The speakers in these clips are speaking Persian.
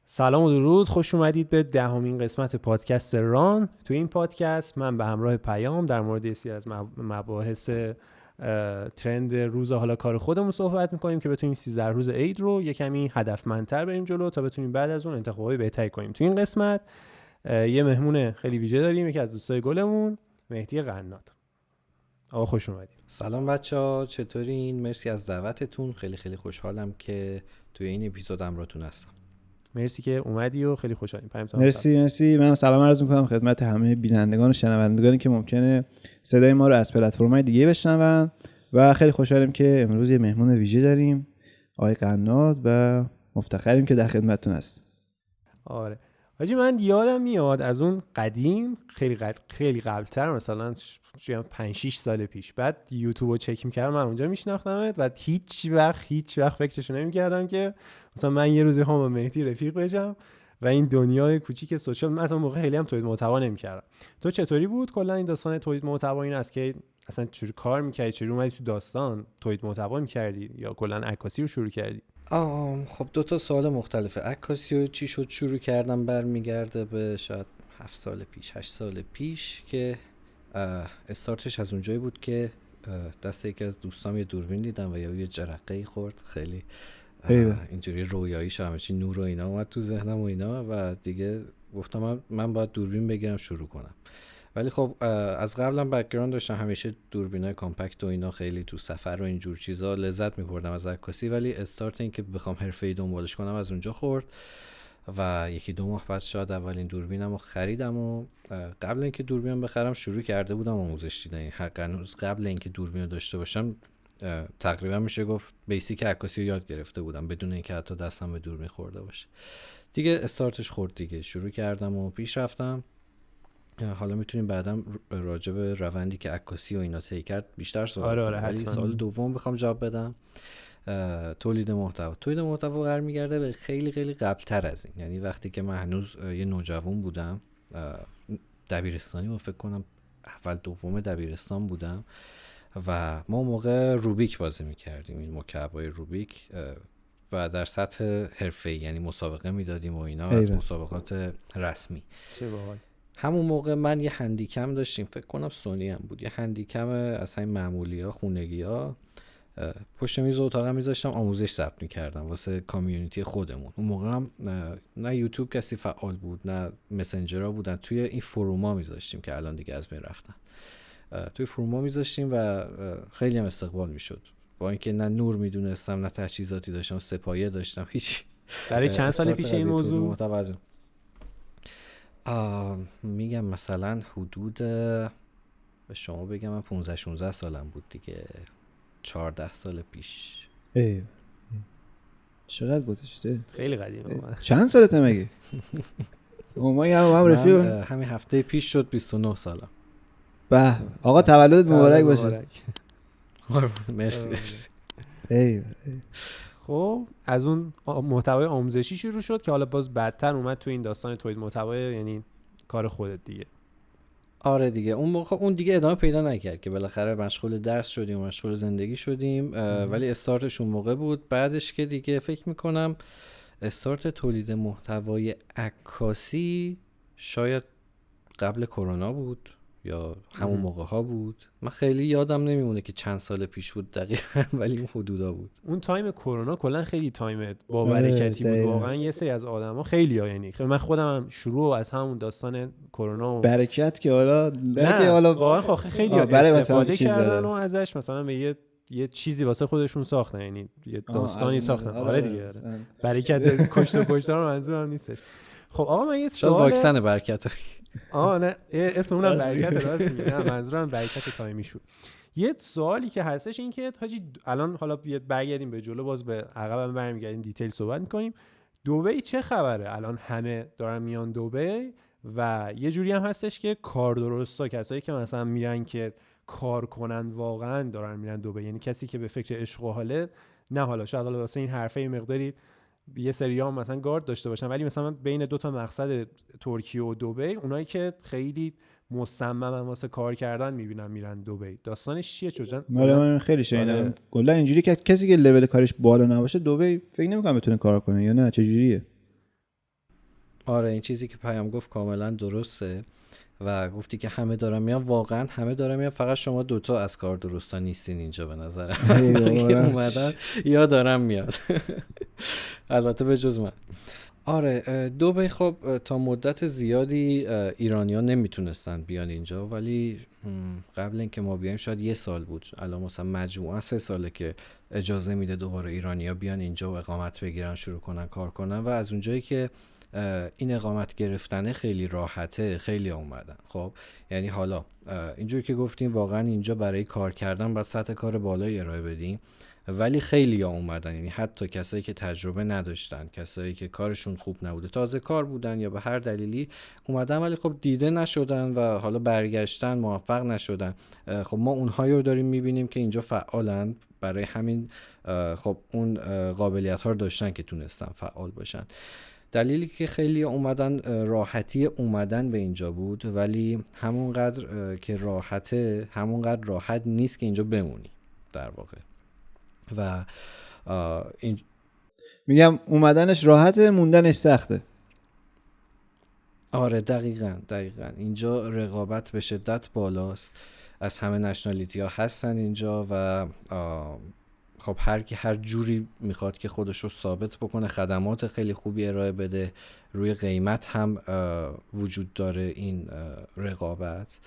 سلام و درود، خوش اومدید به 10مین قسمت پادکست ران. تو این پادکست من به همراه پیام در مورد یه سری از مباحث ترند روز حالا کار خودمون صحبت میکنیم که بتونیم 13 روز عید رو یه کمی هدفمندتر بریم جلو تا بتونیم بعد از اون انتخابای بهتری کنیم. تو این قسمت یه مهمون خیلی ویژه داریم، یکی از دوستای گلمون، مهدی قنات. آقا خوش اومدید. سلام بچه‌ها، چطورین؟ مرسی از دعوتتون. خیلی خیلی خوشحالم که توی این اپیزود همراهتون هستم. مرسی که اومدی و خیلی خوشحالیم. مرسی. من سلام عرض میکنم خدمت همه بینندگان و شنوندگانی که ممکنه صدای ما رو از پلتفرم‌های دیگه بشنون و خیلی خوشحالیم که امروز یه مهمون ویژه داریم، آقای قنات، و مفتخریم که در خدمتتون هستیم. آره حاجی، من یادم میاد از اون قدیم خیلی قبلتر، مثلا 5-6 سال پیش، بعد یوتیوب رو چک میکردم، من اونجا میشناختمت و هیچ وقت فکرشو نمیکردم که مثلا من یه روزی هم با مهدی رفیق بشم و این دنیای کوچیک سوشال. من اصلا موقع خیلی هم تولید محتوا نمیکردم. تو چطوری بود کلا این داستان تولید محتوا؟ این است که اصلا چجوری کار میکردی، چجوری اومدی تو داستان تولید محتوا میکردی یا کلا عکاسی رو شروع کردی؟ خب 2 سوال مختلفه. عکاسی رو چی شد شروع کردم برمیگرده به شاید 7 سال پیش 8 سال پیش که استارتش از اونجایی بود که دست یکی از دوستام یه دوربین دیدم و یه جرقه‌ای خورد. خیلی اینجوری رویاییش همه چی نور و اینا اومد تو ذهنم و اینا و دیگه گفتم من باید دوربین بگیرم شروع کنم. ولی خب از قبلم بک‌گراند داشتم، همیشه دوربینای کامپکت و اینا خیلی تو سفر و اینجور چیزا لذت می‌بردم از عکاسی، ولی استارت این که بخوام حرفه‌ای دنبالش کنم از اونجا خورد و 1-2 ماه بعد شاید اولین دوربینمو خریدم و قبل اینکه دوربینم بخرم شروع کرده بودم آموزش دیدن. هنوز قبل اینکه دوربینو داشته باشم تقریبا میشه گفت بیسیک عکاسی رو یاد گرفته بودم بدون اینکه حتی دستم به دوربین خورده باشه. دیگه استارتش خورد دیگه، شروع کردم و پیش رفتم. حالا میتونیم بعداً راجع به روندی که عکاسی و اینا طی کرد بیشتر صحبت کنیم. ولی سوال دوم بخوام جواب بدم، تولید محتوا برمیگرده به خیلی قبل‌تر از این. یعنی وقتی که من هنوز یه نوجوان بودم، دبیرستانی و فکر کنم اول دوم دبیرستان بودم و ما موقع روبیک بازی میکردیم، این مکعب‌های روبیک، و در سطح حرفه‌ای، یعنی مسابقه میدادیم و اینا، از مسابقات رسمی. چه باحال. همون موقع من یه هندیکم داشتیم، فکر کنم سونی هم بود، یه هندیکم از این معمولی ها خونگی ها، پشت میز اتاقم میذاشتم آموزش ضبط میکردم واسه کامیونیتی خودمون. اون موقع هم نه یوتیوب کسی فعال بود نه مسنجرها بودن، توی این فروما میذاشتیم که الان دیگه از بین رفتن. توی فروما میذاشتیم و خیلی هم استقبال میشد، با اینکه نه نور میدونستم نه تجهیزاتی داشتم، سپایه داشتم، هیچ. برای چند سال پیش این موضوع؟ میگم مثلا حدود، به شما بگم من 15-16 سالم بود دیگه، 14 سال پیش. چقدر گذشته؟ خیلی قدیمه. چند سالته مگه؟ ما هم رفیق همین هفته پیش شد 29 سالم. به آقا تولدت مبارک باشه. مرسی. خب از اون محتوای آموزشی شروع شد که حالا باز بعدتر اومد تو این داستان تولید محتوا، یعنی کار خودت دیگه. آره دیگه اون موقع اون دیگه ادامه پیدا نکرد که بالاخره مشغول درس شدیم و مشغول زندگی شدیم، ولی استارتش اون موقع بود. بعدش که دیگه فکر میکنم استارت تولید محتوای عکاسی شاید قبل کرونا بود یا همون موقع ها بود، من خیلی یادم نمیمونه که چند سال پیش بود دقیقاً، ولی اون حدودا بود. اون تایم کرونا کلا خیلی تایم با برکتی بود واقعا. یه سری از آدما خیلی‌ها، یعنی من خودم هم شروع از همون داستان کرونا و برکت که حالا واقعا خیلی استفاده کردن و ازش مثلا به یه چیزی واسه خودشون ساختن، یعنی یه داستانی ساختن. آره دیگه برکت کشته رو منظورم نیستش. خب آقا من یه سوال، شاید واکسن برکت نه اسم اونم برکت، راست میگی، نه منظورم برکت تایمی شد. یه سوالی که هستش این که حاجی الان حالا برگردیم به جلو، باز به عقب برمیگردیم دیتیل صحبت می‌کنیم. دبی چه خبره الان؟ همه دارن میان دبی و یه جوری هم هستش که کار درستا، کسایی که مثلا میرن که کار کنن واقعا دارن میرن دبی، یعنی کسی که به فکر عشق و حاله نه، حالا شاید حالا واسه این حرفه مقداری یه سریام مثلا گارد داشته باشن، ولی مثلا بین 2 تا مقصد ترکیه و دبی، اونایی که خیلی مصممن واسه کار کردن میبینن میرن دبی. داستانش چیه چوجان؟ من خیلی شنیدم کلا اینجوری که کسی که لول کارش بالا نباشه دبی فکر نمی‌کنم بتونه کار کنه، یا نه چه جوریه؟ آره این چیزی که پیام گفت کاملا درسته و گفتی که همه دارن میان، واقعا همه دارن میان، فقط شما دوتا از کار درستا نیستین اینجا به نظرم. بقیه اومدن یا دارن میاد البته به جز من. آره دبی خب تا مدت زیادی ایرانی‌ها نمیتونستن بیان اینجا، ولی قبل اینکه ما بیایم شاید 1 سال بود، الان مثلا مجموعاً 3 ساله که اجازه میده دوباره ایرانی‌ها بیان اینجا و اقامت بگیرن، شروع کنن کار کنن و از اونجایی که این اقامت گرفتنه خیلی راحته، خیلی اومدن. خب یعنی حالا اینجوری که گفتیم واقعا اینجا برای کار کردن باید سطح کار بالایی ارائه بدیم، ولی خیلی ها اومدن، یعنی حتی کسایی که تجربه نداشتن، کسایی که کارشون خوب نبوده، تازه کار بودن یا به هر دلیلی اومدن ولی خب دیده نشدن و حالا برگشتن موفق نشدن. خب ما اونهایی رو داریم میبینیم که اینجا فعالن، برای همین خب اون قابلیت ها رو داشتن که تونستن فعال باشن. دلیلی که خیلی اومدن راحتی اومدن به اینجا بود، ولی همونقدر که راحته همونقدر راحت نیست که اینجا بمونی در واقع. و این میگم اومدنش راحته، موندنش سخته. آره دقیقاً اینجا رقابت به شدت بالاست، از همه نشنالیتی ها هستن اینجا و خب هر کی هر جوری میخواد که خودش رو ثابت بکنه، خدمات خیلی خوبی ارائه بده، روی قیمت هم وجود داره این رقابت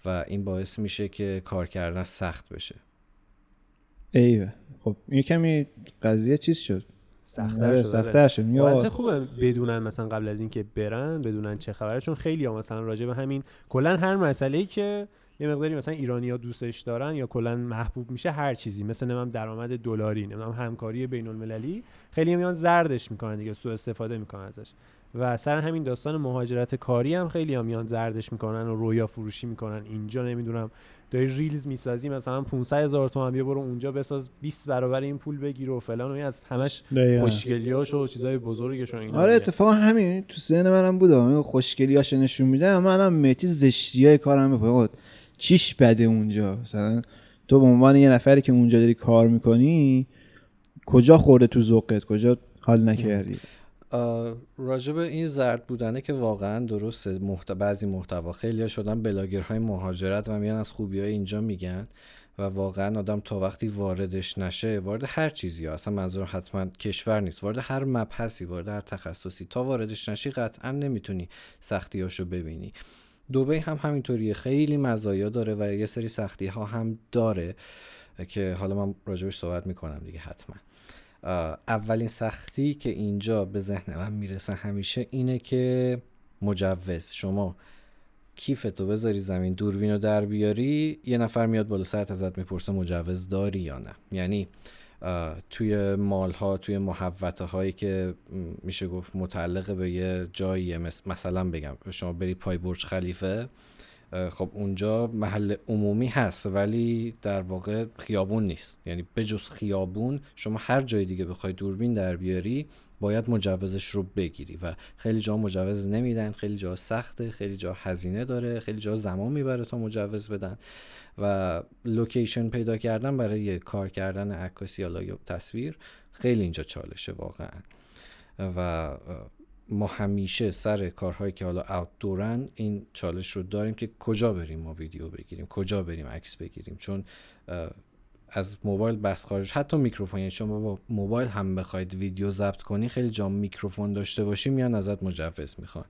و این باعث میشه که کار کردن سخت بشه. ایوه خب این کمی قضیه چیز شد، سخت‌تر شد. یا خوبه بدونن مثلا قبل از اینکه برن بدونن چه خبره، چون خیلی ها مثلا راجع به همین کلا هر مسئله‌ای که یه مقداری مثلا ایرانی‌ها دوستش دارن یا کلا محبوب میشه، هر چیزی مثلا نمیدونم درآمد دلاری، نمیدونم همکاری بین‌المللی، خیلی میان زردش میکنن دیگه، سوء استفاده میکنن ازش. و سر همین داستان مهاجرت کاری هم خیلی میان زردش میکنن و رویا فروشی میکنن. اینجا نمیدونم داری ریلز میسازی مثلا 500,000 تومان بیا برو اونجا بساز 20 برابر این پول بگیر و فلان، و این از همش خوشگلیاش و چیزای بزرگشون اینا. آره اتفاقا همین تو ذهن منم بود، خوشگلیاش نشون میده، منم مهدی زشتیای کارم بپرد چیش بده اونجا. مثلا تو به عنوان یه نفری که اونجا داری کار میکنی کجا خورده تو ذوقت، کجا حال نکردی؟ راجب این زرد بودنه که واقعا درسته، بعضی محتوا خیلی شدن بلاگرهای مهاجرت و میان از خوبیای اینجا میگن و واقعا آدم تا وقتی واردش نشه، وارد هر چیزی ها، اصلا منظور حتما کشور نیست، وارد هر مبحثی، وارد هر تخصصی، تا واردش نشی قطعا نمیتونی سختیاشو ببینی. دبی هم همینطوریه، خیلی مزایا داره و یه سری سختی ها هم داره که حالا من راجبش صحبت میکنم دیگه حتما. اولین سختی که اینجا به ذهن من میرسه همیشه اینه که مجوز، شما کیفتو بذاری زمین، دوربینو در بیاری، یه نفر میاد بالا سرت ازت میپرسه مجوز داری یا نه. یعنی توی مالها، توی محوطه هایی که میشه گفت متعلق به یه جایی، مثلا بگم شما بری پای برج خلیفه، خب اونجا محل عمومی هست ولی در واقع خیابون نیست، یعنی بجز خیابون شما هر جای دیگه بخوای دوربین در بیاری باید مجوزش رو بگیری و خیلی جا مجوز نمیدن، خیلی جا سخته، خیلی جا هزینه داره، خیلی جا زمان میبره تا مجوز بدن و لوکیشن پیدا کردن برای کار کردن عکاسی یا تصویر خیلی اینجا چالشه واقعا. و ما همیشه سر کارهایی که حالا آوتدورن این چالش رو داریم که کجا بریم ما ویدیو بگیریم، کجا بریم عکس بگیریم، چون از موبایل بس خارج. حتی میکروفون، یعنی شما با موبایل هم بخواید ویدیو ضبط کنی خیلی جا میکروفون داشته باشی میان ازت مجوز میخوان.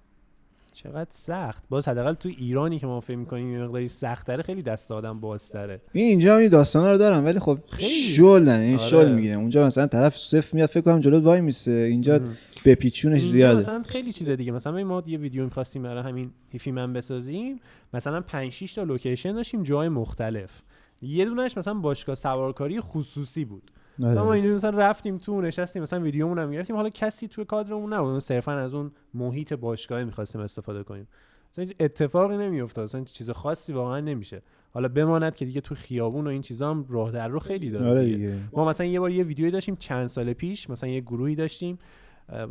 چقدر سخت. باز حداقل تو ایرانی که ما فکر می‌کنیم یه مقداری سخت‌تره، خیلی دست آدم بازتره. اینجا این داستانا رو دارم ولی خب شل نه، این شل میگیرم. اونجا مثلا طرف صفر میاد فکر کنم جلوت وای میسه، اینجا بپیچونش زیاده. مثلا خیلی چیز دیگه، مثلا ما یه ویدیو می‌خواستیم برای همین ایفی من بسازیم، مثلا 5 6 تا لوکیشن داشتیم جای مختلف، یه دونهش مثلا باشگاه سوارکاری خصوصی بود. ما اینجوری مثلا رفتیم تو نشستیم مثلا ویدیومون هم گرفتیم، حالا کسی تو کادرمون نبود، صرفا از اون محیط باشگاه می‌خواستیم استفاده کنیم. مثلا اتفاقی نمیافتاد، مثلا چیز خاصی واقعا نمیشه. حالا بماند که دیگه تو خیابون و این چیزا هم راه در رو خیلی داره دیگه. ما مثلا یه بار یه ویدیویی داشتیم چند سال پیش، مثلا یه گروهی داشتیم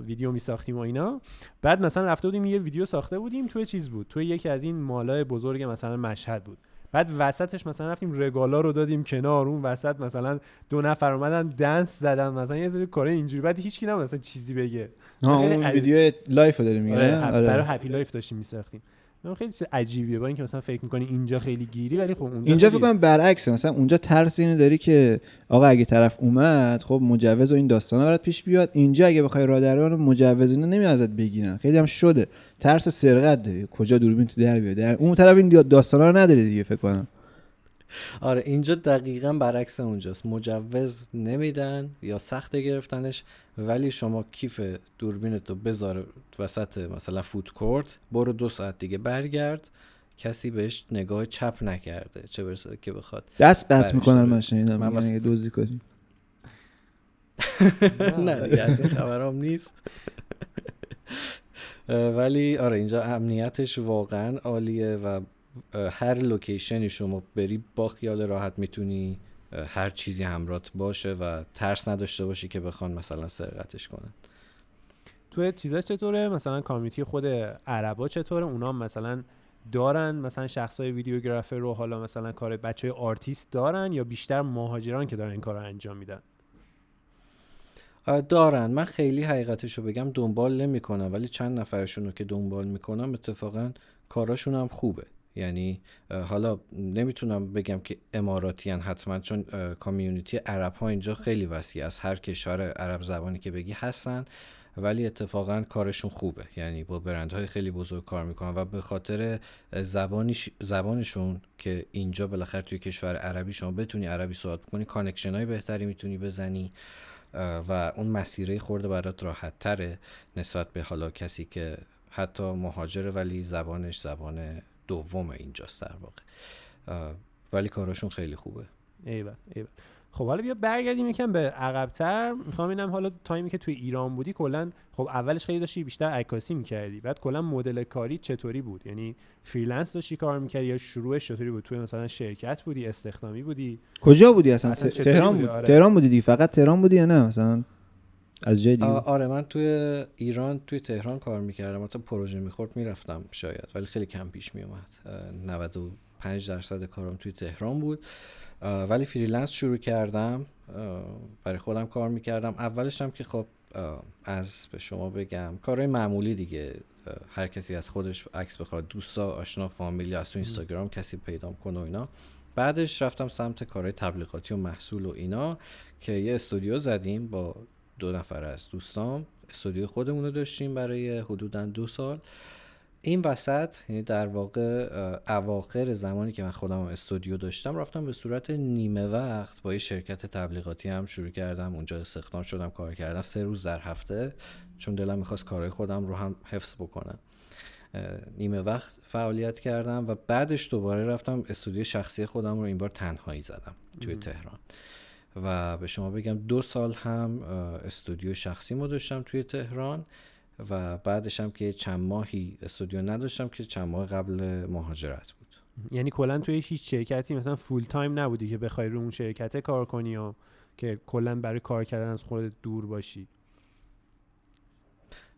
ویدیو میساختیم و اینا، بعد مثلا رفته بودیم یه ویدیو ساخته بودیم توی چیز بود، توی یکی از این مالای بزرگ مثلا مشهد بود. بعد وسطش مثلا رفتیم رگالا رو دادیم کنار، اون وسط مثلا 2 نفر اومدن دنس زدن مثلا یه سری کار اینجوری، بعد هیچکی نبود مثلا چیزی بگه. اون ویدیو لایف رو داریم میگه. برای هپی لایف داشتیم میساختیم. من خیلی چیز عجیبیه با اینکه مثلا فکر می‌کنی اینجا خیلی گیری، ولی خب اینجا فکر کنم برعکسه. مثلا اونجا ترس اینو داری که آقا اگه طرف اومد خب مجوز و این داستانا برات پیش بیاد. اینجا اگه بخوای راه در رو مجوز اینو نمیاد ازت بگیرن، خیلی هم شده. ترس سرقت داری، کجا دوربین تو در بیاد. در اون طرف این داستانا رو نداره دیگه فکر کنم. آره اینجا دقیقاً برعکس اونجاست، مجوز نمیدن یا سخت گرفتنش، ولی شما کیف دوربینتو بذار وسط مثلا فود کورت، برو 2 ساعت دیگه برگرد، کسی بهش نگاه چپ نکرده، چه برسه که بخواد دست قطع میکنن. من شنیدم من دوزی کنی. نه دیگه از این خبرام نیست. ولی آره اینجا امنیتش واقعا عالیه و هر لوکیشنی شما بری با خیال راحت میتونی هر چیزی همراهت باشه و ترس نداشته باشی که بخوان مثلا سرقتش کنن. تو چیزا چطوره؟ مثلا کامیونیتی خود عربا چطوره؟ اونا مثلا دارن مثلا شخصای ویدیوگرافر رو، حالا مثلا کار بچهای آرتیست دارن یا بیشتر مهاجران که دارن این کارو انجام میدن؟ دارن. من خیلی حقیقتشو بگم دنبال نمیکنم، ولی چند نفرشون رو که دنبال میکنم اتفاقا کاراشون هم خوبه. یعنی حالا نمیتونم بگم که اماراتیان حتما، چون کامیونیتی عرب ها اینجا خیلی وسیع، از هر کشور عرب زبانی که بگی هستن، ولی اتفاقا کارشون خوبه. یعنی با برندهای خیلی بزرگ کار میکنن و به خاطر زبانشون که اینجا بالاخره توی کشور عربی شما بتونی عربی صحبت کنی، کانکشن های بهتری میتونی بزنی و اون مسیره خورده برات راحت تره نسبت به حالا کسی که حتی مهاجره ولی زبانش زبان دوم اینجاست در واقع، ولی کاراشون خیلی خوبه. ایول. خب حالا بیا برگردیم یکم به عقب‌تر. میخوام اینم حالا تایمی که توی ایران بودی کلا خب اولش خیلی داشتی بیشتر عکاسی میکردی، بعد کلا مدل کاری چطوری بود؟ یعنی فریلنس داشتی کار میکردی یا شروعش چطوری بود؟ توی مثلا شرکت بودی، استخدامی بودی، کجا بودی اصلا تهران بود؟ آره. تهران بودی دیگه؟ فقط تهران بودی یا نه مثلا از جای دیگه؟ آره من توی ایران توی تهران کار میکردم، حتی پروژه میخورد میرفتم شاید، ولی خیلی کم پیش میومد. 95% کارم توی تهران بود، ولی فریلنس شروع کردم، برای خودم کار میکردم. اولش هم که خب از به شما بگم کارهای معمولی دیگه، هر کسی از خودش عکس بخواد، دوستا، آشنا، فامیلی، از تو اینستاگرام کسی پیدا کنه و اینا. بعدش رفتم سمت کارهای تبلیغاتی و محصول و اینا که یه استودیو زدیم با 2 نفر از دوستام. استودیو خودمون رو داشتیم برای حدوداً 2 سال. این وسط یعنی در واقع اواخر زمانی که من خودم استودیو داشتم، رفتم به صورت نیمه وقت با یه شرکت تبلیغاتی هم شروع کردم. اونجا استخدام شدم، کار کردم 3 روز در هفته، چون دلم میخواست کارهای خودم رو هم حفظ بکنم. نیمه وقت فعالیت کردم و بعدش دوباره رفتم استودیو شخصی خودم رو این بار تنهایی زدم توی تهران و به شما بگم 2 سال هم استودیو شخصی ما داشتم توی تهران و بعدش هم که چند ماهی استودیو نداشتم که چند ماه قبل مهاجرت بود. یعنی کلا توی هیچ شرکتی مثلا فول تایم نبودی که بخوای رو اون شرکت کار کنی یا که کلا برای کار کردن از خودت دور باشی؟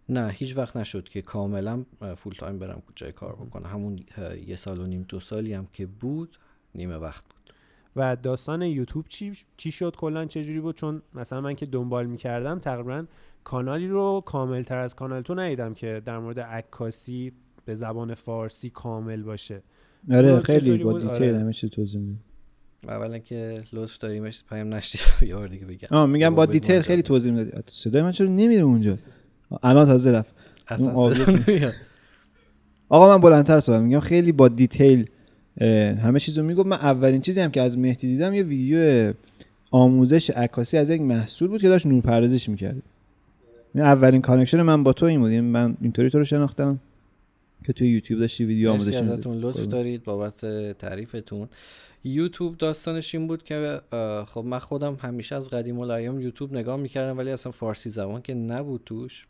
نه هیچ وقت نشد که کاملا فول تایم برم جای کار بکنم. همون 1.5 سال 2 سالی هم که بود نیمه وقت بود. و داستان یوتیوب چی شد کلا؟ چه جوری بود؟ چون مثلا من که دنبال می‌کردم تقریبا کانالی رو کامل‌تر از کانال تو ندیدم که در مورد عکاسی به زبان فارسی کامل باشه. آره خیلی با دیتیل همه چی توضیح میدم. اولا که لطف داریمش پیام نشدیدم یه بار دیگه بگم. میگم با دیتیل خیلی توضیح میدادی. صدای من چرا نمیره اونجا؟ الان تازه رفت. آقا من بلندتر صحبت میگم، خیلی با دیتیل همه چیزو میگم. من اولین چیزی هم که از مهدی دیدم یه ویدیو آموزش عکاسی از یک محصول بود که داشت نورپردازش می‌کرد. این اولین کانکشن من با تو این بود. من اینطوری تو رو شناختم که توی یوتیوب داشتی ویدیو آموزش می‌دادی. ازتون لطف دارید بابت تعریفتون. یوتیوب داستانش این بود که خب من خودم همیشه از قدیم الایام یوتیوب نگاه می‌کردم، ولی اصلا فارسی زبان که نبود توش.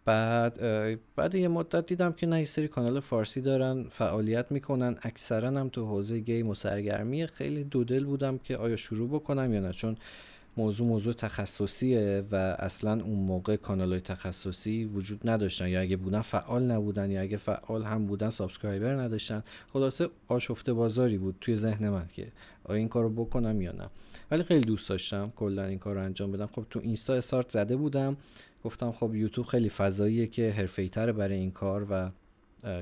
بعد یه مدت دیدم که نه، یه سری کانال فارسی دارن فعالیت میکنن، اکثرا هم تو حوزه گیم و سرگرمی. خیلی دودل بودم که آیا شروع بکنم یا نه، چون موضوع تخصصیه و اصلا اون موقع کانال‌های تخصصی وجود نداشتن، یا اگه بودن فعال نبودن، یا اگه فعال هم بودن سابسکرایبر نداشتن. خلاصه آشفته بازاری بود توی ذهن من که آیا این کارو بکنم یا نه. ولی خیلی دوست داشتم کلا این کارو انجام بدم. خب تو اینستا استارت زده بودم، گفتم خب یوتیوب خیلی فضاییه که حرفه‌ای‌تر برای این کار و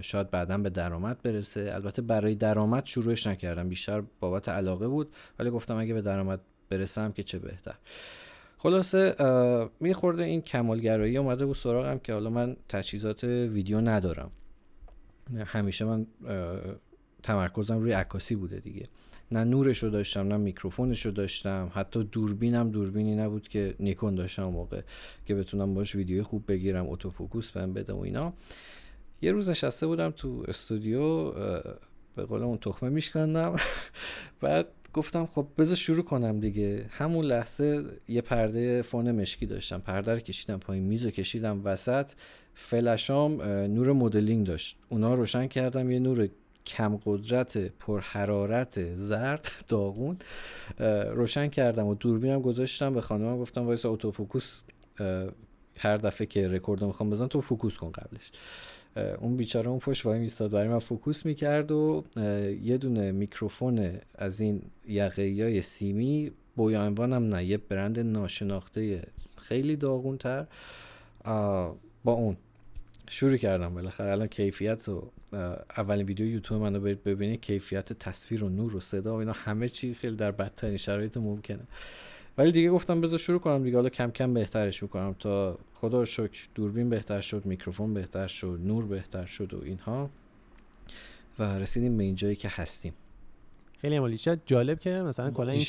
شاید بعداً به درآمد برسه. البته برای درآمد شروعش نکردم، بیشتر بابت علاقه بود، ولی گفتم اگه به درآمد برسم که چه بهتر. خلاصه میخورده این کمالگرایی اومده بود سراغم که حالا من تجهیزات ویدیو ندارم. همیشه من تمرکزم روی عکاسی بوده دیگه، نه نورشو داشتم نه میکروفونشو داشتم، حتی دوربینی نبود که نیکون داشتم اون موقع که بتونم باش ویدیو خوب بگیرم، اتوفوکوس بهم بده و اینا. یه روز نشسته بودم تو استودیو به قول اون تخمه میشکندم بعد گفتم خب بذار شروع کنم دیگه. همون لحظه یه پرده فون مشکی داشتم، پرده رو کشیدم پایین، میز رو کشیدم وسط، فلشام نور مدلینگ داشت، اونا روشن کردم، یه نور کم قدرت پر حرارت زرد داغون روشن کردم و دوربینم گذاشتم. به خانمم گفتم وایسا اتوفوکوس هر دفعه که رکوردو میخوام بزنم تو فوکوس کن قبلش. اون بیچاره اون پشت وای میستاد برای من فوکوس میکرد و یه دونه میکروفون از این یقه‌ای سیمی بویانوان هم نه، یه برند ناشناخته خیلی داغونتر، با اون شروع کردم. بالاخره الان کیفیت و اولین ویدیو یوتیوب منو برید ببینید، کیفیت تصویر و نور و صدا و اینا همه چی خیلی در بدترین شرایط ممکنه. ولی دیگه گفتم بذار شروع کنم دیگه، حالا کم کم بهترش میکنم تا خدا رو شکر دوربین بهتر شد، میکروفون بهتر شد، نور بهتر شد و اینها و رسیدیم به اینجایی که هستیم. خیلی عالی. شد جالب که مثلا کلا این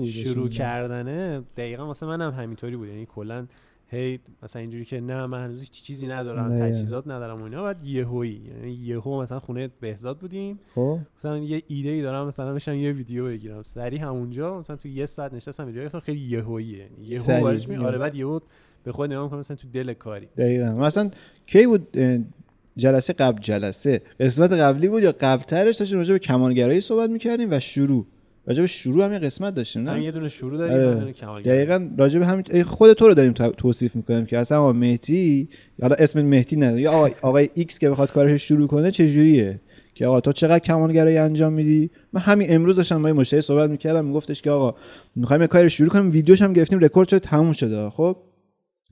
شروع کردنه دقیقاً واسه منم همینطوری بود. یعنی کلا هی مثلا اینجوری که نه من هنوز چیزی ندارم، تجهیزات ندارم و اینا، بعد یهویی یعنی یهو مثلا خونه بهزاد بودیم، خب مثلا یه ایده ای دارم مثلا بشم یه ویدیو بگیرم، سری همونجا مثلا تو یه ساعت نشستم ویدیو گرفتم. خیلی یهوییه، یهو وارد میشه. آره بعد یهو به خود نگاه می‌کنم مثلا تو دل کاری. دقیقاً. مثلا کی بود جلسه قسمت قبلی بود یا قبل‌ترش داشتیم راجع به کمالگرایی صحبت می‌کردیم و راجع به شروع همین قسمت داشتیم، نه؟ یه دونه شروع داریم، همین کمالگرایی. دقیقاً راجع به همین خود تو رو داریم توصیف می‌کنیم که اصلا آقا مهدی، حالا اسم مهدی نه، یا آقای ایکس که بخواد کارش شروع کنه چه جوریه که آقا تو چقدر کمالگرایی انجام میدی. من همین امروز داشتم با یه مشتری صحبت می‌کردم، میگفتش که آقا می‌خوایم یه کاری شروع کنیم، ویدیوش هم گرفتیم، رکورد شد، تموم شده. خب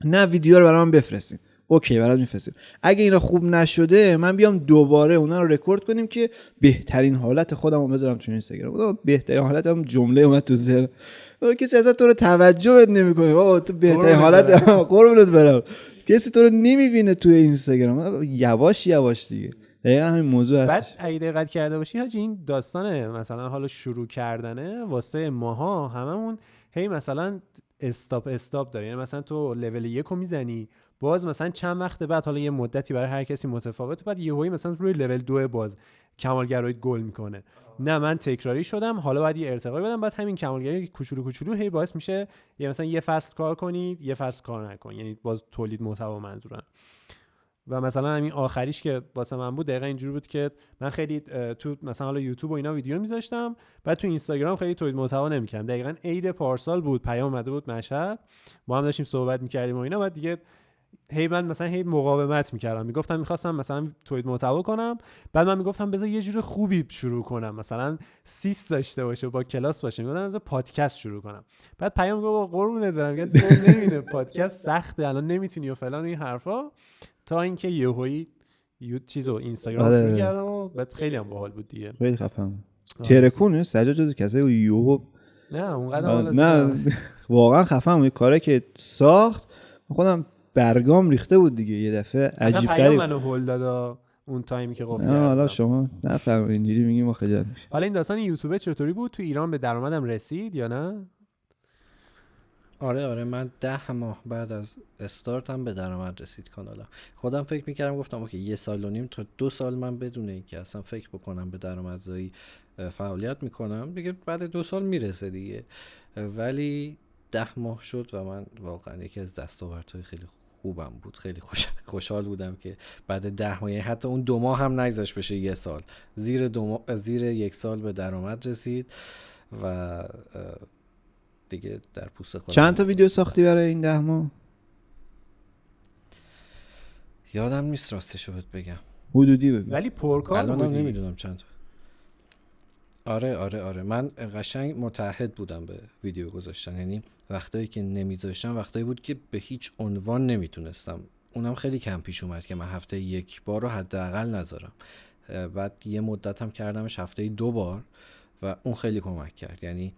نه ویدیو رو برام بفرستین. اوکی برات میفرستیم. اگه اینا خوب نشده من بیام دوباره اونا رو رکورد کنیم که بهترین حالت خودم رو بذارم تو اینستاگرام. بهترین حالت هم جمله اومد تو ذهن، کسی اصلا تو رو توجه نمیکنه. بابا تو بهترین حالت قربونت برم، کسی تو رو نمیبینه تو اینستاگرام. یواش یواش دیگه. دقیقاً همین موضوع هست. بعد اگه دقت کرده باشی حاجی، این داستانه مثلا حالا شروع کردنه واسه ماها هممون هی مثلا استاپ داره. یعنی مثلا تو لول 1 رو میزنی، باز مثلا چند وقت بعد، حالا یه مدتی برای هر کسی متفاوته، بعد یهویی مثلا روی لول 2 باز کمالگرایی گل میکنه. نه من تکراری شدم، حالا باید یه ارتقایی بدم. بعد همین کمالگرایی کوچولو هی باعث میشه یه مثلا یه فصل کار کنی، یه فصل کار نکنی، یعنی باز تولید محتوا منظورم. و مثلا همین آخریش که واسه من بود دقیقاً اینجوری بود که من خیلی تو مثلا حالا یوتیوب و اینا ویدیو میذاشتم، بعد تو اینستاگرام خیلی تولید محتوا نمیکردم. دقیقاً عید پارسال بود، پیام اومده بود مشهد، با هم داشتیم صحبت میکردیم و اینا، بعد دیگه هی من مثلا هی مقاومت میکردم، میگفتم میخواستم مثلا تولید محتوا کنم، بعد من میگفتم بذار یه جور خوبی شروع کنم، مثلا سیس داشته باشه، با کلاس باشه، میگفتم بذار پادکست شروع کنم. بعد پیام گفت قربونت برم که تو نمیدونی پادکست سخته، الان نمیتونی و فلان این حرفا، تا اینکه یهویی چیزو اینستاگرام شروع کردم و بعد خیلی هم باحال بود دیگه. خیلی خفن. ترکونه سجاد جز کسایی یهو نه اونقدر نه واقعا خفن بود کاری که ساخت. خودم برگام ریخته بود دیگه، یه دفعه عجیب غریب منو هول دادا اون تایمی که گفت. حالا شما نفهمید اینجوری میگیم ما خجالت میشیم. حالا این داستان یوتیوب چطوری بود؟ تو ایران به درآمدم رسید یا نه؟ آره من 10 ماه بعد از استارتم به درآمد رسید کانالم. خودم فکر میکردم، گفتم اوکی 1.5 سال تا 2 سال من بدون اینکه اصلا فکر بکنم به درآمدزایی فعالیت میکنم دیگه، بعد 2 سال میرسه دیگه. ولی 10 ماه شد و من واقعا یکی از دستاوردهای خیلی خوبم بود. خیلی خوشحال بودم که بعد 10 ماه، حتی اون 2 ماه هم نگذشت بشه 1 سال، زیر 1 سال به درآمد رسید و دیگه در پوست خودم. چند تا ویدیو ساختی برای این 10 ماه؟ یادم نیست راستشو بهت بگم. حدودی بگو. ولی پرکار الانم بودی. نمیدونم چند تا. آره من قشنگ متعهد بودم به ویدیو گذاشتن، یعنی وقتایی که نمیذاشتم وقتایی بود که به هیچ عنوان نمیتونستم. اونم خیلی کم پیش اومد که من هفته یک بار رو حداقل نذارم. بعد یه مدت هم کردمش هفته 2 بار و اون خیلی کمک کرد. یعنی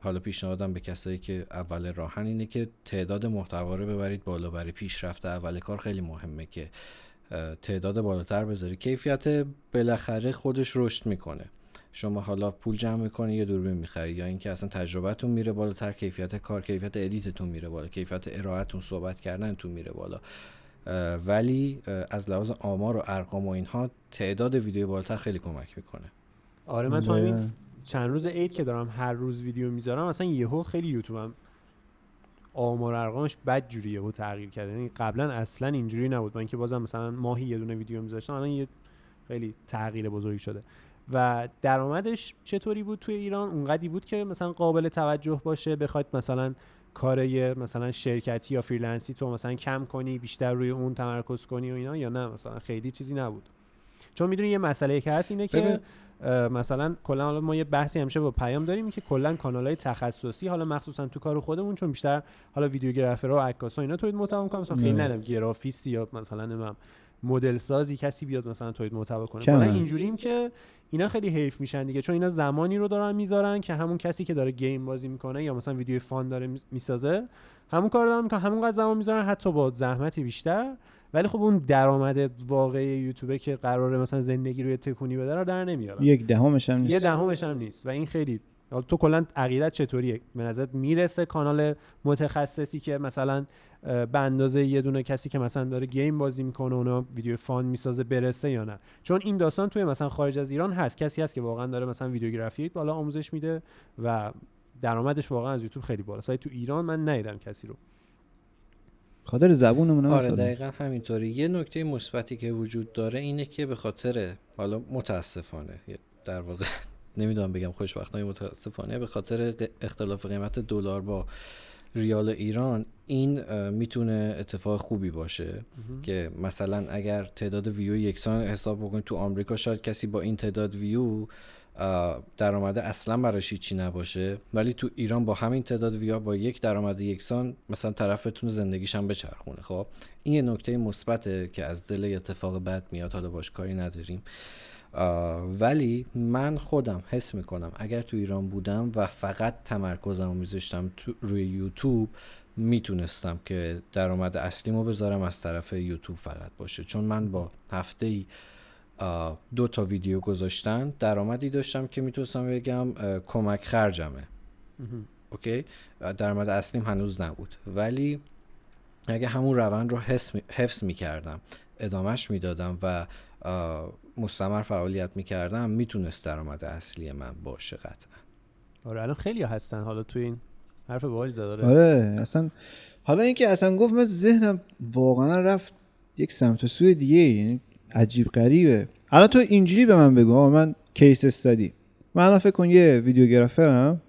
حالا پیشنهادم به کسایی که اول راهن اینه که تعداد محتوا رو ببرید بالا. برای پیشرفت اول کار خیلی مهمه که تعداد بالاتر بذاری. کیفیت بالاخره خودش رشد میکنه. شما حالا پول جمع میکنی یه دوربین میخری، یا اینکه اصلا تجربتون میره بالاتر، کیفیت کار، کیفیت ادیتتون میره بالا، کیفیت ارائهتون، صحبت کردنتون میره بالا. ولی از لحاظ آمار و ارقام و اینها تعداد ویدیو بالاتر خیلی کمک میکنه. آره من تو همین چند روز عید که دارم هر روز ویدیو میذارم، مثلا یهو خیلی یوتیوبم آمار ارقامش بد جوریه و تغییر کرده. یعنی قبلا اصلا اینجوری نبود. من که بازم مثلا ماهی یه دونه ویدیو میذاشتم، الان یه خیلی تغییر بزرگی شده. و درآمدش چطوری بود توی ایران؟ اونقدی بود که مثلا قابل توجه باشه بخواید مثلا کارای مثلا شرکتی یا فریلنسی تو مثلا کم کنی، بیشتر روی اون تمرکز کنی و اینا، یا نه مثلا خیلی چیزی نبود؟ چون میدونی یه مسئله که هست اینه که مثلا کلا حالا ما یه بحثی همیشه با پیام داریم که کلا کانال‌های تخصصی، حالا مخصوصا تو کار خودمون، چون بیشتر حالا ویدیوگرافر و عکاسا اینا تولید محتوا می‌کنن، مثلا خیلی ندارم گرافیستی یا مثلا مدل سازی کسی بیاد مثلا تولید محتوا کنه. کلا اینجوریم که اینا خیلی حیف میشن دیگه، چون اینا زمانی رو دارن میذارن که همون کسی که داره گیم بازی میکنه یا مثلا ویدیو فان داره میسازه همون کار دارن میکنه، همونقدر زمان میذارن، حتی با زحمتی بیشتر. ولی خب اون درآمد واقعی یوتیوب که قراره مثلا زندگی رو تکونی بده رو در نمیارن. 1/10 هم نیست. و این خیلی تو کلا عقیدت چطوریه؟ به نظرت میرسه کانال متخصصی که مثلا به اندازه یه دونه کسی که مثلا داره گیم بازی میکنه اونها ویدیو فان میسازه برسه یا نه؟ چون این داستان توی مثلا خارج از ایران هست، کسی هست که واقعا داره مثلا ویدیوگرافی بالا آموزش میده و درآمدش واقعا از یوتیوب خیلی بالاست، ولی تو ایران من ندیدم کسی رو. خاطر زبونمون. آره دقیقاً همینطوری. یه نکته مثبتی که وجود داره اینه که به خاطر حالا متاسفانه در واقع نمیدونم بگم خوشبختانه متاسفانه، به خاطر اختلاف قیمت دلار با ریال ایران این میتونه اتفاق خوبی باشه که مثلا اگر تعداد ویو یکسان حساب بکنید تو آمریکا، شاید کسی با این تعداد ویو درآمد اصلا براش هیچی نباشه، ولی تو ایران با همین تعداد ویو با یک درآمد یکسان مثلا طرفتون زندگیش هم بچرخونه. خب این یه نکته مثبته که از دل اتفاق بد میاد، حالا باش کاری نداریم. ولی من خودم حس میکنم اگر تو ایران بودم و فقط تمرکزمو میذاشتم روی یوتیوب، میتونستم که درآمد اصلیمو بذارم از طرف یوتیوب فقط باشه، چون من با هفته‌ای 2 تا ویدیو گذاشتن درآمدی داشتم که میتونستم بگم کمک خرجمه. اوکی، درآمد اصلیم هنوز نبود، ولی اگه همون روند رو حفظ میکردم، ادامهش میدادم و مستمر فعالیت میکردم، میتونست درآمد اصلی من باشه قطعا. آره الان خیلی هستن. حالا تو این حرف باحالی زد. آره اصلا حالا اینکه اصلا گفت من ذهنم واقعا رفت یک سمت و سوی دیگه، یعنی عجیب غریبه. الان تو اینجوری به من بگو آقا من کیس استادی، من الان فکر کن یه ویدیوگرافرم،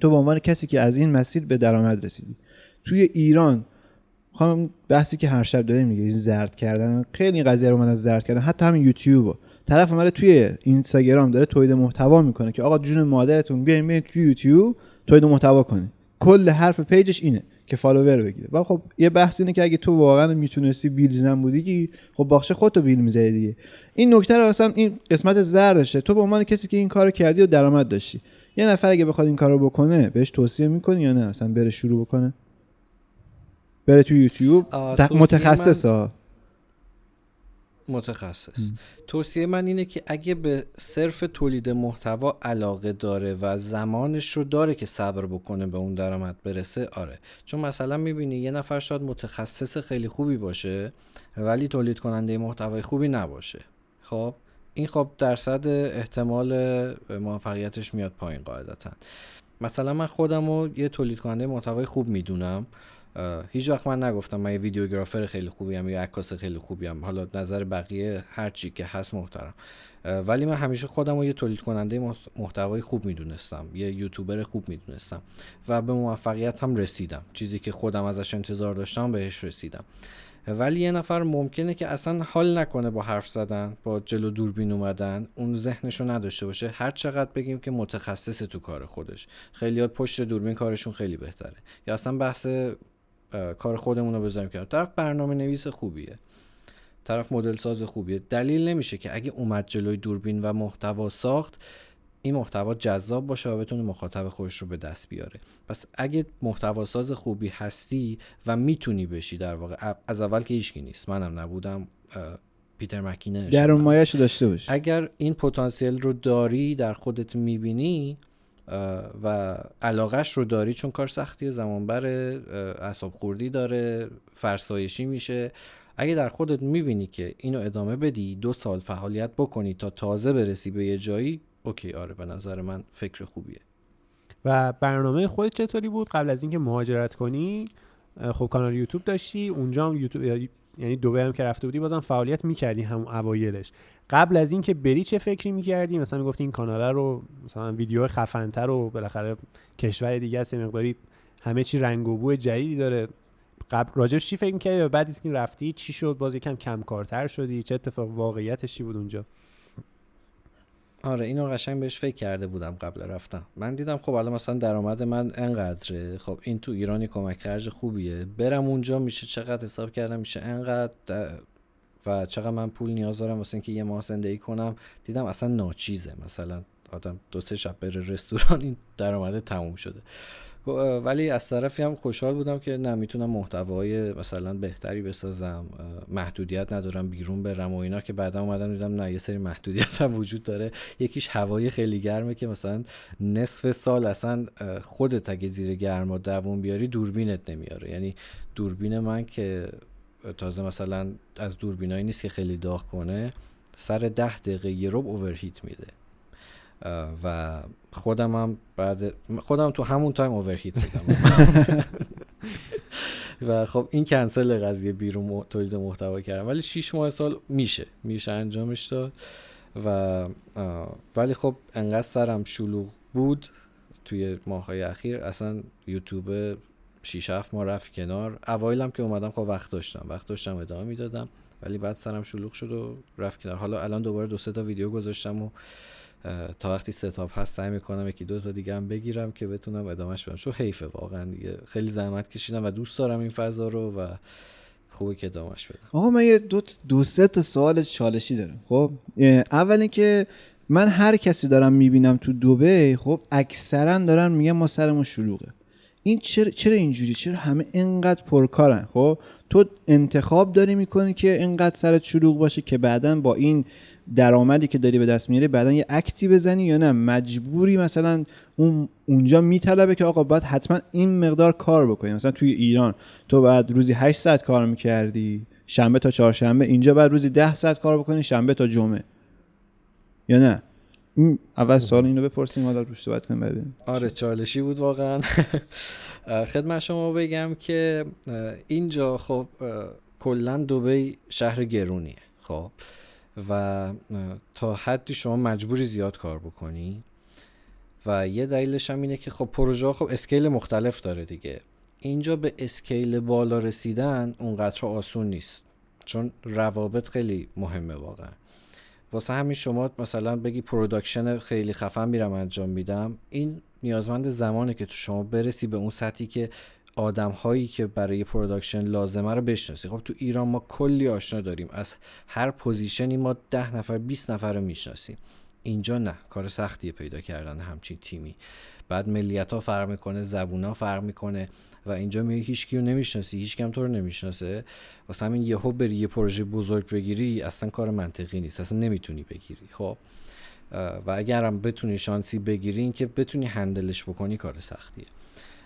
تو به عنوان کسی که از این مسیر به درآمد رسیدی توی ایران، خانم بحثی که هر شب داریم میگه زرد کردن، خیلی این قضیه رو من از زرد کردن، حتی همین یوتیوب طرف اومده توی اینستاگرام داره تولید محتوا میکنه که آقا جون مادرتون بیاین توی یوتیوب تولید محتوا کنین، کل حرف پیجش اینه که فالوور بگیره. و خب یه بحث اینه که اگه تو واقعا میتونستی بیل زن بودی که خب باخشه خودتو بیل میزدی دیگه. این نکته رو اصلا این قسمت زردشه. تو به عنوان کسی که این کارو کردی و درآمد داشتی، یه نفر اگه بخواد این کارو بکنه بهش توصیه میکنی یا نه اصلا بره شروع بکنه، بره تو یوتیوب متخصص؟ توصیه من اینه که اگه به صرف تولید محتوا علاقه داره و زمانش رو داره که صبر بکنه به اون درآمد برسه، آره. چون مثلا میبینی یه نفر شاید متخصص خیلی خوبی باشه ولی تولید کننده محتوای خوبی نباشه. خب این خب درصد احتمال موفقیتش میاد پایین قاعدتا. مثلا من خودم رو یه تولید کننده محتوای خوب میدونم هیچ وقت من نگفتم من یه ویدیوگرافر خیلی خوبیم یا عکاس خیلی خوبیم، حالا نظر بقیه هر چی که هست محترم، ولی من همیشه خودم رو یه تولید کننده محتوای خوب میدونستم، یه یوتیوبر خوب میدونستم و به موفقیت هم رسیدم. چیزی که خودم ازش انتظار داشتم بهش رسیدم. ولی یه نفر ممکنه که اصلا حال نکنه با حرف زدن، با جلو دوربین اومدن، اون ذهنشو نداشته باشه. هر چقدر بگیم که متخصص تو کار خودش، خیلیات پشت دوربین کارشون خیلی بهتره، یا اصلا بحث کار خودمون رو بذاریم کنار، طرف برنامه نویس خوبیه، طرف مدل ساز خوبیه، دلیل نمیشه که اگه اومد جلوی دوربین و محتوا ساخت این محتوا جذاب باشه و بتونه مخاطب خودش رو به دست بیاره. پس اگه محتوا ساز خوبی هستی و میتونی بشی، در واقع از اول که هیچکی نیست، منم نبودم، پیتر مکینن درون مایه‌شو داشته باش. اگر این پتانسیل رو داری، در خودت میبینی و علاقهش رو داری، چون کار سختیه، زمان بره، اعصاب خوردی داره، فرسایشی میشه، اگه در خودت میبینی که اینو ادامه بدی، 2 سال فعالیت بکنی تا تازه برسی به یه جایی، اوکی، آره به نظر من فکر خوبیه. و برنامه خودت چطوری بود قبل از اینکه مهاجرت کنی؟ خب کانال یوتیوب داشتی، اونجا هم یوتیوب، یعنی دبی هم که رفته بودی بازم فعالیت میکردی هم اوایلش. قبل از اینکه بری چه فکری میکردی؟ مثلا میگفتی این کانال رو مثلا ویدیو خفن‌تر و بالاخره کشور دیگه است، مقداری همه چی رنگ و بو جدیدی داره، قبل راجعش چی فکر میکردی و بعد از اینکه رفتی چی شد؟ باز یکم کم کارتر شدی؟ چه اتفاق واقعیتش چی بود اونجا؟ آره اینو قشنگ بهش فکر کرده بودم قبل رفتم. من دیدم خب الان مثلا درآمد من انقدره، خب این تو ایرانی کمک خرج خوبیه، برم اونجا میشه چقدر، حساب کردم میشه انقدر و چقدر من پول نیاز دارم واسه اینکه یه ماه زندگی کنم. دیدم اصلا ناچیزه، مثلا آدم 2-3 شب بره رستوران این درآمد تموم شده. ولی از طرفی هم خوشحال بودم که نه، میتونم محتوای مثلا بهتری بسازم، محدودیت ندارم بیرون برم و اینا، که بعدا اومدم دیدم نه، یه سری محدودیت هم وجود داره. یکیش هوای خیلی گرمه که مثلا نصف سال اصلا خودت اگه زیر گرما دووم بیاری دوربینت نمیاره. یعنی دوربین من که تازه مثلا از دوربینایی نیست که خیلی داغ کنه، سر 10 دقیقه یه ربع اوورهیت میده و خودم تو همون تایم اوورهیت میدم و خب این کنسل قضیه بیرون تولید محتوا کردم. ولی 6 ماه سال میشه انجامش داد ولی خب انقدر سرم شلوغ بود توی ماه‌های اخیر، اصلا یوتیوب 6-7 ماه رفت کنار. اوایلم که اومدم خب وقت داشتم ادامه میدادم، ولی بعد سرم شلوغ شد و رفت کنار. حالا الان دوباره 2-3 تا ویدیو گذاشتم و تا وقتی ستاپ هست سعی میکنم 1-2 تا دیگه هم بگیرم که بتونم ادامهش بدم، چون حیفه واقعا دیگه، خیلی زحمت کشیدم و دوست دارم این فضا رو و خوبه که ادامهش بدم. آقا من یه 2-3 تا سوال چالشی دارم. خب اول اینکه من هر کسی دارم میبینم تو دبی، خب اکثرا دارن میگن ما سرمون شلوغه. این چرا اینجوری؟ چرا همه اینقدر پرکارن؟ خب تو انتخاب داری میکنی که اینقدر سرت شلوغ باشه که بعداً با این درآمدی که داری به دست میاری بعداً یه اکتی بزنی، یا نه مجبوری مثلا اونجا میطلبه که آقا باید حتما این مقدار کار بکنی؟ مثلا توی ایران تو بعد روزی 8 ساعت کار میکردی شنبه تا چهارشنبه، اینجا بعد روزی 10 ساعت کار بکنی شنبه تا جمعه، یا نه؟ اول سوال اینو بپرسیم حالا روش صحبت کنیم ببینیم. آره چالشی بود واقعا. خدمت شما بگم که اینجا خب کلا دبی شهر گرونیه، خب و تا حدی شما مجبوری زیاد کار بکنی و یه دلیلش هم اینه که خب پروژه خب اسکیل مختلف داره دیگه. اینجا به اسکیل بالا رسیدن اونقدر آسون نیست، چون روابط خیلی مهمه واقعا. واسه همین شما مثلا بگی پروداکشن خیلی خفن میرم انجام میدم، این نیازمند زمانه که تو شما برسی به اون سطحی که آدم هایی که برای پروداکشن لازمه رو بشناسی. خب تو ایران ما کلی آشنا داریم، از هر پوزیشنی ما 10 نفر 20 نفر رو میشناسیم. اینجا نه، کار سختیه پیدا کردن همچین تیمی. بعد ملیت ها فرق میکنه، زبون ها فرق میکنه و اینجا میگه هیچ کیو نمیشناسی، هیچ کم تو رو نمیشناسه. واسه همین یهو بری یه پروژه بزرگ بگیری اصلا کار منطقی نیست، اصلا نمیتونی بگیری. خب و اگرم بتونی شانسی بگیری، این که بتونی هندلش بکنی کار سختیه.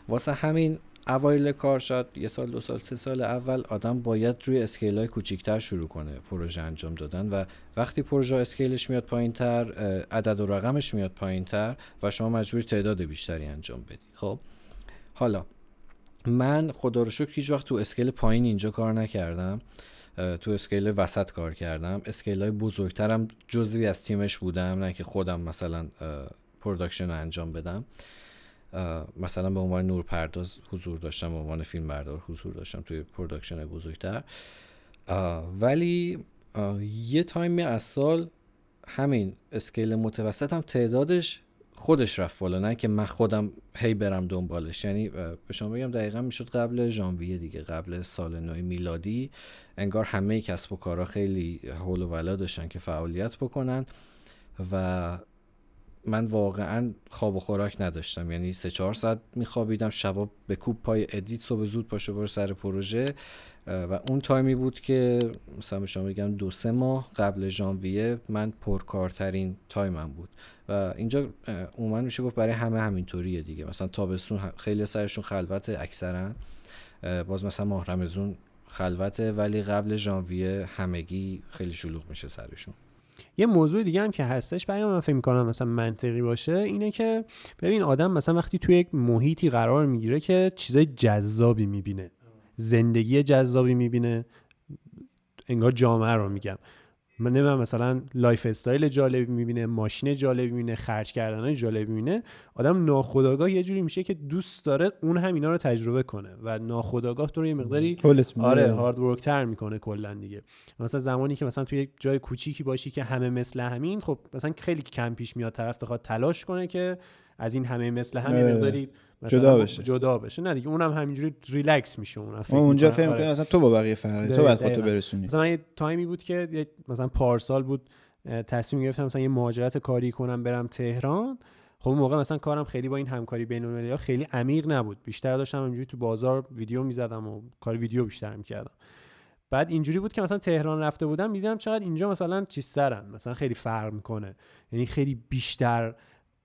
واسه همین اوایل کار، شاید 1 سال 2 سال 3 سال اول، آدم باید روی اسکیل‌های کوچیک‌تر شروع کنه پروژه انجام دادن و وقتی پروژه اسکیلش میاد پایین‌تر، عدد و رقمش میاد پایین‌تر و شما مجبوری تعداد بیشتری انجام بدی. خب حالا من خدا رو شکر هیچ وقت تو اسکیل پایین اینجا کار نکردم، تو اسکیل وسط کار کردم. اسکیل های بزرگترم جزوی از تیمش بودم، نه که خودم مثلا پروداکشن رو انجام بدم. مثلا به عنوان نورپرداز حضور داشتم، به عنوان فیلمبردار حضور داشتم توی پروداکشن های بزرگتر. ولی یه تایمی از سال همین اسکیل متوسط هم تعدادش خودش رفت بالا، نه که من خودم هی برم دنبالش. یعنی به شما بگم دقیقا میشد قبل ژانویه دیگه، قبل سال نو میلادی، انگار همه کسب و کارها خیلی حول و ولا داشتن که فعالیت بکنن و من واقعا خواب و خوراک نداشتم. یعنی 3-4 ساعت میخوابیدم، شبا به کوب پای ادیت، صبح زود پاشو برو سر پروژه. و اون تایمی بود که مثلا به شما بگم 2-3 ماه قبل ژانویه من پرکارترین تایمم بود و اینجا عموما میشه گفت برای همه همینطوریه دیگه. مثلا تابستون خیلی سرشون خلوت اکثرا، باز مثلا ماه رمضان خلوته، ولی قبل ژانویه همگی خیلی شلوغ میشه سرشون. یه موضوع دیگه هم که هستش برای من فکر می‌کنم مثلا منطقی باشه اینه که ببین آدم مثلا وقتی توی یک محیطی قرار میگیره که چیزای جذابی میبینه، زندگی جذابی میبینه، انگار جامعه رو میگم، من نمیدونم مثلا لایف استایل جالبی میبینه، ماشین جالبی میبینه، خرج کردنای جالبی میبینه، آدم ناخودآگاه یه جوری میشه که دوست داره اون هم اینا رو تجربه کنه و ناخودآگاه تو رو یه مقداری هارد ورک تر میکنه کلا دیگه. مثلا زمانی که مثلا توی یک جای کوچیکی باشی که همه مثل همین، خب مثلا خیلی کم پیش میاد طرف بخواد تلاش کنه که از این همه مثل هم یه مقداری جدا بشه. نه دیگه اونم همینجوری ریلکس میشه. اونجا فهم کنه مثلا تو با بقیه فرقی، تو بعد خودتو برسونی. مثلا یه تایمی بود که مثلا پارسال بود تصمیم گرفتم مثلا یه مهاجرت کاری کنم برم تهران. خب اون موقع مثلا کارم خیلی با این همکاری بین‌المللی خیلی عمیق نبود، بیشتر داشتم اینجوری تو بازار ویدیو میزدم و کار ویدیو بیشتر میکردم. بعد اینجوری بود که مثلا تهران رفته بودم دیدم چقدر اینجا مثلا چیزترن، مثلا خیلی فرق میکنه، یعنی خیلی بیشتر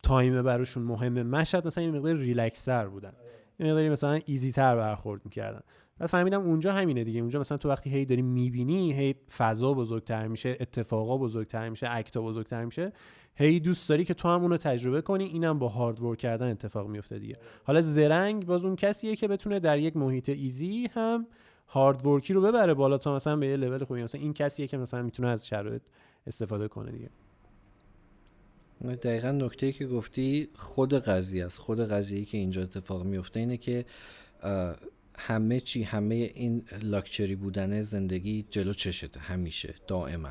تایم براشون مهمه. مشهد مثلا یه مقدار ریلکس تر بودن، یه مقداری مثلا ایزی تر برخورد میکردن. بعد فهمیدم اونجا همینه دیگه. اونجا مثلا تو وقتی هی داری میبینی هی فضا بزرگتر میشه، اتفاقا بزرگتر میشه، اکتا بزرگتر میشه، هی دوست داری که تو هم اونو تجربه کنی. اینم با هارد ورک کردن اتفاق میفته دیگه. حالا زرنگ باز اون کسیه که بتونه در یک محیط ایزی هم هارد ورکی رو ببره بالا تا مثلا به یه لول خوبی. مثلا این کسیه که مثلا میتونه از شرایط استفاده کنه دیگه. دقیقاً نکته‌ای که گفتی خود قضیه است. خود قضیه‌ای که اینجا اتفاق میفته اینه که همه این لاکچری بودن زندگی جلو چشته همیشه، دائما.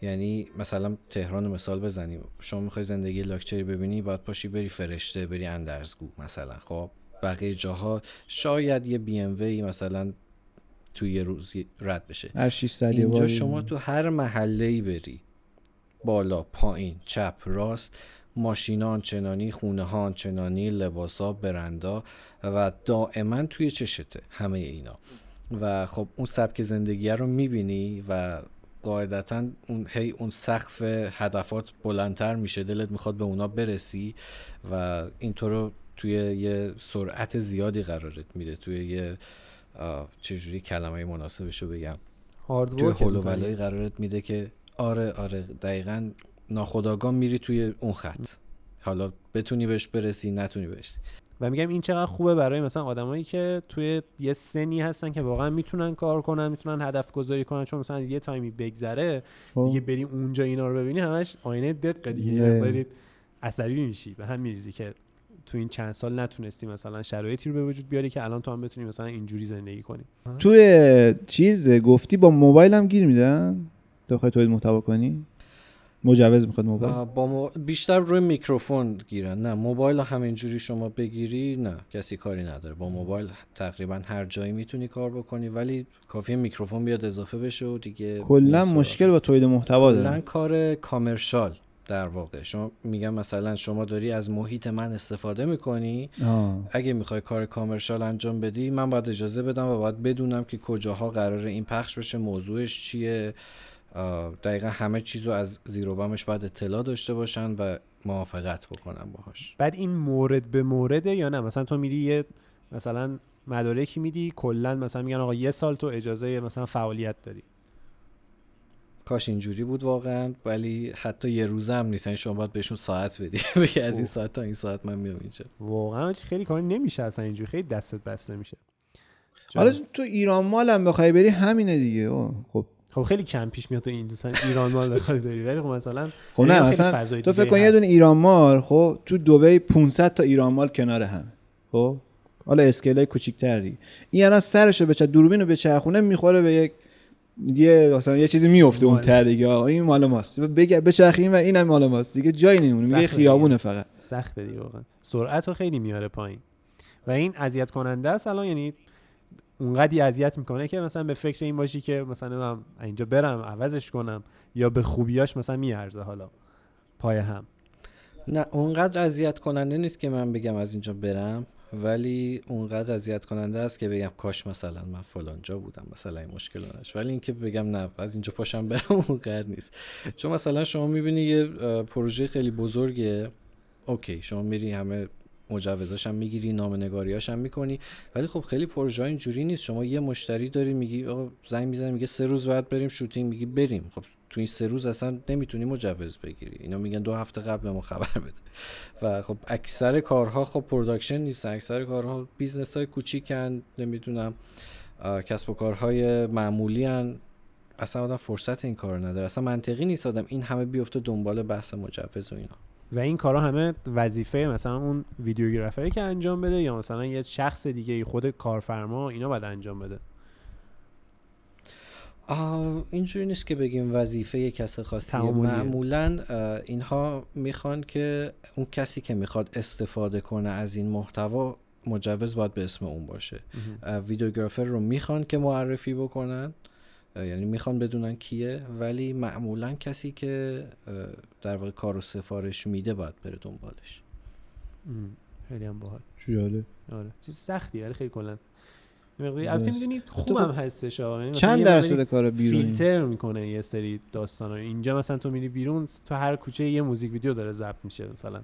یعنی مثلا تهران مثال بزنیم، شما میخوای زندگی لاکچری ببینی باید پاشی بری فرشته، بری اندرزگو مثلا. خب بقیه جاها شاید یه بی ام وی مثلا توی یه روز رد بشه. اینجا شما تو هر محله‌ای بری، بالا پایین چپ راست، ماشینان چنانی، خونه ها چنانی، لباسا، برندا و دائما توی چشته همه اینا. و خب اون سبک زندگی رو میبینی و قاعدتا اون سقف هدفات بلندتر میشه، دلت میخواد به اونا برسی و اینطور توی یه سرعت زیادی قرارت میده، توی یه چجوری کلمه مناسبشو بگم، توی حول و ولای قرارت میده که آره دقیقاً ناخودآگاه میری توی اون خط، حالا بتونی بهش برسی نتونی برسی. و میگم این چقدر خوبه برای مثلا آدمایی که توی یه سنی هستن که واقعا میتونن کار کنن، میتونن هدف گذاری کنن، چون مثلا یه تایمی بگذره دیگه بری اونجا اینا رو ببینی همش آینه دقیقه دیگه، برید عصبی میشی به هم میریزی که تو این چند سال نتونستی مثلا شرایطی رو به وجود بیاری که الان تو هم بتونی مثلا اینجوری زندگی کنی. توی چیز گفتی با موبایل هم گیر میدن تو بخوای تولید محتوا کنی؟ مجوز میخواد موبایل؟ بیشتر روی میکروفون گیرن. نه موبایل همینجوری شما بگیری نه کسی کاری نداره. با موبایل تقریبا هر جایی میتونی کار بکنی، ولی کافیه میکروفون بیاد اضافه بشه و دیگه کلا مشکل با تولید محتوا داره. کلا کار کامرشال در واقع. شما میگم مثلا شما داری از محیط من استفاده میکنی، اگه میخوای کار کامرشال انجام بدی من باید اجازه بدم و باید بدونم که کجاها قراره این پخش بشه، موضوعش چیه، دقیقا همه چیزو از زیر و بمش باید اطلاع داشته باشن و موافقت بکنن باهاش. بعد این مورد به مورده یا نه؟ مثلا تو میری یه مثلا مدارکی میدی کلا مثلا میگن آقا 1 سال تو اجازه مثلا فعالیت داری. کاش اینجوری بود واقعا، ولی حتی یه روزه هم نیستن، شما باید بهشون ساعت بدی بگی از این ساعت تا این ساعت من میام اینجا. واقعا خیلی کاری نمیشه اصلا اینجوری، خیلی دستت بسته میشه. حالا تو ایران مال هم بخوای بری همینه دیگه. خب خیلی کم پیش میاد تو این دوستان ایران مال بخوای بری، ولی خب مثلا خب نه مثلا تو فکر کن یه دونه ایران مال، خب تو دبی 500 تا ایران مال کنار هم، خب حالا اسکیلای کوچیک‌تر دیگه، این الان سرشو بچه دوربینو بچرخونه میخوره به یک دیگه، مثلا یه چیزی میفته اون ته دیگه، این مال ماست، بچرخیم و اینم مال ماست دیگه، جایی نمیمونه، میگه خیابونه فقط. سخته دیگه واقعا، سرعتو خیلی میاره پایین و این اذیت کننده است الان. یعنی اونقدی اذیت میکنه که مثلا به فکر این باشی که مثلا من اینجا برم عوضش کنم، یا به خوبیاش مثلا میارزه حالا پای هم. نه اونقدر اذیت کننده نیست که من بگم از اینجا برم، ولی اونقدر اذیت کننده است که بگم کاش مثلا من فلان جا بودم، مثلا این مشکل نداشت. ولی اینکه بگم نه از اینجا پاشم برم اونقدر نیست. چون مثلا شما میبینی یه پروژه خیلی بزرگه، اوکی شما میری همه مجوزاش هم میگیری، نامه‌نگاریاش هم میکنی، ولی خب خیلی پروژه ها اینجوری نیست. شما یه مشتری داری، میگی آقا زنگ میزنه میگه 3 روز بعد بریم شوتینگ، میگی بریم، خب تو این 3 روز اصلا نمیتونی مجوز بگیری، اینا میگن 2 هفته قبل ما خبر بده. و خب اکثر کارها خب پروداکشن نیستن، اکثر کارها بیزنس های کوچیکن، نمیدونم کسب و کارهای معمولی ان، اصلا آدم فرصت این کارو نداره، اصلا منطقی نیست آدم این همه بیفته دنبال بحث مجوز و اینا. و این کارا همه وظیفه مثلا اون ویدیوگرافری که انجام بده، یا مثلا یه شخص دیگه خود کارفرما اینا باید انجام بده؟ اینجوری نیست که بگیم وظیفه یک کس خاصیه. معمولاً اینها میخوان که اون کسی که میخواد استفاده کنه از این محتوا مجوز باید به اسم اون باشه. ویدیوگرافر رو میخوان که معرفی بکنن، یعنی میخوان بدونن کیه، ولی معمولاً کسی که در واقع کارو سفارش میده باید بره دنبالش. خیلی هم باحال. جالب. آره چیز سختی ولی خیلی کلا البته میدونید خوبم هستش. چند درصد کار بیرون فیلتر میکنه یه سری داستانا. اینجا مثلا تو میری بیرون، تو هر کوچه یه موزیک ویدیو داره ضبط میشه، مثلا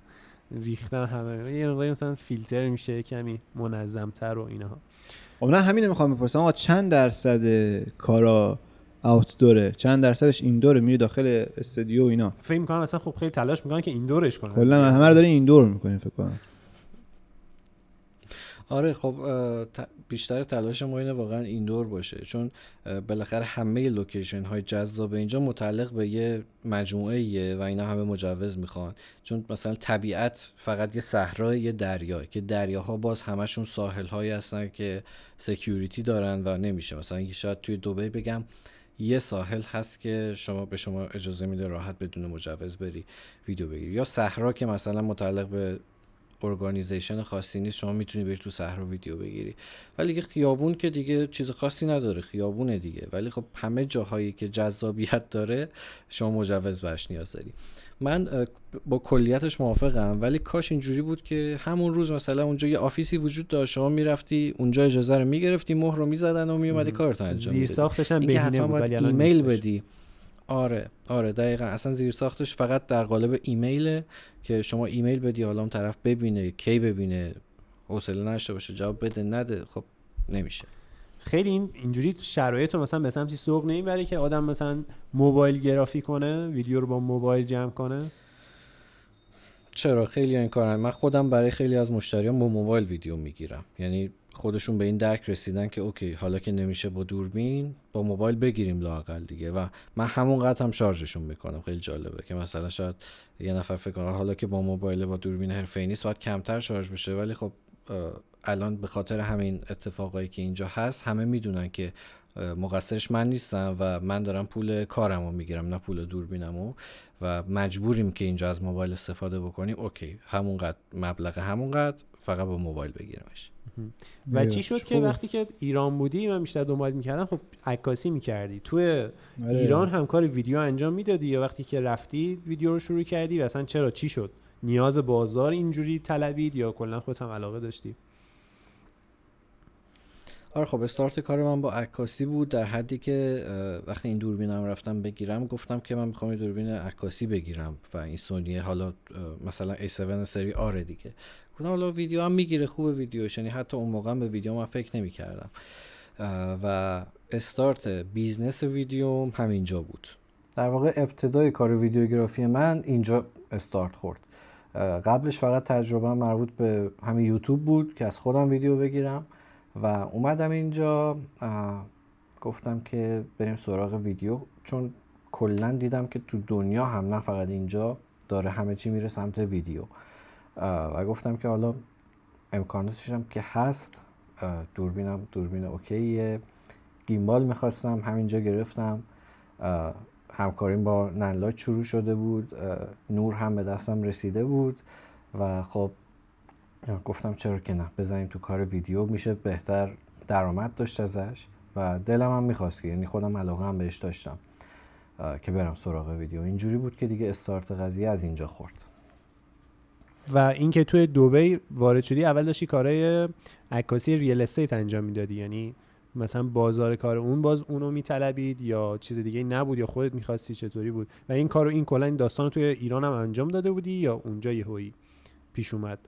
ریختن همه یه مقداری مثلا فیلتر میشه، کمی منظم‌تر و اینها. خب نه همین میخوام بپرسم، آقا چند درصد کارا آوتدوره، چند درصدش ایندوره، میری داخل استودیو اینا؟ فکر میکنم مثلا خب خیلی تلاش میکنن که ایندورش کنن، کلا همه رو دارین ایندور میکنین فکر کنم. آره خب بیشتر تلاش ما اینه واقعا ایندور باشه، چون بالاخره همه لوکیشن های جذاب اینجا متعلق به یه مجموعه ایه و اینا همه مجوز میخوان. چون مثلا طبیعت فقط یه صحرا، یه دریا، که دریاها باز همشون ساحل هایی هستن که سکیوریتی دارن و نمیشه مثلا شاید توی دبی بگم یه ساحل هست که به شما اجازه میده راحت بدون مجوز بری ویدیو بگیری، یا صحرا که مثلا متعلق به ارگانیزیشن خاصی نیست، شما میتونی بری تو صحرا ویدیو بگیری. ولی دیگه خیابون که دیگه چیز خاصی نداره، خیابونه دیگه. ولی خب همه جاهایی که جذابیت داره شما مجوز بهش نیاز داری. من با کلیتش موافقم، ولی کاش اینجوری بود که همون روز مثلا اونجا یه آفیسی وجود داشت، شما میرفتی اونجا اجازه رو میگرفتی، مهر رو میزدن و میومدی کارتون انجام میدادی. زیر ساختش هم بهینه بود ولی الان ایمیل بدی. آره دقیقاً، اصلا زیر ساختش فقط در قالب ایمیله که شما ایمیل بدی، حالا اون طرف ببینه، کی ببینه، حوصله نشه باشه جواب بده نده، خب نمیشه. خیلی اینجوری شرایط رو مثلا به سمتی سوق نمیبره که آدم مثلا موبایل گرافی کنه، ویدیو رو با موبایل جمع کنه. چرا خیلی این کارن. من خودم برای خیلی از مشتریان با موبایل ویدیو میگیرم، یعنی خودشون به این درک رسیدن که اوکی حالا که نمیشه با دوربین، با موبایل بگیریم لااقل دیگه، و من همون قدر هم شارژشون میکنم. خیلی جالبه که مثلا شاید یه نفر فکر کنه حالا که با موبایل با دوربین حرفه‌ای نیست باید کمتر شارژ بشه، ولی خب الان به خاطر همین اتفاقایی که اینجا هست همه میدونن که مقصرش من نیستم و من دارم پول کارمو میگیرم نه پول دوربینمو، و مجبوریم که اینجا از موبایل استفاده بکنیم. اوکی همونقدر مبلغ، همونقدر فقط با موبایل بگیرمش. و چی شد که وقتی که ایران بودی من بیشتر دنبال میکردم، خب عکاسی میکردی توی ایران هم کار ویدیو انجام میدادی، یا وقتی که رفتی ویدیو رو شروع کردی و اصلا چرا چی شد؟ نیاز بازار اینجوری طلبید یا کلا خودت هم علاقه داشتی؟ آره خب استارت کار من با عکاسی بود، در حدی که وقتی این دوربینم رفتم بگیرم گفتم که من میخوام یه دوربین عکاسی بگیرم و این سونی حالا مثلا A7 سری آره دیگه. گفتم حالا ویدیو هم میگیره، خوبه ویدیوش، یعنی حتی اون موقع به ویدیو من فکر نمی‌کردم و استارت بیزنس ویدیو همینجا بود. در واقع ابتدای کار ویدیوگرافی من اینجا استارت خورد. قبلش فقط تجربه مربوط به همین یوتیوب بود که از خودم ویدیو بگیرم و اومدم اینجا گفتم که بریم سراغ ویدیو، چون کلا دیدم که تو دنیا هم نه فقط اینجا داره همه چی میره سمت ویدیو و گفتم که حالا امکاناتش هم که هست، دوربین اوکیه، گیمبال میخواستم همینجا گرفتم، همکاریم با ننلایت شروع شده بود، نور هم به دستم رسیده بود و خب گفتم چرا که نه، بزنیم تو کار ویدیو، میشه بهتر درآمد داشت ازش و دلم هم میخواست که، یعنی خودم علاقه هم بهش داشتم که برم سراغ ویدیو. اینجوری بود که دیگه استارت قضیه از اینجا خورد. و اینکه توی دبی وارد شدی، اول داشتی کارهای عکاسی ریل استیت انجام میدادی، یعنی مثلا بازار کار اون باز اونو میطلبید یا چیز دیگه نبود یا خودت میخواستی، چطوری بود؟ و این کارو، این کلا این داستانو توی ایران هم انجام داده بودی یا اونجا یهویی پیش اومد؟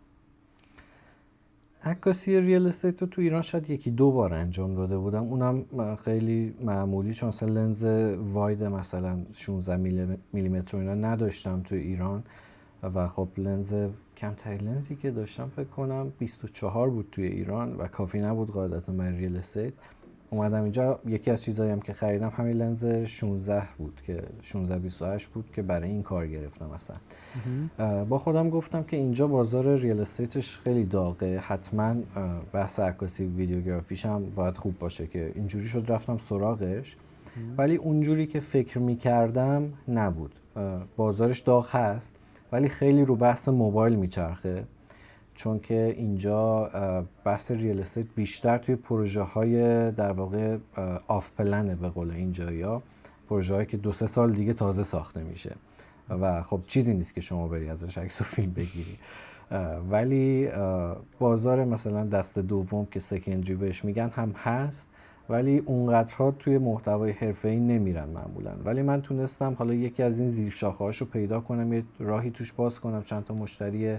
عکاسی ریل استیت رو تو ایران شاید 1-2 بار انجام داده بودم، اونم خیلی معمولی، چون اصلا لنز واید مثلا 16 میلیمتر اینا نداشتم تو ایران و خب لنز کمترین لنزی که داشتم فکر کنم 24 بود توی ایران و کافی نبود قاعدتا برای ریل استیت. اومدم اینجا، یکی از چیزایی هم که خریدم همین لنز 16 بود که 16-28 بود که برای این کار گرفتم اصلا. با خودم گفتم که اینجا بازار ریل استیتش خیلی داغه، حتما بحث عکاسی ویدیوگرافیش هم باید خوب باشه، که اینجوری شد رفتم سراغش. ولی اونجوری که فکر میکردم نبود. بازارش داغ هست ولی خیلی رو بحث موبایل میچرخه، چون که اینجا بحث ریل استیت بیشتر توی پروژه های در واقع آف پلنه به قول اینجایا، پروژه هایی که 2-3 سال دیگه تازه ساخته میشه و خب چیزی نیست که شما بری ازش عکس و فیلم بگیری. ولی بازار مثلا دست دوم که سکندری بهش میگن هم هست، ولی اونقدرها توی محتوای حرفه‌ای نمیرن معمولا. ولی من تونستم حالا یکی از این زیر شاخه‌هاشو پیدا کنم، یه راهی توش باز کنم، چند تا مشتری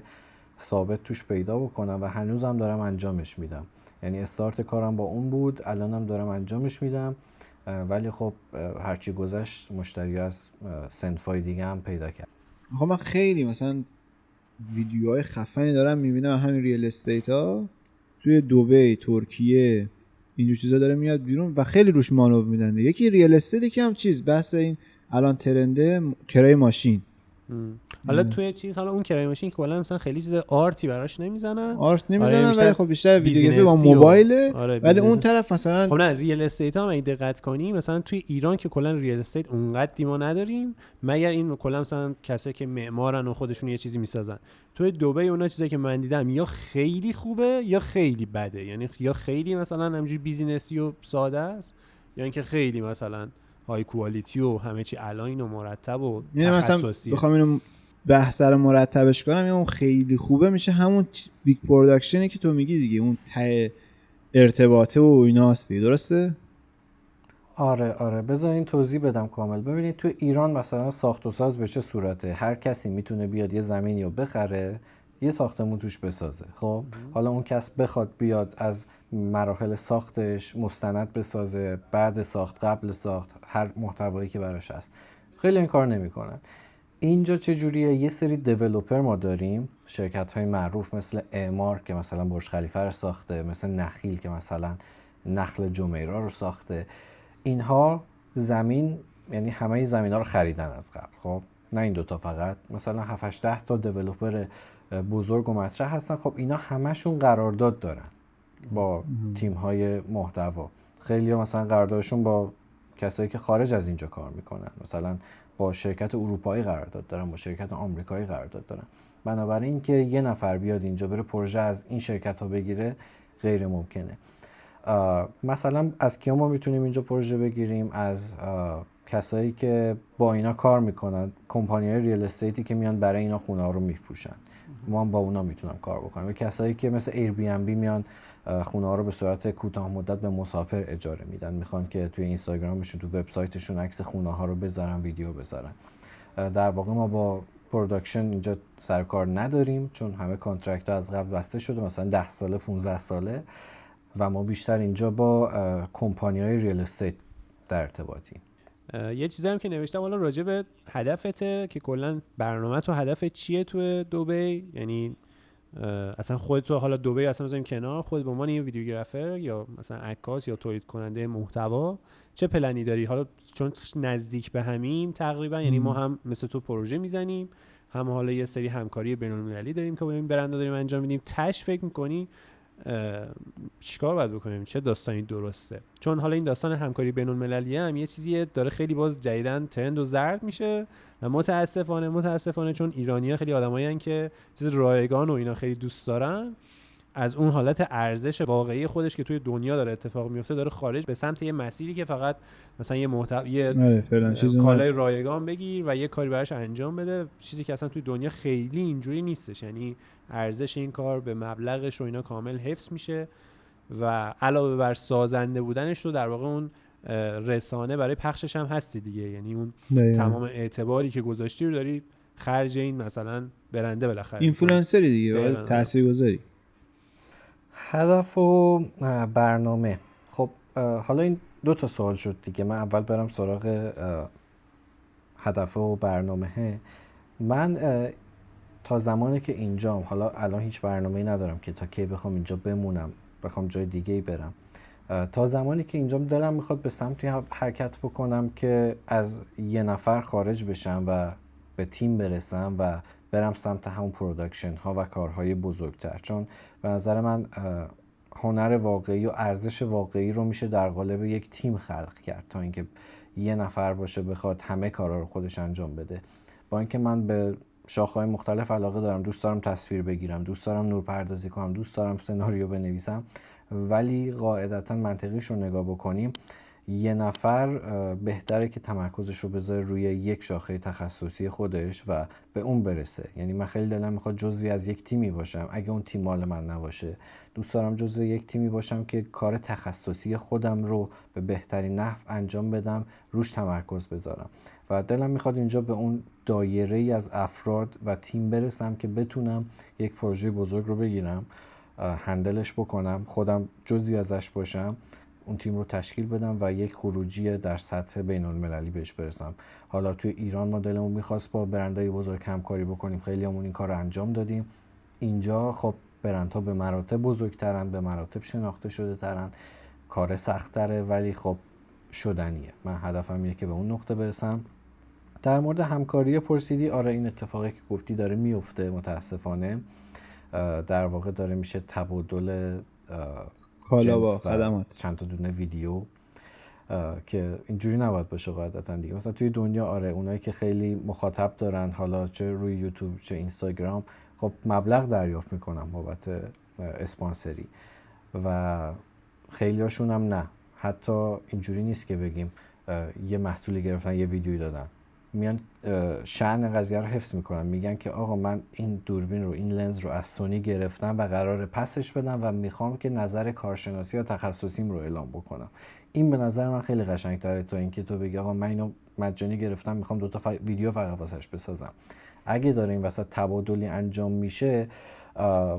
ثابت توش پیدا بکنم و هنوزم دارم انجامش میدم. یعنی استارت کارم با اون بود، الانم دارم انجامش میدم، ولی خب هرچی گذشت مشتری از صنفای دیگه هم پیدا کرد. آقا من خیلی مثلا ویدیوهای خفنی دارم میبینم همین ریل استیت ها توی دبی، ترکیه، اینجور چیزا داره میاد بیرون و خیلی روش مانور میدن. یکی ریل استیت، یکی هم چیز بحث این الان ترنده کرایه ماشین. حالا توی چیز، حالا اون کرایه ماشین که کلا مثلا خیلی چیز آرتی براش نمیزنن، آرت نمیزنن، آره ولی خب بیشتر ویدیوگرافی با موبایله. آره ولی اون طرف مثلا خب نه، ریل استیت هم اگه دقت کنی مثلا توی ایران که کلا ریل استیت اونقدر ما نداریم، مگر این کلا مثلا کسایی که معمارن و خودشون یه چیزی میسازن. توی دبی اونا چیزایی که من دیدم یا خیلی خوبه یا خیلی بده، یعنی یا خیلی مثلا همینجوری بیزینسی و ساده است، یا اینکه خیلی مثلا های کوالیتی و همه چی الاین و مرتب و تخصصی. بخوام اینو بحث رو مرتبش کنم، اون خیلی خوبه میشه همون بیگ پروداکشنی که تو میگی دیگه، اون ته ارتباطه و ایناست، درسته؟ آره بذارین توضیح بدم کامل. ببینید تو ایران مثلا ساخت و ساز به چه صورته؟ هر کسی میتونه بیاد یه زمینی رو بخره، یه ساختمون توش بسازه. خب حالا اون کس بخواد بیاد از مراحل ساختش مستند بسازه، بعد ساخت، قبل ساخت، هر محتوایی که براش هست، خیلی این کار نمیکنن. اینجا چه جوریه؟ یه سری دیولپر ما داریم، شرکت های معروف مثل اعمار که مثلا برج خلیفه رو ساخته، مثل نخیل که مثلا نخل جمیرا رو ساخته. اینها زمین، یعنی همه زمین ها رو خریدن از قبل. خب نه این دوتا فقط، مثلا 7-8 تا دیولپر بزرگ و مطرح هستن. خب اینا همشون قرارداد دارن با تیم های محتوا. خیلی ها مثلا قراردادشون با کسایی که خارج از اینجا کار میکنن، مثلا با شرکت اروپایی قرارداد دارن، با شرکت آمریکایی قرارداد دارن. بنابراین که یه نفر بیاد اینجا بره پروژه از این شرکت ها بگیره غیر ممکنه. مثلا از کیا ما میتونیم اینجا پروژه بگیریم؟ از کسایی که با اینا کار میکنن، کمپانی‌های ریل استیتی که میان برای اینا خونه ها رو میفروشن، ما هم با اونا میتونم کار بکنم. و کسایی که مثل ایر بی ام بی میان خونه ها رو به صورت کوتاه مدت به مسافر اجاره میدن، میخوان که توی اینستاگرامشون، تو وبسایتشون عکس خونه ها رو بذارن، ویدیو بذارن. در واقع ما با پروداکشن اینجا سرکار نداریم، چون همه کانترکت ها از قبل بسته شده، مثلا 10 ساله 15 ساله، و ما بیشتر اینجا با کمپانی‌های ریل استیت در ارتباطیم. یه چیزی هم که نوشتم حالا راجع به هدفته، که کلا برنامه تو هدف چیه تو دبی؟ یعنی اصلا خودت حالا دبی اصلا بذاریم کنار، خود به عنوان یه ویدیوگرافر یا مثلا عکاس یا تولید کننده محتوا چه پلنی داری؟ حالا چون نزدیک به همیم تقریبا، یعنی ما هم مثل تو پروژه میزنیم، هم حالا یه سری همکاری بین‌المللی داریم که با این برندا داریم انجام میدیم. فکر می‌کنی چیکار باید بکنیم؟ چه داستانی درسته؟ چون حالا این داستان همکاری بین‌المللی هم یه چیزیه داره خیلی باز جدیداً ترند و زرد میشه و متاسفانه چون ایرانی‌ها خیلی آدمایین که چیز رایگان و اینا خیلی دوست دارن، از اون حالت ارزش واقعی خودش که توی دنیا داره اتفاق میفته داره خارج به سمت یه مسیری که فقط مثلا یه کالای رایگان بگیر و یه کاری براش انجام بده، چیزی که اصلا توی دنیا خیلی اینجوری نیستش. یعنی ارزش این کار به مبلغش و اینا کامل حفظ میشه و علاوه بر سازنده بودنش تو در واقع اون رسانه برای پخشش هم هستی دیگه. یعنی اون تمام اعتباری که گذاشتی رو داری خرج این مثلا برنده بالاخره اینفلوئنسری دیگه، تاثیرگذاری. هدف و برنامه. خب حالا این 2 تا سوال شد دیگه. من اول برم سراغ هدف و برنامه. من تا زمانی که اینجام، حالا الان هیچ برنامه‌ای ندارم که تا کی بخوام اینجا بمونم، بخوام جای دیگه‌ای برم. تا زمانی که اینجام دلم میخواد به سمتی حرکت بکنم که از یه نفر خارج بشم و به تیم برسم و برم سمت همون پروداکشن ها و کارهای بزرگتر. چون به نظر من هنر واقعی و ارزش واقعی رو میشه در قالب یک تیم خلق کرد تا اینکه یه نفر باشه بخواد همه کارا رو خودش انجام بده. با اینکه من به شاخه‌های مختلف علاقه دارم، دوست دارم تصویر بگیرم، دوست دارم نورپردازی کنم، دوست دارم سناریو بنویسم، ولی قاعدتا منطقیش رو نگاه بکنیم یه نفر بهتره که تمرکزش رو بذاره روی یک شاخه تخصصی خودش و به اون برسه. یعنی من خیلی دلم میخواد جزوی از یک تیمی باشم. اگه اون تیم مال من نباشه، دوست دارم جزوی یک تیمی باشم که کار تخصصی خودم رو به بهترین نحو انجام بدم، روش تمرکز بذارم و دلم میخواد اینجا به اون دایره ای از افراد و تیم برسم که بتونم یک پروژه بزرگ رو بگیرم، هندلش بکنم، خودم جزوی ازش باشم، اون تیم رو تشکیل بدم و یک خروجی در سطح بین‌المللی بهش برسم. حالا توی ایران ما دلمون می‌خواست با برندهای بزرگ همکاری بکنیم، خیلی همون این کار رو انجام دادیم. اینجا خب برندها به مراتب بزرگترن، به مراتب شناخته شده ترن، کار سخت‌تره ولی خب شدنیه. من هدفم اینه که به اون نقطه برسم. در مورد همکاری پرسیدی، آره این اتفاقی که گفتی داره میفته متاسفانه. در واقع داره میشه تبادل کالا با خدمات، چند تا دونه ویدیو که اینجوری نباید باشه قاعدتا دیگه. مثلا توی دنیا آره اونایی که خیلی مخاطب دارن، حالا چه روی یوتیوب چه اینستاگرام، خب مبلغ دریافت میکنن بابت اسپانسری و خیلی هاشون هم نه. حتی اینجوری نیست که بگیم یه محصولی گرفتن یه ویدیویی دادن، میان شأن قضیه رو حفظ میکنن، میگن که آقا من این دوربین رو، این لنز رو از سونی گرفتم و قراره پسش بدم و میخوام که نظر کارشناسی و تخصصیم رو اعلام بکنم. این به نظر من خیلی قشنگتره تا اینکه تو بگی آقا من اینو مجانی گرفتم میخوام 2 تا ویدیو فقط واسش بسازم. اگه داره این وسط تبادلی انجام میشه،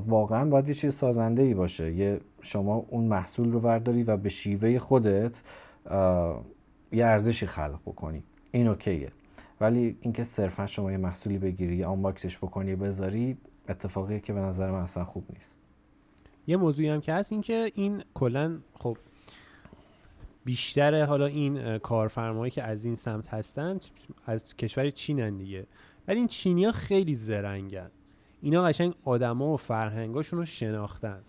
واقعا باید یه چیز سازنده‌ای باشه. یه شما اون محصول رو برداری و به شیوه خودت یه ارزشی خلق بکنی، این اوکیه. ولی اینکه صرفا شما یه محصولی بگیری، یا آنباکسش بکنی بذاری، اتفاقیه که به نظر من اصلا خوب نیست. یه موضوعی هم که هست این که این کلن خب بیشتر حالا این کارفرمایی که از این سمت هستن از کشور چینن دیگه، ولی این چینی‌ها خیلی زرنگن. اینا قشنگ آدما و فرهنگاشون رو شناختن.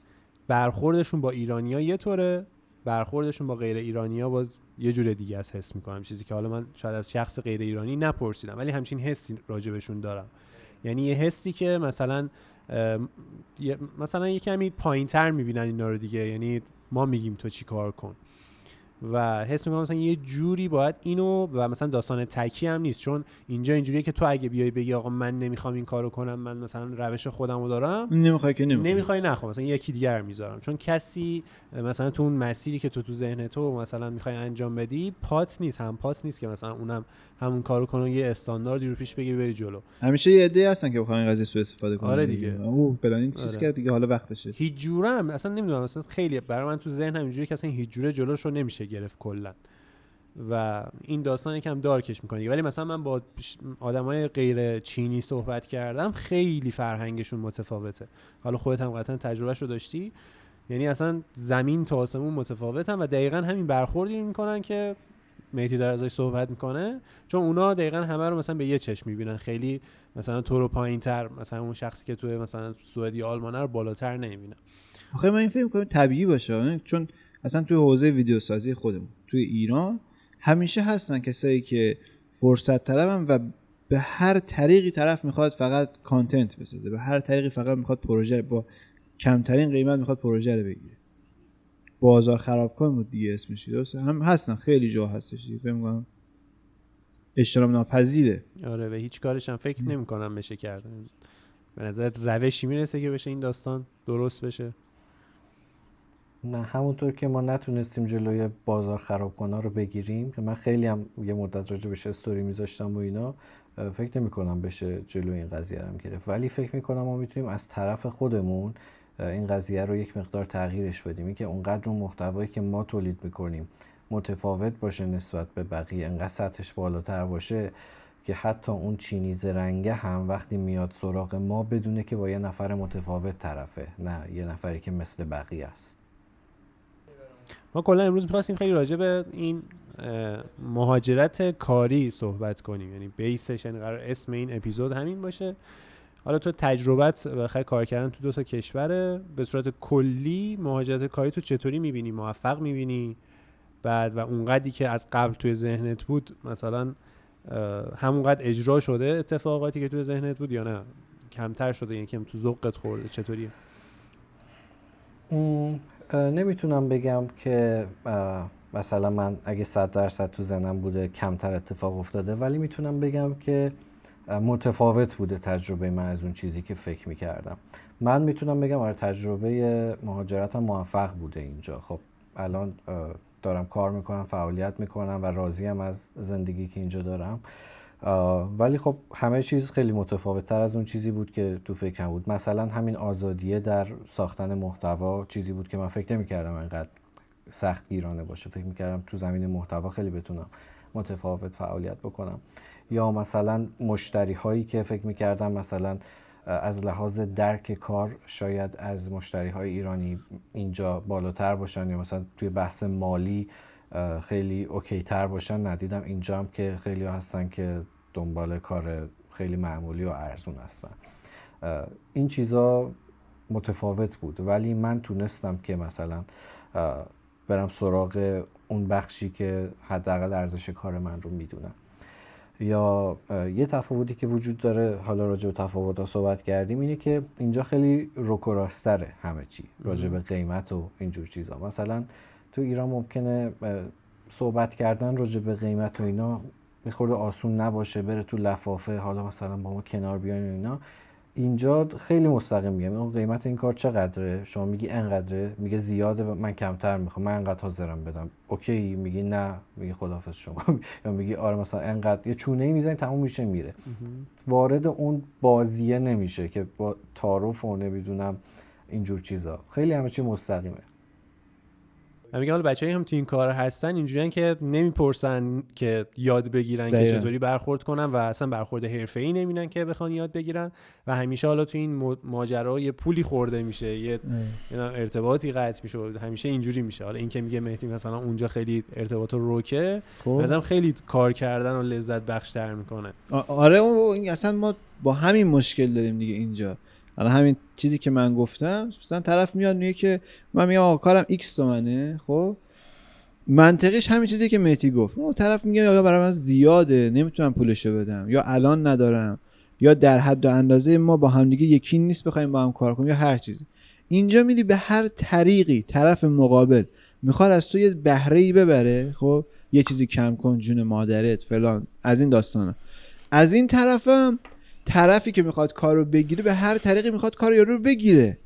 برخوردشون با ایرانی‌ها یه طوره، برخوردشون با غیر ایرانی‌ها باز یه جور دیگه است. حس می‌کنم چیزی که حالا من شاید از شخص غیر ایرانی نپرسیدم ولی همچین حسی راجبشون دارم. یعنی یه حسی که مثلا یه کمی پایین‌تر می‌بینن اینا رو دیگه. یعنی ما میگیم تو چی کار کن و حس می‌کنم مثلا یه جوری باید اینو، و مثلا داستان تکی هم نیست، چون اینجا اینجوریه که تو اگه بیای بگی آقا من نمیخوام این کارو کنم، من مثلا روش خودمو دارم، نمیخوای نخوام مثلا یکی دیگر میذارم، چون کسی مثلا تو اون مسیری که تو ذهن تو مثلا میخوای انجام بدی پات نیست، هم پات نیست که مثلا اونم همون کارو کنه، یه استانداردی رو پیش بگیری بری جلو. همیشه یه عده‌ای هستن که بخوام این قضیه سوء استفاده کنن. آره دیگه، او فلان چیز که دیگه حالا وقتشه. هیچ جورم اصلا نمیدونم، مثلا خیلی برای من تو ذهنم اینجوریه که اصلا هیچ جوره جلوش رو نمیشه گرفت کلا. و این داستان یکم دارکش میکنه. ولی مثلا من با آدمای غیر چینی صحبت کردم، خیلی فرهنگشون متفاوته. حالا خودت هم قطعا تجربهش رو داشتی، یعنی اصلا زمین تا آسمون متفاوتن و دقیقاً همین برخوردی میکنن که مهدی داره ازش صحبت میکنه، چون اونا دقیقاً همه رو مثلا به یه چشم میبینن، خیلی مثلا تو رو پایین‌تر، مثلا اون شخصی که توی مثلا سوئد یا آلمان رو بالاتر نمیبینن. آخه من این فکر می‌کنم طبیعی باشه، چون اصلا توی حوزه ویدیوسازی خودمون توی ایران همیشه هستن کسایی که فرصت طلبن و به هر طریقی طرف میخواد فقط کانتنت بسازه، به هر طریقی فقط میخواد پروژه با کمترین قیمت میخواد پروژه رو بگیره. بازار خرابکار بود دیگه اسمش، درست هم هستن، خیلی جا هستش دیگه، فکر می‌کنم اجتناب ناپذیره. آره و هیچ کارش هم فکر نمی‌کنم بشه کرد. به نظرت روشی میرسه که بشه این داستان درست بشه؟ نه، همونطور که ما نتونستیم جلوی بازار خرابکنا رو بگیریم، که من خیلی هم یه مدت راجع بهش استوری میذاشتم و اینا، فکر نمی‌کنم بشه جلوی این قضیه رو گرفت. ولی فکر می‌کنم ما میتونیم از طرف خودمون این قضیه رو یک مقدار تغییرش بدیم، این که اونقدر اون محتوایی که ما تولید می‌کنیم متفاوت باشه نسبت به بقیه، انقدر سطحش بالاتر باشه که حتی اون چینی زرنگه هم وقتی میاد سراغ ما بدونه که با یه نفر متفاوت طرفه، نه یه نفری که مثل بقیه است. ما کلا امروز می‌خواستیم خیلی راجع به این مهاجرت کاری صحبت کنیم، یعنی بیسش، یعنی قرار اسم این اپیزود همین باشه. حالا تو تجربت بخیر کار کردن تو 2 کشوره، به صورت کلی مهاجرت کاری تو چطوری می‌بینی؟ موفق می‌بینی؟ بعد و اونقدری که از قبل توی ذهنت بود مثلا همونقدر اجرا شده اتفاقاتی که توی ذهنت بود یا نه کمتر شده، یعنی کم تو ذوقت خورده؟ چطوریه؟ نمیتونم بگم که مثلا من اگه 100% تو ذهنم بوده کمتر اتفاق افتاده، ولی میتونم بگم که متفاوت بوده تجربه من از اون چیزی که فکر میکردم. من میتونم بگم آره تجربه مهاجرتم موفق بوده اینجا. خب الان دارم کار میکنم، فعالیت میکنم و راضیم از زندگی که اینجا دارم، ولی خب همه چیز خیلی متفاوت تر از اون چیزی بود که تو فکرم بود. مثلا همین آزادیه در ساختن محتوا چیزی بود که من فکر نمی‌کردم اینقدر سخت گیرانه باشه. فکر می‌کردم تو زمین محتوا خیلی بتونم متفاوت فعالیت بکنم. یا مثلا مشتری هایی که فکر می‌کردم مثلا از لحاظ درک کار شاید از مشتری های ایرانی اینجا بالاتر باشن، یا مثلا توی بحث مالی خیلی اوکی تر باشن، ندیدم اینجا هم که خیلی هستن که دنبال کار خیلی معمولی و ارزون هستن. این چیزا متفاوت بود، ولی من تونستم که مثلا برم سراغ اون بخشی که حداقل ارزش کار من رو میدونم. یا یه تفاوتی که وجود داره، حالا راجع به تفاوت‌ها صحبت کردیم، اینه که اینجا خیلی رک و راستره همه چی راجع به قیمت و اینجور چیزا. مثلا تو ایران ممکنه صحبت کردن راجع به قیمت و اینا میخورده آسون نباشه، بره تو لفافه، حالا مثلا با ما کنار بیاین و اینا. اینجا خیلی مستقیم میگم اون قیمت این کار چقدره، شما میگی انقدره، میگه زیاده من کمتر میخوام، من انقدر حاضرم بدم، اوکی، میگی نه، میگی خداحافظ شما یا میگی آره مثلا انقدر، یه چونه‌ای میزنی تموم میشه میره. وارد اون بازیه نمیشه که با تعارف و نمیدونم اینجور چیزا، خیلی همه چی مستقیمه. من میگم حالا بچه‌ای هم تو این کار هستن اینجوریان که نمیپرسن که یاد بگیرن که چطوری برخورد کنن و اصلا برخورد حرفه‌ای نمیبینن که بخوان یاد بگیرن و همیشه حالا تو این ماجرا یه پولی خورده میشه، یه ارتباطی قطع میشه، همیشه اینجوری میشه. حالا این که میگه مهدی مثلا اونجا خیلی ارتباط روکه، مثلا خیلی کار کردن و لذت بخش‌تر میکنه. آره اون اصلا ما با همین مشکل داریم دیگه اینجا. حالا همین چیزی که من گفتم، مثلا طرف میاد میگه که من میگم آقا کارم X تومنه، خب منطقیش همین چیزی که مهدی گفت. اون طرف میگه یا برای من زیاده نمیتونم پولشو بدم، یا الان ندارم، یا در حد و اندازه ما با هم دیگه یکی نیست بخوایم با هم کار کنیم، یا هر چیزی. اینجا میدی به هر طریقی طرف مقابل میخواد از تو یه بهره‌ای ببره، خب یه چیزی کم کن جون مادرت فلان، از این داستانا. از این طرفم طرفی که میخواد کارو بگیره به هر طریقی میخواد کارو یارو رو بگیره.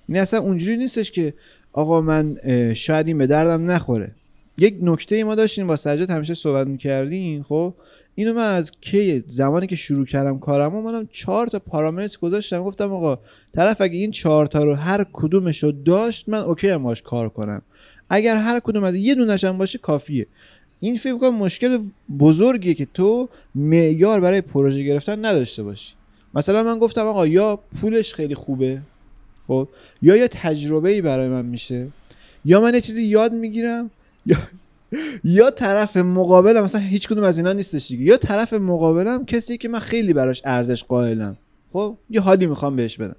این اصلا اونجوری نیستش که آقا من شاید این به دردم نخوره. یک نکته ما داشتیم با سجاد همیشه صحبت میکردیم، خب اینو من از کی زمانی که شروع کردم کارمو منم 4 تا پارامتر گذاشتم، گفتم آقا طرف اگه این 4 تا رو هر کدومشو داشت من اوکی ام باش کار کنم، اگر هر کدوم از یه دونه‌ش هم باشه کافیه. این فکر کنم مشکل بزرگیه که تو معیار برای پروژه گرفتن نداشته باشی. مثلا من گفتم آقا یا پولش خیلی خوبه، خب، یا یه تجربه‌ای برای من میشه، یا من یه چیزی یاد میگیرم، یا طرف مقابلم مثلا هیچ کدوم از اینا نیستش دیگه، یا طرف مقابلم کسی که من خیلی براش ارزش قائلم، خب یه حالی میخوام بهش بدم.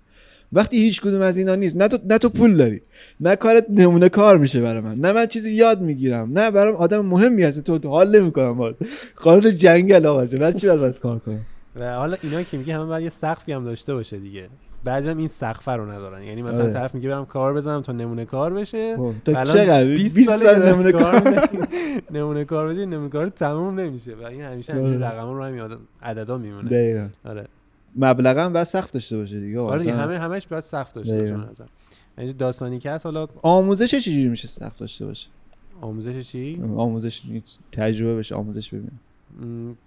وقتی هیچ کدوم از اینا نیست، نه تو پول داری، نه کارت نمونه کار میشه برای من، نه من چیزی یاد میگیرم، نه برام آدم مهمی هستی، تو حال نمیکنم باهات، قانون جنگل آقا چه بعد چی باید کار کنم. و حالا اینا که میگه همه باید یه سقفی هم داشته باشه دیگه. بعضی هم این سقف رو ندارن، یعنی مثلا طرف میگه برام کار بزنم تا نمونه کار بشه، تا چقدر 20 سال نمونه کار نمونه کار بشه، نمونه کار تموم نمیشه و این همیشه همین رقما رو همین عددا میمونه. دقیقاً. آره مبلغا باید سقف داشته باشه دیگه. آره همش باید سقف داشته باشه. مثلا یعنی داستانی که هست. حالا آموزش چجوری میشه سقف داشته باشه؟ آموزش چی؟ آموزش تجربه بشه، آموزش ببینم.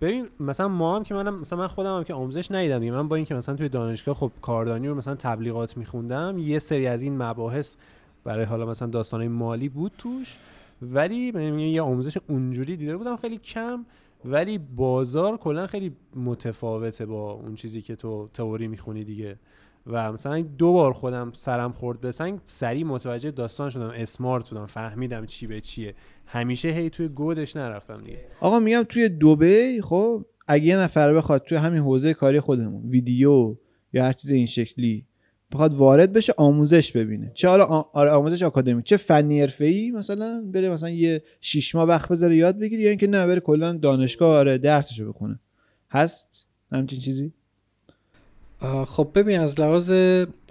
ببین مثلا ما هم که من خودم هم که آموزش ندیدم دیگه. من با اینکه مثلا توی دانشگاه خب کاردانی رو مثلا تبلیغات میخوندم، یه سری از این مباحث برای حالا مثلا داستانای مالی بود توش، ولی من یه آموزش اونجوری دیده بودم خیلی کم. ولی بازار کلا خیلی متفاوته با اون چیزی که تو تئوری میخونی دیگه. و مثلا 2 بار خودم سرم خورد به سنگ، سریع متوجه داستان شدم، اسمارت بودم، فهمیدم چی به چیه. همیشه هی توی گودش نرفتم دیگه. آقا میگم توی دبی خب اگه یه نفر بخواد توی همین حوزه کاری خودمون ویدیو یا هر چیز این شکلی بخواد وارد بشه، آموزش ببینه، چه حالا آموزش آکادمیک، چه فنی حرفه‌ای، مثلا بره مثلا یه 6 ماه وقت بذاره یاد بگیره، یا اینکه نه بره کلا دانشگاه درسشو بخونه، هست همچین چیزی؟ خب ببین از لحاظ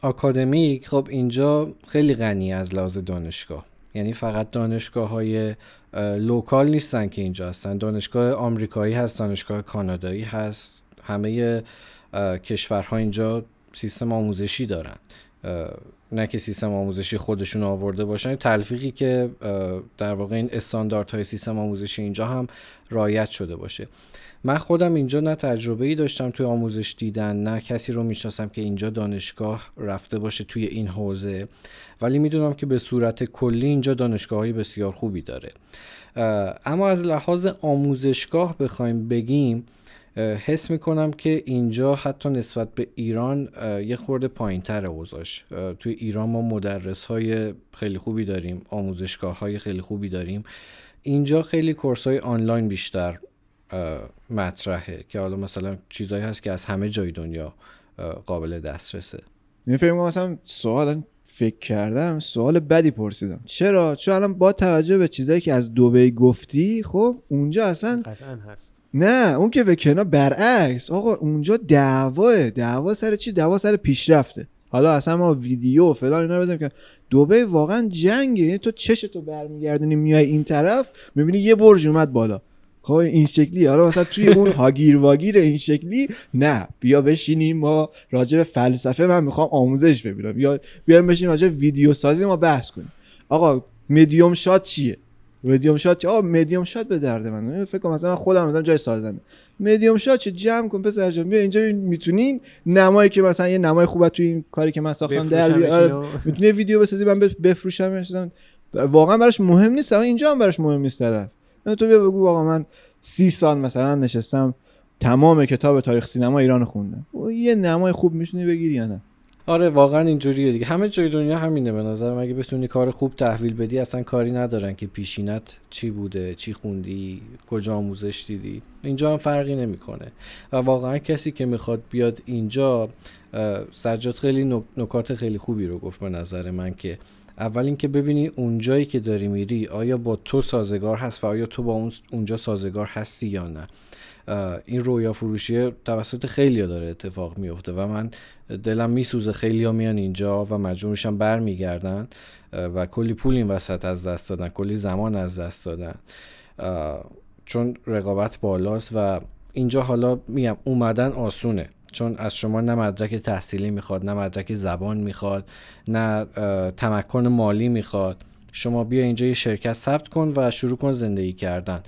آکادمیک خب اینجا خیلی غنی از لحاظ دانشگاه، یعنی فقط دانشگاه‌های لوکال نیستن که اینجا هستن، دانشگاه آمریکایی هست، دانشگاه کانادایی هست، همه کشورها اینجا سیستم آموزشی دارن، نه که سیستم آموزشی خودشون آورده باشن، تلفیقی که در واقع این استانداردهای سیستم آموزشی اینجا هم رعایت شده باشه. من خودم اینجا نه تجربه‌ای داشتم توی آموزش دیدن، نه کسی رو میشناسم که اینجا دانشگاه رفته باشه توی این حوزه، ولی میدونم که به صورت کلی اینجا دانشگاه‌های بسیار خوبی داره. اما از لحاظ آموزشگاه بخوایم بگیم، حس میکنم که اینجا حتی نسبت به ایران یه خورده پایین‌تر اوضاعش. توی ایران ما مدرس‌های خیلی خوبی داریم، آموزشگاه‌های خیلی خوبی داریم. اینجا خیلی کورس‌های آنلاین بیشتر مطرحه که حالا مثلا چیزایی هست که از همه جای دنیا قابل دسترسه. من فکر می‌کنم مثلا فکر کردم سوال بدی پرسیدم. چرا؟ چون الان با توجه به چیزایی که از دبی گفتی، خب اونجا اصلا قطعاً هست. نه اون که به کنار، برعکس آقا اونجا دعوا سر چی؟ دعوا سر پیشرفته. حالا اصلا ما ویدیو و فلان اینا رو بزنیم که دبی واقعا جنگه، یعنی تو چشتو برمیگردونی میای این طرف میبینی یه برج اومد بالا، خب این شکلی. حالا مثلا توی اون هاگیر واگیر این شکلی نه، بیا بشینیم ما راجع به فلسفه، من میخوام آموزش ببینم، یا بیایم بشینیم راجع به ویدیو سازی ما بحث کنیم. آقا مدیوم شات چیه؟ مدیوم شات آقا مدیوم شات به درد من. فکر کنم مثلا من خودم مثلا جای سازنده مدیوم شات چه جمع کن پسر جان، بیا اینجا میتونین نمایی که مثلا یه نمای خوبه تو این کاری که من ساختم در بیار، میتونی ویدیو بسازی من بفروشم. واقعا براش مهم نیست، اینجا هم براش مهم نیست طرف. تو بیا بگو آقا من 30 سال مثلا نشستم تمام کتاب تاریخ سینما ایران خوندم، یه نمای خوب میتونی بگیری یا نه؟ آره واقعا اینجوریه دیگه، همه جای دنیا همینه به نظرم. اگه بتونی کار خوب تحویل بدی اصلا کاری ندارن که پیشینت چی بوده، چی خوندی، کجا آموزش دیدی، اینجا هم فرقی نمیکنه. و واقعا کسی که میخواد بیاد اینجا، سجاد خیلی نکات خیلی خوبی رو گفت به نظر من، که اول این که ببینی اونجایی که داری میری آیا با تو سازگار هست و آیا تو با اونجا سازگار هستی یا نه. این رویا فروشی توسط خیلیا داره اتفاق میفته و من دلم میسوزه خیلیا میان اینجا و مجبور میشن برمیگردن و کلی پول این وسط از دست دادن، کلی زمان از دست دادن، چون رقابت بالاست. و اینجا حالا میگم اومدن آسونه، چون از شما نه مدرک تحصیلی میخواد، نه مدرک زبان میخواد، نه تمکن مالی میخواد. شما بیا اینجا یه شرکت ثبت کن و شروع کن زندگی کردن.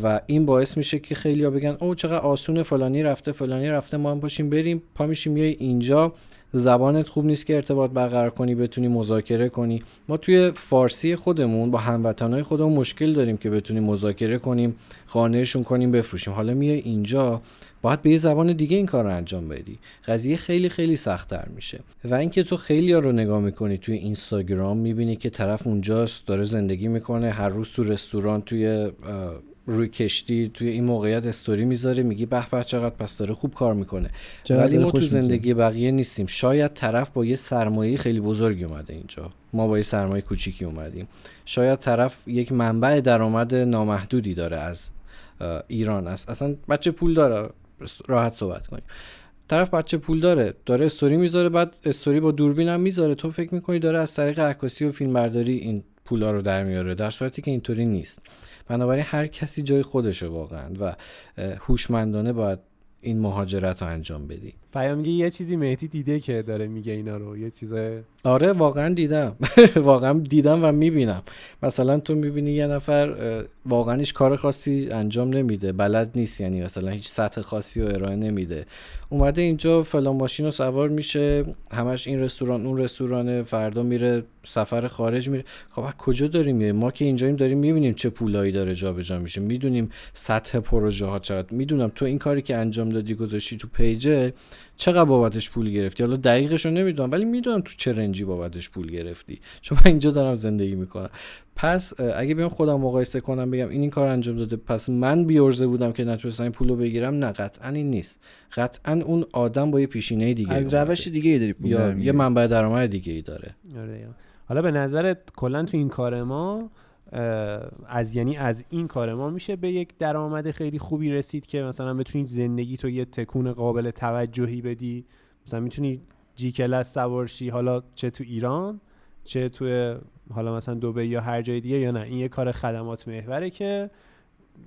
و این باعث میشه که خیلی‌ها بگن او چقدر آسونه، فلانی رفته، ما هم پاشیم بریم. پا میشیم میای اینجا، زبانت خوب نیست که ارتباط برقرار کنی، بتونی مذاکره کنی. ما توی فارسی خودمون با هموطنای خودمون مشکل داریم که بتونیم مذاکره کنیم، قانعشون کنیم بفروشیم. حالا میای اینجا باید به یه زبان دیگه این کار رو انجام بدی، قضیه خیلی خیلی سخت‌تر میشه. و اینکه تو خیلی‌ها رو نگاه میکنی توی اینستاگرام، میبینی که طرف اونجاست داره زندگی میکنه، هر روز تو رستوران، توی روی کشتی، توی این موقعیت استوری میذاره، میگی به به چقدر پس داره خوب کار میکنه. ولی ما تو زندگی بقیه نیستیم. شاید طرف با یه سرمایه خیلی بزرگی اومده اینجا، ما با یه سرمایه کوچیکی اومدیم. شاید طرف یک منبع درآمد نامحدودی داره از ایران، اصلا بچه پول داره، راحت صحبت کنیم. طرف بچه پول داره استوری میذاره، بعد استوری با دوربین هم میذاره، تو فکر میکنی داره از طریق عکاسی و فیلمبرداری این پولا رو در میاره، در صورتی که اینطوری نیست. بنابراین هر کسی جای خودشه واقعا و هوشمندانه باید این مهاجرت رو انجام بدی. پیام میگه یه چیزی مهدی دیده که داره میگه اینا رو، یه چیز. آره واقعا دیدم واقعا دیدم و میبینم. مثلا تو میبینی یه نفر واقعا هیچ کار خاصی انجام نمیده، بلد نیست، یعنی مثلا هیچ سطح خاصی رو ارائه نمیده، اومده اینجا فلان ماشین رو سوار میشه، همش این رستوران اون رستورانه، فردا میره سفر خارج میره. خب از کجا داریم میره؟ ما که اینجاییم داریم میبینیم چه پولایی داره جابجا میشه، میدونیم سطح پروژه ها چقدر، میدونم تو این کاری که انجام دادی گذاشتی تو پیجه چقدر بابتش پول گرفتی. حالا دقیقش رو نمیدونم ولی میدونم تو چه رنجی بابتش پول گرفتی، چون من اینجا دارم زندگی میکنم. پس اگه بیام خودم مقایسه کنم بگم این کار انجام داده پس من بی‌عرضه بودم که نتونستم این پولو بگیرم، نه قطعا این نیست. قطعا اون آدم با یه پیشینه دیگه از روش دیگه ای داری پول یا یه منبع درآمد دیگه ای داره. حالا به نظرت کلا تو این کار ما از این کار ما میشه به یک درآمد خیلی خوبی رسید که مثلا بتونی زندگی تو یه تکون قابل توجهی بدی؟ مثلا میتونی جی کلاس سوار شی، حالا چه تو ایران چه تو حالا مثلا دبی یا هر جای دیگه، یا نه این یه کار خدمات محوره که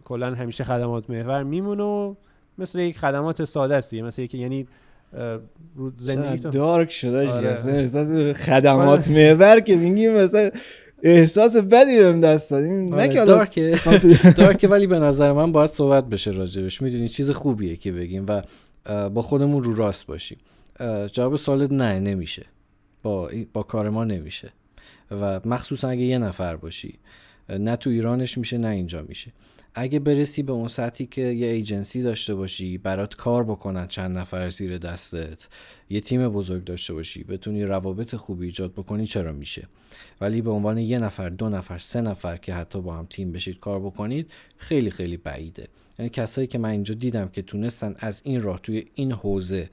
کلا همیشه خدمات محور میمونه و مثل یک خدمات ساده است، مثل یک، یعنی رو زندگی تو دارک شده. آره. احساس خدمات محور که میگیم مثلا احساس بدی بهم دست داد. نه که دارک ولی به نظر من باید صحبت بشه راجبش، میدونی چیز خوبیه که بگیم و با خودمون رو راست باشیم. جواب سوالت نه، نمیشه، با کار ما نمیشه و مخصوصا اگه یه نفر باشی، نه تو ایرانش میشه نه اینجا میشه. اگه برسی به اون سطحی که یه ایجنسی داشته باشی برات کار بکنن چند نفر زیر دستت، یه تیم بزرگ داشته باشی، بتونی روابط خوبی ایجاد بکنی، چرا میشه. ولی به عنوان یه نفر، دو نفر، سه نفر که حتی با هم تیم بشید کار بکنید خیلی خیلی بعیده. یعنی کسایی که من اینجا دیدم که تونستن از این راه توی این حوزه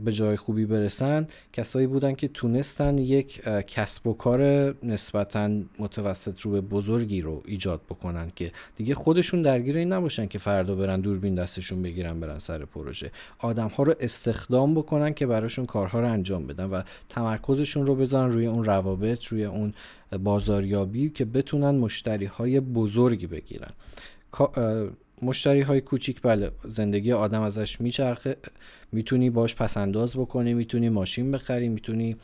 به جای خوبی برسن، کسایی بودن که تونستن یک کسب و کار نسبتاً متوسط رو به بزرگی رو ایجاد بکنن که دیگه خودشون درگیر این نباشن که فردا برن دوربین دستشون بگیرن برن سر پروژه، آدم‌ها رو استخدام بکنن که براشون کارها رو انجام بدن و تمرکزشون رو بذارن روی اون روابط، روی اون بازاریابی که بتونن مشتری‌های بزرگی بگیرن. مشتری های کوچیک بله زندگی آدم ازش میچرخه، میتونی باش پسنداز بکنی، میتونی ماشین بخری، میتونی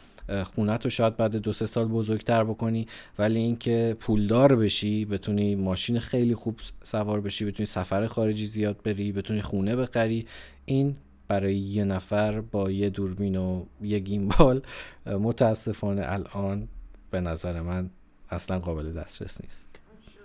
خونت رو شاید بعد 2-3 سال بزرگتر بکنی، ولی اینکه پولدار بشی، بتونی ماشین خیلی خوب سوار بشی، بتونی سفر خارجی زیاد بری، بتونی خونه بخری، این برای یه نفر با یه دوربین و یه گیمبال متاسفانه الان به نظر من اصلا قابل دسترس نیست.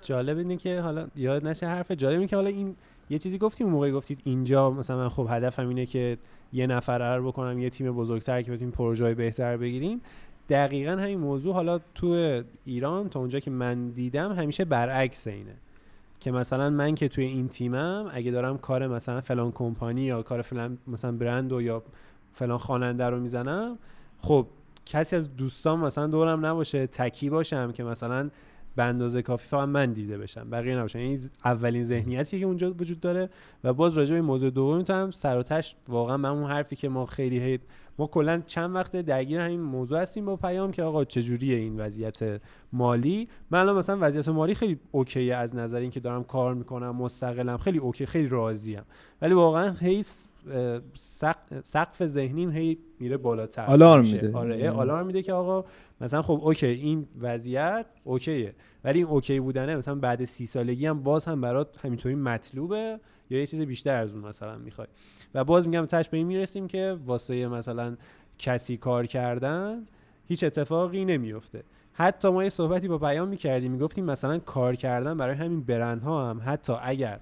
جالب اینه که حالا یاد نشه حرف جالب اینه که حالا این یه چیزی گفتی اون موقع، گفتید اینجا مثلا من خب هدفم اینه که یه نفر رو بکنم یه تیم بزرگتر که بتونیم پروژه‌های بهتر بگیریم. دقیقاً همین موضوع حالا تو ایران تا اونجا که من دیدم همیشه برعکس اینه که مثلا من که توی این تیمم اگه دارم کار مثلا فلان کمپانی یا کار فلان مثلا برند و یا فلان خواننده رو میزنم، خب کسی از دوستان مثلا دورم نباشه تکی باشم که مثلا به اندازه کافی فقط من دیده بشم، بقیه نباشن. این اولین ذهنیتی که اونجا وجود داره. و باز راجع به موضوع دوم میتونم سر و تهش واقعا من اون حرفی که ما خیلی ما کلا چند وقت درگیر همین موضوع هستیم با پیام که آقا چجوریه این وضعیت مالی. من الان مثلا وضعیت مالی خیلی اوکیه، از نظر اینکه دارم کار میکنم مستقلم خیلی اوکی، خیلی راضیم، ولی واقعا هی سقف ذهنیم هی میره بالاتر، آلارم میده. آره آلارم میده که آقا مثلا خب اوکی این وضعیت اوکیه، ولی این اوکی بودنه مثلا بعد 30 سالگی هم باز هم برات همینطوری مطلوبه یا یه چیز بیشتر از اون مثلا میخوای. و باز میگم تاش به این میرسیم که واسه مثلا کسی کار کردن هیچ اتفاقی نمیفته. حتی ما یه صحبتی با پیام میکردیم، میگفتیم مثلا کار کردن برای همین برندها هم حتی اگر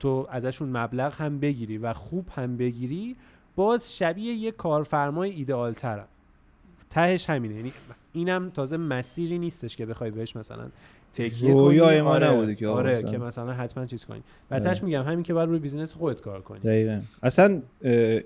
تو ازشون مبلغ هم بگیری و خوب هم بگیری، باز شبیه یه کارفرمای ایدئال ترم. تهش همینه، یعنی اینم تازه مسیری نیستش که بخوای بهش مثلا تکیه کنی. رویای ما نبوده که آره که مثلا حتما چیز کنی. و تهش میگم همین که باید روی بیزینس خودت کار کنی. دقیقاً. اصلا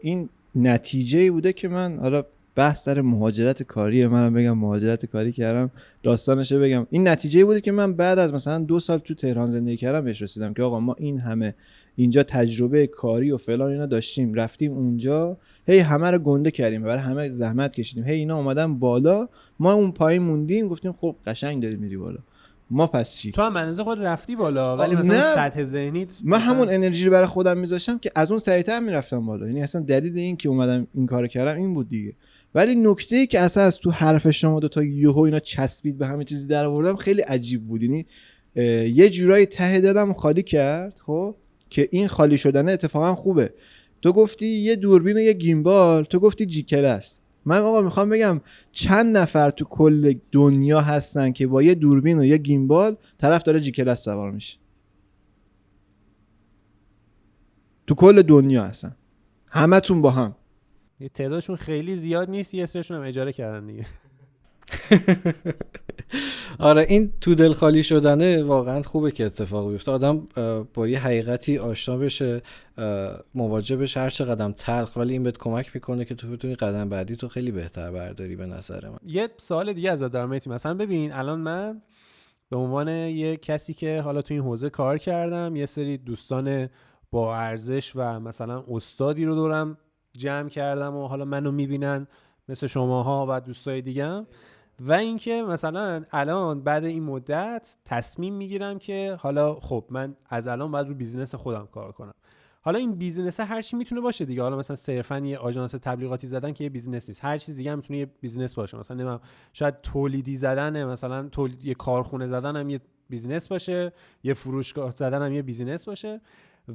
این نتیجه‌ای بوده که من حالا بحث سر مهاجرت کاری منم بگم، مهاجرت کاری کردم داستانشه بگم، این نتیجه‌ای بوده که من بعد از مثلا 2 سال تو تهران زندگی کردم بهش رسیدم که آقا ما این همه اینجا تجربه کاری و فلان اینا داشتیم، رفتیم اونجا هی همه رو گنده کردیم، برای همه زحمت کشیدیم، هی اینا اومدن بالا، ما اون پایین موندیم، گفتیم خب قشنگ داری میری بالا، ما پس چی؟ تو هم منظور خود رفتی بالا ولی مثلا سطح ذهنیت من همون انرژی رو برای خودم میذاشتم که از اون سریعتر میرفتم بالا. یعنی اصلا دلیل این که اومدم این کارو کردم این بود دیگه. ولی نکته‌ای که اصلا از تو حرف شما دو تا یهو اینا چسبید به همه چیزی در آوردم خیلی عجیب بود. یعنی یه جورایی ته دلم خالی کرد، خب که این خالی شدن اتفاقا خوبه. تو گفتی یه دوربین و یه گیمبال، تو گفتی جی کلاس. من آقا میخوام بگم چند نفر تو کل دنیا هستن که با یه دوربین و یه گیمبال طرف داره جی کلاس سوار میشه؟ تو کل دنیا هستن همتون با هم. یه تعدادشون خیلی زیاد نیست، یه سرشون هم اجاره کردن دیگه. آره این تو دل خالی شدنه واقعا خوبه که اتفاق بیفته، آدم با یه حقیقتی آشنا بشه، مواجه بشه، هر چه قدم تلخ، ولی این بهت کمک میکنه که تو بتونی قدم بعدی تو خیلی بهتر برداری به نظر من. یه سوال دیگه ازت دارم مهدی، مثلا ببین الان من به عنوان یه کسی که حالا تو این حوزه کار کردم، یه سری دوستان با ارزش و مثلا استادی رو دورم جمع کردم و حالا منو میبینن مثل شماها و دوستای دیگم، و اینکه مثلا الان بعد این مدت تصمیم میگیرم که حالا خب من از الان باید رو بیزینس خودم کار کنم. حالا این بیزینس هر چی میتونه باشه دیگه، حالا مثلا صرفا یه آژانس تبلیغاتی زدن که یه بیزینس نیست، هر چیز دیگه هم میتونه یه بیزینس باشه. مثلا نمیدونم شاید تولیدی زدن، مثلا تولید یه کارخونه زدن هم یه بیزینس باشه، یه فروشگاه زدن هم یه بیزینس باشه.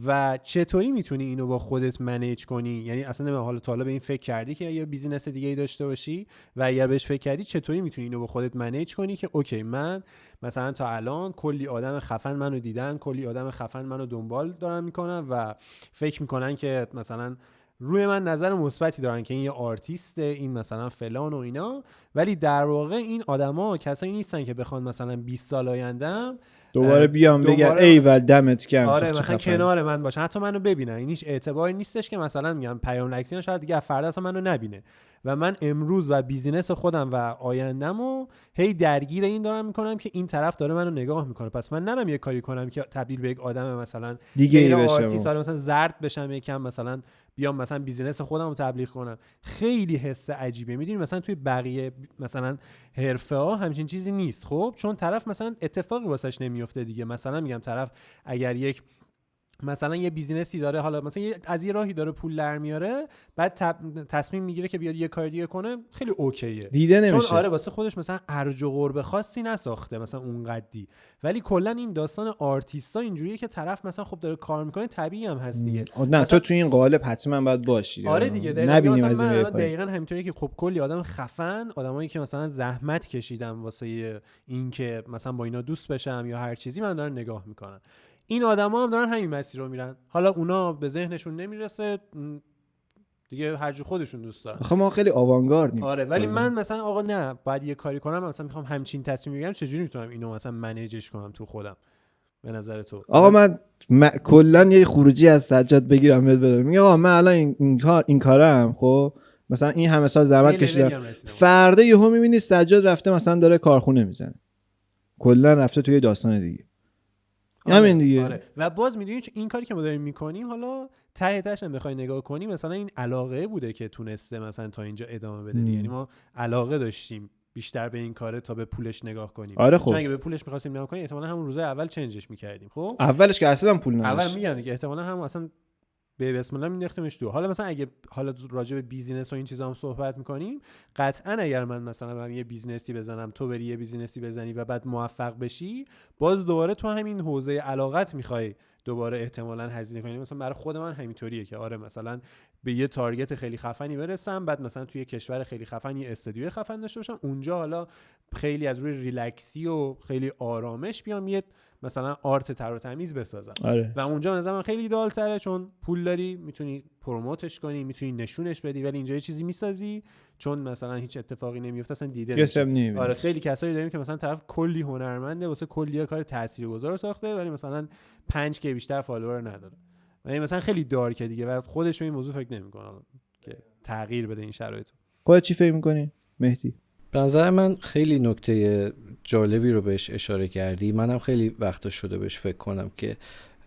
و چطوری میتونی اینو با خودت منیج کنی؟ یعنی اصلا نمیدونم حالا تا حالا به این فکر کردی که یه بیزینس دیگه‌ای داشته باشی، و اگر بهش فکر کردی چطوری میتونی اینو با خودت منیج کنی که اوکی من مثلا تا الان کلی آدم خفن منو دیدن، کلی آدم خفن منو دنبال دارن میکنن و فکر میکنن که مثلا روی من نظر مثبتی دارن که این یه آرتیسته، این مثلا فلان و اینا، ولی در واقع این آدما کسایی نیستن که بخوان مثلا 20 سال آیندهم دوباره بیام بگم ایول دمت گرم، آره مثلا کنار من باشن، حتی منو ببینن. این هیچ اعتباری نیستش که مثلا میگم پیام لکسیان شاید دیگه فردا اصلا منو نبینه و من امروز و بیزینس خودم و آینده‌مو هی درگیر این دارم میکنم که این طرف داره منو نگاه میکنه، پس من نرم یه کاری کنم که تبدیل به یک آدم مثلا دیگه بشم، مثلا زرد بشم، یکم مثلا بیام مثلا بیزینس خودم رو تبلیغ کنم. خیلی حس عجیبه. میدونی مثلا توی بقیه مثلا حرفه‌ها همچین چیزی نیست، خب چون طرف مثلا اتفاقی واسش نمیفته دیگه. مثلا میگم طرف اگر یک مثلا یه بیزینسی داره، حالا مثلا از یه راهی داره پول در میاره، بعد تصمیم میگیره که بیاد یه کار دیگه کنه، خیلی اوکیه، دیده نمیشه، چون آره واسه خودش مثلا ارج و قرب خاصی نساخته مثلا اونقدی. ولی کلا این داستان آرتیستا اینجوریه که طرف مثلا خب داره کار میکنه، طبیعی هم هست دیگه. نه تو این قالب حتما باید باشی. آره دیگه نبینیم از این این دقیقاً همینطوریه که خب کلی آدم خفن، آدمایی که مثلا زحمت کشیدن واسه این که مثلا با اینا دوست بشم یا هر چیزی، من دارن نگاه میکنن. این آدما هم دارن همین مسیر رو میرن، حالا اونا به ذهنشون نمیرسه دیگه، هر جو خودشون دوست دارن. آخه ما خیلی آوانگاردیم. آره ولی من مثلا آقا نه باید یه کاری کنم، مثلا میخوام همچین تصمیم بگیرم، چجوری میتونم اینو مثلا منیجش کنم تو خودم به نظر تو؟ آقا من کلا یه خروجی از سجاد بگیرم بهت بدم، میگم آقا من الان این کارم، خب مثلا این همه سال زحمت کشیدم، فردا یهو میبینی سجاد رفته مثلا داره کارخونه میزنه، کلا رفته توی داستان دیگه. همین دیگه. آره. و باز میدونی این کاری که ما داریم میکنیم حالا ته تهش هم بخوای نگاه کنی مثلا این علاقه بوده که تونسته مثلا تا اینجا ادامه بده دیگه. یعنی ما علاقه داشتیم بیشتر به این کاره تا به پولش نگاه کنیم. آره خب چون اگه به پولش می‌خواستیم نگاه کنیم احتمالاً همون روزای اول چنجش می‌کردیم. خب اولش که اصلا پول نداشت. اول میگم دیگه احتمالاً هم اصلا به بسم الله مینداختیمش تو. حالا مثلا اگه حالا راجع به بیزینس و این چیزا هم صحبت می‌کنیم، قطعاً اگر من مثلا برم یه بیزینسی بزنم، تو بری یه بیزینسی بزنی و بعد موفق بشی، باز دوباره تو همین حوزه علاقت می‌خوای دوباره احتمالاً هزینه کنی. مثلا برای خود من همینطوریه که آره مثلا به یه تارگت خیلی خفنی برسم، بعد مثلا توی کشور خیلی خفن یه استودیو خفن داشته باشم، اونجا حالا خیلی از روی ریلکسی و خیلی آرامش بیام یه مثلا آرت تر و تمیز بسازم. آره. و اونجا نظر من خیلی ایدئال تره، چون پول داری، میتونی پروموتش کنی، میتونی نشونش بدی. ولی اینجا یه چیزی میسازی چون مثلا هیچ اتفاقی نمیفته، اصلا دیده نمیشه. آره خیلی کسایی داریم که مثلا طرف کلی هنرمنده، واسه کلی کار تاثیرگذار ساخته، ولی مثلا 5 که بیشتر فالوور نداره. یعنی مثلا خیلی دارکه دیگه و خودش به این موضوع فکر نمی‌کنه که تغییر بده این شرایط. خودت چی فکر می‌کنی مهدی؟ به نظر من خیلی نکته جالبی رو بهش اشاره کردی. منم خیلی وقتا شده بهش فکر کنم که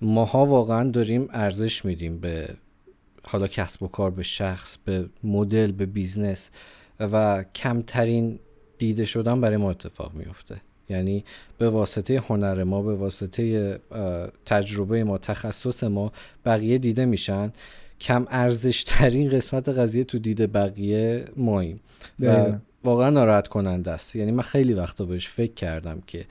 ماها واقعا داریم ارزش میدیم به حالا کسب و کار، به شخص، به مدل، به بیزنس و کمترین دیده شدن برای ما اتفاق میفته. یعنی به واسطه هنر ما، به واسطه تجربه ما، تخصص ما، بقیه دیده میشن. کم ارزش ترین قسمت قضیه تو دید بقیه ماییم و واقعا ناراحت کننده است. یعنی من خیلی وقتا بهش فکر کردم که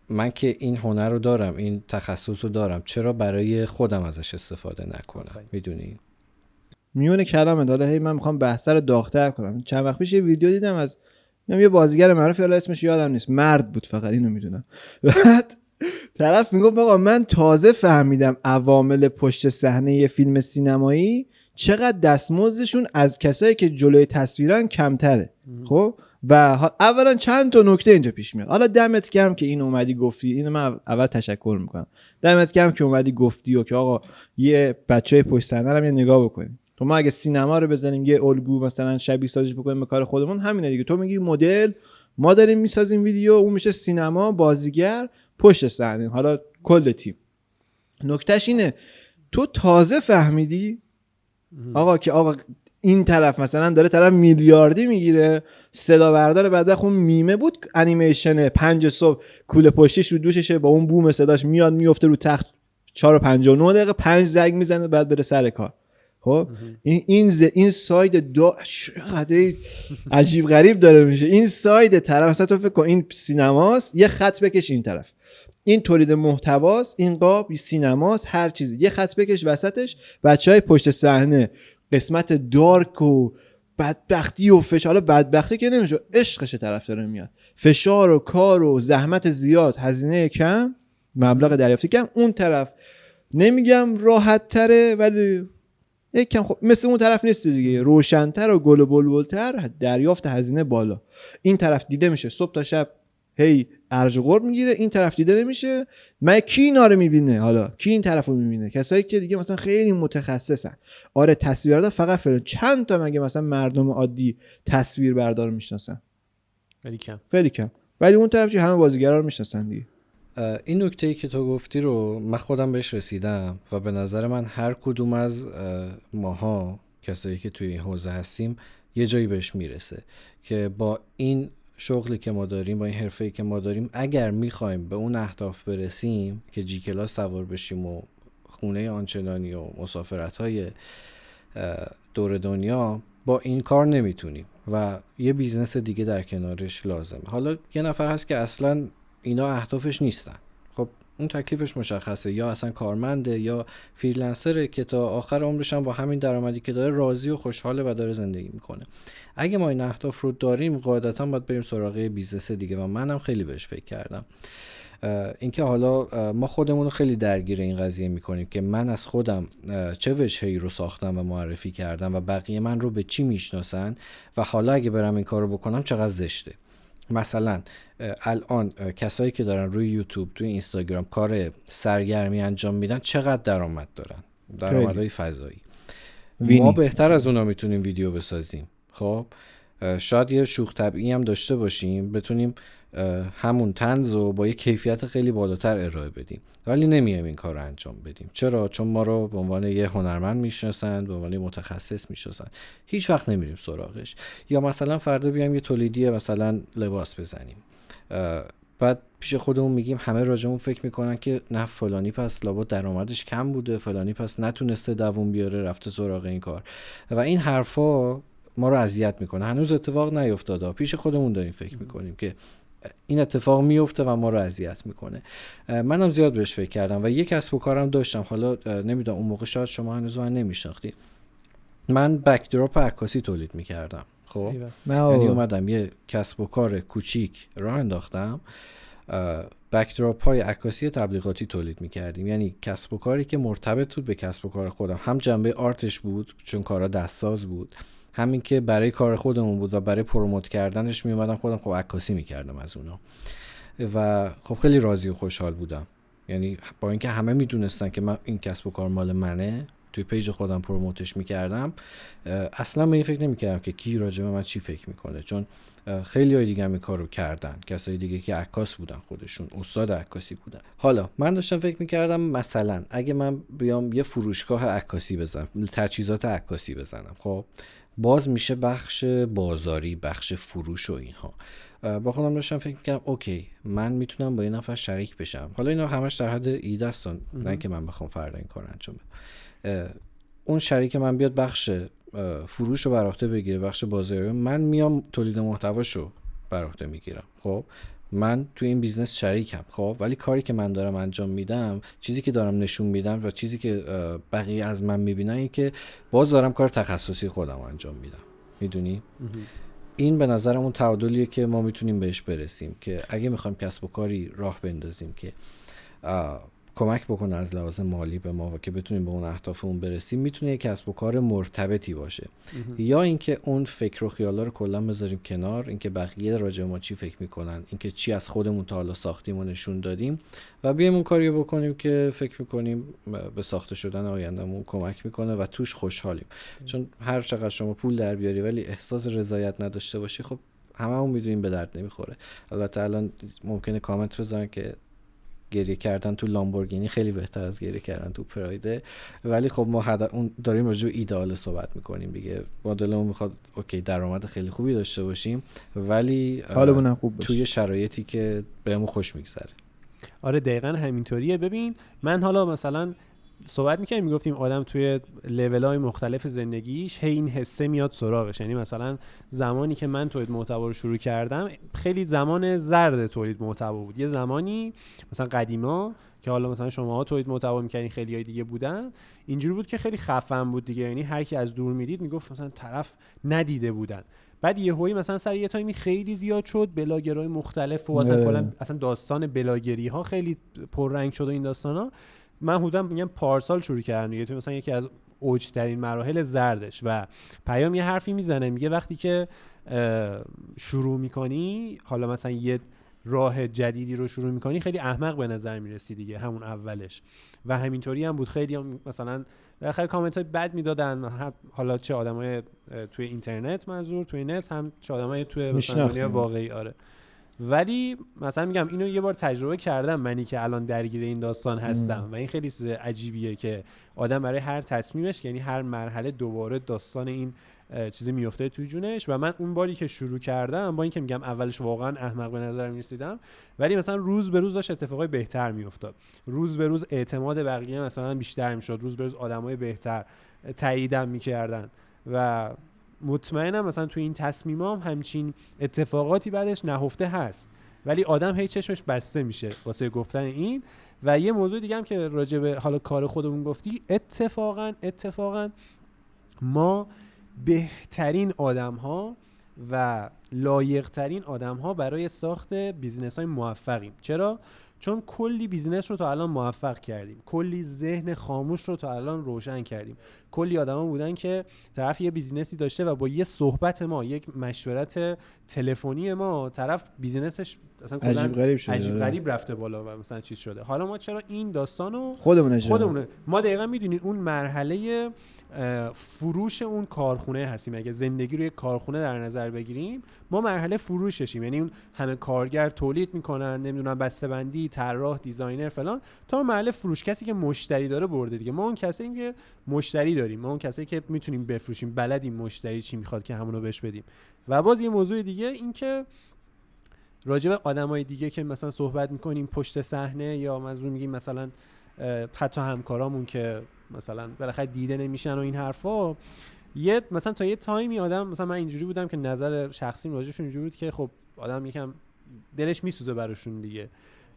من که این هنر رو دارم، این تخصص رو دارم، چرا برای خودم ازش استفاده نکنم؟ میدونی؟ میونه کلامه داره. هی من میخوام بحث رو داغ‌تر کنم. چند وقت پیش یه ویدیو دیدم از یه بازیگر معروفی، حالا اسمش یادم نیست، مرد بود فقط اینو میدونم. بعد طرف میگفت آقا من تازه فهمیدم عوامل پشت صحنه یه فیلم سینمایی چقدر دستمزدشون از کسایی که جلوی تصویرن کمتره. خب و اولا چند تا نکته اینجا پیش میاد. حالا دمت گرم که این اومدی گفتی، اینو من اول تشکر میکنم. دمت گرم که اومدی گفتی و که آقا یه بچهای پشت صحنه رو یه نگاه بکنیم. تو ما اگه سینما رو بزنیم یه الگو مثلا شبیه سازیش بکنیم به کار خودمون، همینه دیگه. تو میگی مدل، ما داریم میسازیم ویدیو، اون میشه سینما، بازیگر، پشت صحنه، حالا کل تیم. نکتهش اینه تو تازه فهمیدی آقا که آقا این طرف مثلا داره طرف میلیاردی میگیره، صدا بردار بدبخت اون میمه بود انیمیشن 5 صبح کوله پشتیش رو دوششه با اون بوم صداش میاد میفته رو تخت 4:59 دقیقه 5 زنگ میزنه بعد بره سر کار. خب این ساید چقدر عجیب غریب داره میشه. این ساید طرف مثلا تو فکر کن این سینماست، یه خط بکش این طرف، این تولید محتواست، این قاب سینماست، هر چیزی یه خط بکش وسطش، بچهای پشت صحنه قسمت دارک و بدبختی و فشار. حالا بدبختی که نمیشه، عشقش طرف داره میاد، فشار و کار و زحمت زیاد، هزینه کم، مبلغ دریافتی کم. اون طرف نمیگم راحت تره ولی یکم خب مثل اون طرف نیست دیگه، روشن‌تر و گل و بلبل‌تر، دریافت هزینه بالا. این طرف دیده میشه صبح تا شب هی ارج و قرب میگیره، این طرف دیده نمیشه. من کی اینا رو میبینه؟ حالا کی این طرفو میبینه؟ کسایی که دیگه مثلا خیلی متخصصن. آره تصویربردار فقط فلان چند تا مگه مثلا مردم عادی تصویربردار میشناسن؟ خیلی کم. ولی اون طرف چه همه بازیگرا رو میشناسن دیگه. این نکته‌ای که تو گفتی رو من خودم بهش رسیدم و به نظر من هر کدوم از ماها کسایی که توی این حوزه هستیم یه جایی بهش میرسه که با این شغلی که ما داریم، با این حرفه‌ای که ما داریم، اگر میخوایم به اون اهداف برسیم که جی کلاس سوار بشیم و خونه آنچنانی و مسافرت‌های دور دنیا، با این کار نمیتونیم و یه بیزنس دیگه در کنارش لازمه. حالا یه نفر هست که اصلاً اینا اهدافش نیستن، خب اون تکلیفش مشخصه، یا اصلا کارمنده یا فریلنسره که تا آخر عمرش هم با همین درآمدی که داره راضی و خوشحاله و داره زندگی میکنه. اگه ما این اهداف رو داریم قاعدتا باید بریم سراغ بیزنس دیگه و منم خیلی بهش فکر کردم. اینکه حالا ما خودمون رو خیلی درگیر این قضیه میکنیم که من از خودم چه وجهی رو ساختم و معرفی کردم و بقیه من رو به چی میشناسن و حالا اگه برم این کار رو بکنم چقدر زشته. مثلا الان کسایی که دارن روی یوتیوب، توی اینستاگرام کار سرگرمی انجام میدن چقدر درآمد دارن، درآمدهای فضایی. ما بهتر از اونا میتونیم ویدیو بسازیم. خب شاید یه شوخ طبعی هم داشته باشیم، بتونیم همون طنز رو با یه کیفیت خیلی بالاتر ارائه بدیم، ولی نمیایم این کار رو انجام بدیم. چرا؟ چون ما رو به عنوان یه هنرمند میشناسن، به عنوان متخصص میشناسن، هیچ وقت نمیریم سراغش. یا مثلا فردا بیایم یه تولیدی مثلا لباس بزنیم، بعد پیش خودمون میگیم همه راجعمون فکر میکنن که نه فلانی پس لابد درآمدش کم بوده، فلانی پس نتونسته دووم بیاره رفته سراغ این کار، و این حرفا ما رو اذیت میکنه. هنوز اتفاق نیفتاده، پیش خودمون داریم فکر میکنیم که این اتفاق میفته و ما رو اذیت میکنه. منم زیاد بهش فکر کردم و یک کسب و کارم داشتم. حالا نمیدونم اون موقع شاید شما هنوز من نمیشناختی. من بکدراپ عکاسی تولید میکردم. خب یعنی اومدم یه کسب و کار کوچیک راه انداختم، بکدراپ های عکاسی تبلیغاتی تولید میکردیم. یعنی کسب و کاری که مرتبط بود به کسب و کار خودم، هم جنبه آرتش بود چون کارا دستساز بود، همین که برای کار خودمون بود و برای پروموت کردنش میومدم خودم خب عکاسی میکردم از اونا و خب خیلی راضی و خوشحال بودم. یعنی با اینکه همه میدونستن که من این کسب و کار مال منه، توی پیج خودم پروموتش میکردم، اصلا به این فکر نمیکردم که کی راجع به من چی فکر میکنه، چون خیلی های دیگه هم این کارو کردن، کسایی دیگه که عکاس بودن، خودشون استاد عکاسی بودن. حالا من داشتم فکر میکردم مثلا اگه من بیام یه فروشگاه عکاسی بزنم، تجهیزات عکاسی بزنم، خب باز میشه بخش بازاری، بخش فروش و اینها. با خودم داشتم فکر میکردم اوکی من میتونم با یه نفر شریک بشم. حالا اینا همش در حد ایده است، نه که من بخوام فردا این کار انجام بدم. اون شریک من بیاد بخش فروش رو بر عهده بگیره، بخش بازاری، من میام تولید محتواشو بر عهده میگیرم. خب من تو این بیزنس شریکم، خب ولی کاری که من دارم انجام میدم، چیزی که دارم نشون میدم و چیزی که بقیه از من میبینن این که باز دارم کار تخصصی خودم انجام میدم. میدونی؟ این به نظرم اون تعادلیه که ما میتونیم بهش برسیم که اگه میخوایم کسب و کاری راه بندازیم که کمک بکنه از لحاظ مالی به ما و که بتونیم به اون اهدافمون برسیم، میتونه یک کسب و کار مرتبطی باشه. یا اینکه اون فکر و خیالا رو کلا بذاریم کنار، اینکه بقیه راجع به ما چی فکر میکنن، اینکه چی از خودمون تا حالا ساختیم و نشون دادیم و بیایم اون کاریو بکنیم که فکر میکنیم به ساخته شدن آیندهمون کمک میکنه و توش خوشحالیم. چون هر چقدر شما پول در بیاری ولی احساس رضایت نداشته باشی، خب هممون میدونیم به درد نمیخوره. البته الان ممکنه کامنت بذارن که گریه کردن تو لامبورگینی خیلی بهتر از گریه کردن تو پرایده، ولی خب ما اون داریم راجع به ایدئال صحبت میکنیم دیگه. ما دلمون میخواد اوکی درآمد خیلی خوبی داشته باشیم ولی حالمون خوب باشه توی شرایطی که بهمون خوش میگذره. آره دقیقاً همینطوریه. ببین من حالا مثلا صحبت میکنیم میگفتیم آدم توی لول‌های مختلف زندگیش هی این حسه میاد سراغش. یعنی مثلا زمانی که من تولید محتوا رو شروع کردم خیلی زمان زرد تولید محتوا بود. یه زمانی مثلا قدیما که حالا مثلا شماها تولید محتوا میکنین خیلی های دیگه بودن، اینجوری بود که خیلی خفن بود دیگه. یعنی هر کی از دور میدید میگفت مثلا طرف ندیده بودن. بعد یهویی مثلا سر یه تایمی خیلی زیاد شد، بلاگرای مختلف و کلا اصلا داستان بلاگری ها خیلی پررنگ شد و این داستانا. من حدودا میگم پارسال شروع کردم دیگه، تو مثلا یکی از اوج ترین مراحل زردش. و پیام یه حرفی میزنه، میگه وقتی که شروع میکنی، حالا مثلا یه راه جدیدی رو شروع میکنی، خیلی احمق به نظر میرسی دیگه همون اولش. و همینطوری هم بود. خیلی هم مثلا بالاخره کامنت های بد میدادن، حالا چه آدمای توی اینترنت، منظور توی نت، هم چه آدمای توی مثلا دنیا واقعی. آره ولی مثلا میگم اینو یه بار تجربه کردم منی که الان درگیر این داستان هستم و این خیلی چیز عجیبیه که آدم برای هر تصمیمش، یعنی هر مرحله دوباره داستان این چیزی میفته توی جونش. و من اون باری که شروع کردم با اینکه میگم اولش واقعا احمق به نظر میرسیدم، ولی مثلا روز به روز داشت اتفاقای بهتر میافتاد. روز به روز اعتماد بقیه مثلا بیشتر میشد، روز به روز آدمای بهتر تاییدم میکردن و مطمئنم مثلا توی این تصمیمام همچین اتفاقاتی بعدش نهفته هست، ولی آدم هی چشمش بسته میشه واسه گفتن این. و یه موضوع دیگه هم که راجع به حالا کار خودمون گفتی، اتفاقا ما بهترین آدم‌ها و لایق‌ترین آدم‌ها برای ساخت بیزینس‌های موفقیم. چرا؟ چون کلی بیزینس رو تا الان موفق کردیم، کلی ذهن خاموش رو تا الان روشن کردیم، کلی آدما بودن که طرف یه بیزینسی داشته و با یه صحبت ما، یک مشورت تلفنی ما، طرف بیزینسش اصلا کلا عجیب غریب رفته بالا و مثلا چیز شده. حالا ما چرا این داستانو خودمونه ما دقیقاً میدونید اون مرحله فروش اون کارخونه هستیم. اگه زندگی رو یک کارخونه در نظر بگیریم، ما مرحله فروششیم، یعنی اون همه کارگر تولید میکنن، نمیدونم بسته‌بندی، طراح، دیزاینر فلان، تا مرحله فروش، کسی که مشتری داره برده دیگه. ما اون کساییم که مشتری داریم، ما اون کسایی که میتونیم بفروشیم، بلدیم مشتری چی میخواد که همونو بهش بدیم. و باز یه موضوع دیگه این که راجع به آدمای دیگه که مثلا صحبت میکنیم پشت صحنه، یا منظور میگیم مثلا حتی همکارامون که مثلا بالاخره دیده نمیشن و این حرفا، مثلا تا یه تایمی آدم، مثلا من اینجوری بودم که نظر شخصیم راجعشون اینجوری بود که خب آدم یکم دلش میسوزه براشون دیگه،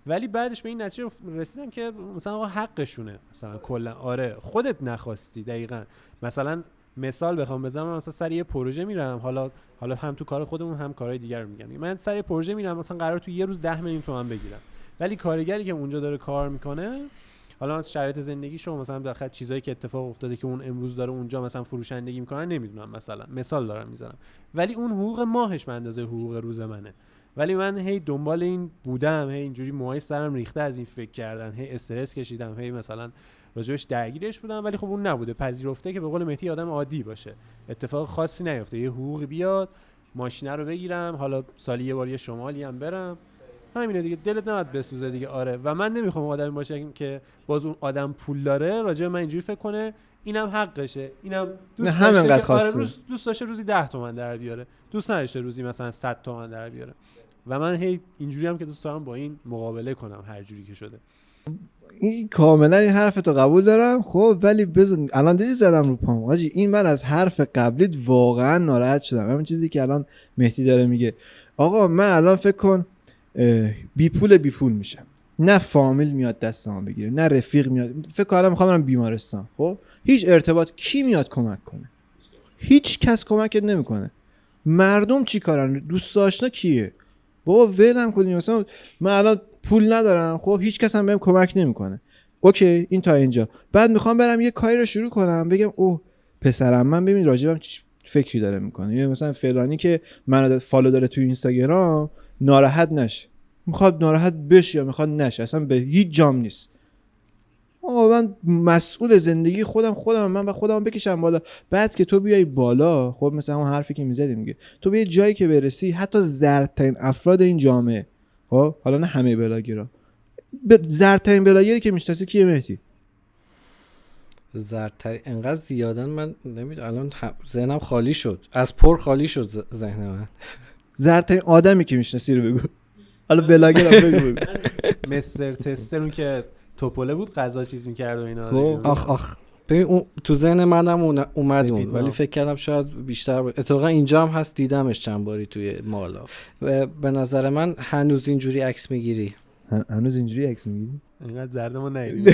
ولی بعدش به این نتیجه رسیدم که مثلا آقا حقشونه، مثلا کلا آره خودت نخواستی. دقیقاً مثلا مثال بخوام بزنم، مثلا سر یه پروژه میرم، حالا هم تو کار خودمون هم کارهای دیگر رو میگم، من سر یه پروژه میرم مثلا قرار تو یه روز 10 میلیون تومان بگیرم، ولی کارگری که اونجا داره کار میکنه، حالا از شرایط زندگیشو مثلا داخل چیزایی که اتفاق افتاده که اون امروز داره اونجا مثلا فروشندگی میکنه نمیدونم، مثلا مثال دارم میزنم، ولی اون حقوق ماهش به اندازه حقوق روز منه. ولی من هی دنبال این بودم، هی اینجوری موهای سرم ریخته از این فکر کردن، هی استرس کشیدم، هی مثلا راجبش درگیرش بودم، ولی خب اون نبوده، پذیرفته که به قول مهدی آدم عادی باشه، اتفاق خاصی نیفته، یه حقوقی بیاد، ماشینه رو بگیرم، حالا سالی یه بار یه شمالی هم برم، همینه دیگه، دلت نباید بسوزه دیگه. آره، و من نمیخوام آدمی باشم که باز اون آدم پول داره راجع به من اینجوری فکر کنه اینم حقشه، اینم دوست داشته که آره دوست داشته روزی 10 تومن در بیاره، دوست نداشته روزی مثلا 100 تومن در بیاره. و من هی اینجوری هم که دوست دارم با این مقابله کنم هر جوری که شده. این کاملا این حرفتو قبول دارم، خب ولی بزن الان دیدی زدم رو پام حاجی، این من از حرف قبلیت واقعا ناراحت شدم. همین چیزی که الان مهدی داره میگه، آقا من الان فکر کن بی پول میشم، نه فامیل میاد دستم بگیره، نه رفیق میاد، فکر کن الان میخوام برم بیمارستان، خب هیچ ارتباط، کی میاد کمک کنه؟ هیچ کس کمکت نمیکنه. مردم چی کارن؟ دوست آشنا کیه؟ بابا ولم کنید، مثلا من الان پول ندارم، خب هیچ کس هم بهم کمک نمیکنه، اوکی این تا اینجا. بعد میخوام برم یه کاری رو شروع کنم، بگم اوه پسرم من ببین راجبم چه فکری داره میکنه، یا مثلا فلانی که منو فالو داره تو اینستاگرام ناراحت نشه، میخواد ناراحت بشه یا میخواد نشه، اصلا به هیچ جام نیست. آقا من مسئول زندگی خودم من با خودم بکشم بالا. بعد که تو بیای بالا، خب مثلا اون حرفی که میزدی میگه تو به جایی که برسی، حتی زرترین افراد این جامعه، خب حالا نه همه بلاگرها، زرترین بلاگری که میشناسی کیه مهدی؟ زرترین انقدر زیادن من نمیدونم، الان ذهنم خالی شد، از پر خالی شد ذهن من. زرترین آدمی که میشناسی رو بگو، حالا بلاگر رو بگو. مستر تستر اون که توپله بود غذا چیز میکرد و اینا. آخ ببین اون تو ذهن منم اومد اون، ولی فکر کردم شاید بیشتر اتفاقا اینجا هم هست، دیدمش چند باری توی مالا. به نظر من هنوز اینجوری عکس میگیری؟ هنوز اینجوری عکس میگیری؟ اینقدر زردمو ندیدم.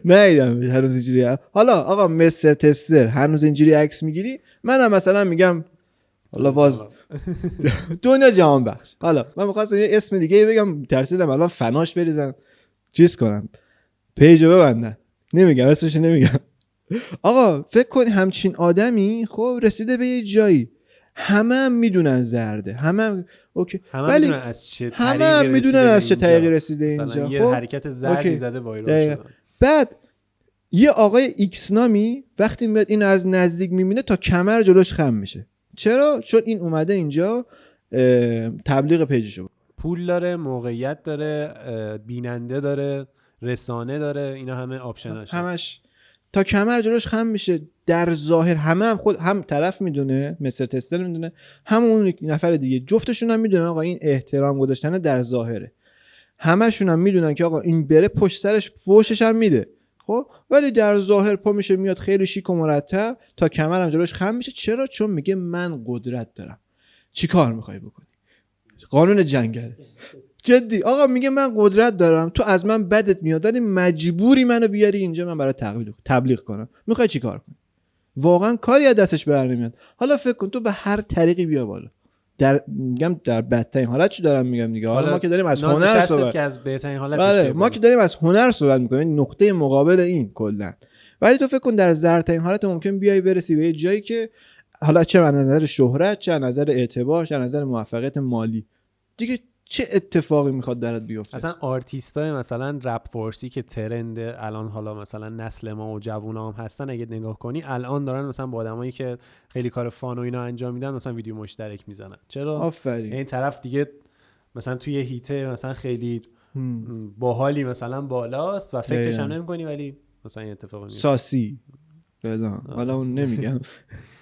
ندیدم هنوز اینجوری. حالا آقا مستر تستر هنوز اینجوری عکس میگیری؟ منم مثلا میگم حالا باز دنیا جهان بخش. حالا من می‌خواستم یه اسم دیگه بگم، ترسیدم الان فناش بریزن چیز کنم، پیجو ببندن، نمیگم اسمش نمیگم. آقا فکر کن همچین آدمی خب رسیده به یه جایی، همه میدونن زرده، همه اوکی، ولی میدونن از چه طریقی رسیده اینجا. یه حرکت زردی زده وایرال شده. بعد یه آقای ایکس نامی وقتی میاد اینو از نزدیک میبینه تا کمر جلوش خم میشه. چرا؟ چون این اومده اینجا تبلیغ پیجشو، پول داره، موقعیت داره، بیننده داره، رسانه داره، اینا همه آپشناشه، همش تا کمر جلوش خم میشه. در ظاهر هم خود هم طرف میدونه، مستر تستر میدونه، هم اون نفر دیگه، جفتشون هم میدونن آقا این احترام گذاشتن در ظاهره، همشون هم میدونن که آقا این بره پشت سرش فوشش هم میده، خب ولی در ظاهر پا میشه میاد خیلی شیک و مرتب، تا کمرم جلوش خم میشه. چرا؟ چون میگه من قدرت دارم. چی کار میخوای بکنی؟ قانون جنگله. جدی آقا میگه من قدرت دارم، تو از من بدت میاد ولی مجبوری منو بیاری اینجا من برای تبلیغ کنم. میخوای چی کار کنی؟ واقعا کاری از دستش بر نمیاد. حالا فکر کن تو به هر طریقی بیا بالا. در بدترین حالت چی دارم میگم دیگه. حالا ما که داریم از هنر صحبت، که از بهترین حالت ما که داریم از هنر صحبت میکنیم، نقطه مقابل این کلا. ولی تو فکر کن در زرترین حالت ممکن بیای برسی به یه جایی که حالا چه از نظر شهرت، چه از نظر اعتبار، چه از نظر موفقیت مالی دیگه چه اتفاقی میخواد درت بیفته. اصلا آرتیستای مثلا رپ فارسی که ترند الان، حالا مثلا نسل ما و جوونا هم هستن، اگه نگاه کنی الان دارن مثلا با آدمایی که خیلی کار فان و اینا انجام میدن مثلا ویدیو مشترک میزنن. چرا؟ آفرین. این طرف دیگه مثلا توی هیته مثلا خیلی باحالی مثلا بالاست و فکرش هم نمی‌کنی، ولی مثلا این اتفاق میفته. ساسی حالا اون نمیگم.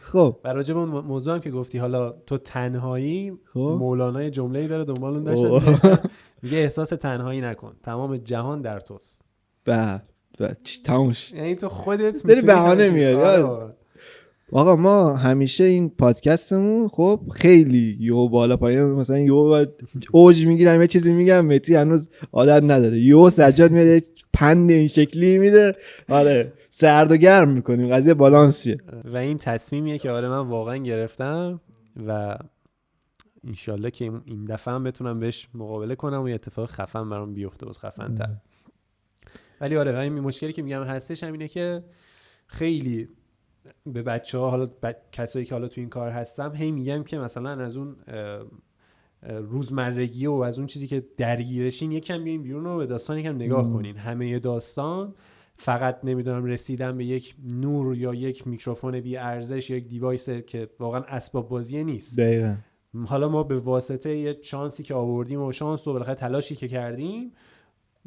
خب و راجع به اون موضوع هم که گفتی حالا تو تنهایی، خب مولانا جمله‌ای داره دنبال اون داشتم، میگه احساس تنهایی نکن، تمام جهان در توست. تموش. یعنی تو خودت داری بهانه میاری. آقا ما همیشه این پادکستمون خب خیلی یو بالا پایین، مثلا یو اوج میگیرم یه چیزی میگم، متی هنوز عادت نداره، یو سجاد میاد پند این شکلی میده، آره سرد و گرم میکنیم، قضیه بالانسیه. و این تصمیمیه که آره من واقعا گرفتم و انشالله که این دفعه هم بتونم بهش مقابله کنم و یه اتفاق خفن برام بیفته، باز خفن تر. ولی آره این مشکلی که میگم هستش همینه که خیلی به بچه‌ها، حالا کسایی که حالا تو این کار هستم، هی میگم که مثلا از اون روزمرگی و از اون چیزی که درگیرشین یکم بیاین بیرون و به داستان یکم نگاه کنین. همه داستان فقط نمیدونم رسیدن به یک نور یا یک میکروفون بی ارزش یا یک دیوایس که واقعا اسباب بازی نیست. دقیقاً. حالا ما به واسطه یه شانسی که آوردیم و شانس و بالاخره تلاشی که کردیم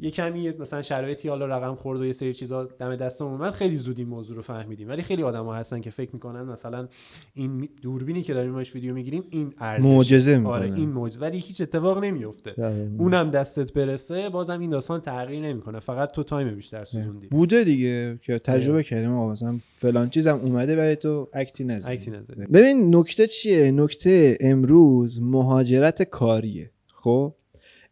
یه کمی مثلا شرایطی حالا رقم خورد و یه سری چیزا دم دستمون اومد، خیلی زود این موضوع رو فهمیدیم. ولی خیلی آدما هستن که فکر میکنن مثلا این دوربینی که داریم باهاش ویدیو میگیریم این ارزش معجزه میکنه. آره این معجزه، ولی هیچ اتفاق نمیفته. اونم دستت برسه بازم این داستان تغییر نمیکنه، فقط تو تایم بیشتر سوزوندی. بوده دیگه که تجربه کردیم آقا، مثلا فلان چیزم اومده ولی تو اکتی نزدی. ببین نکته چیه؟ نکته امروز مهاجرت کاریه. خب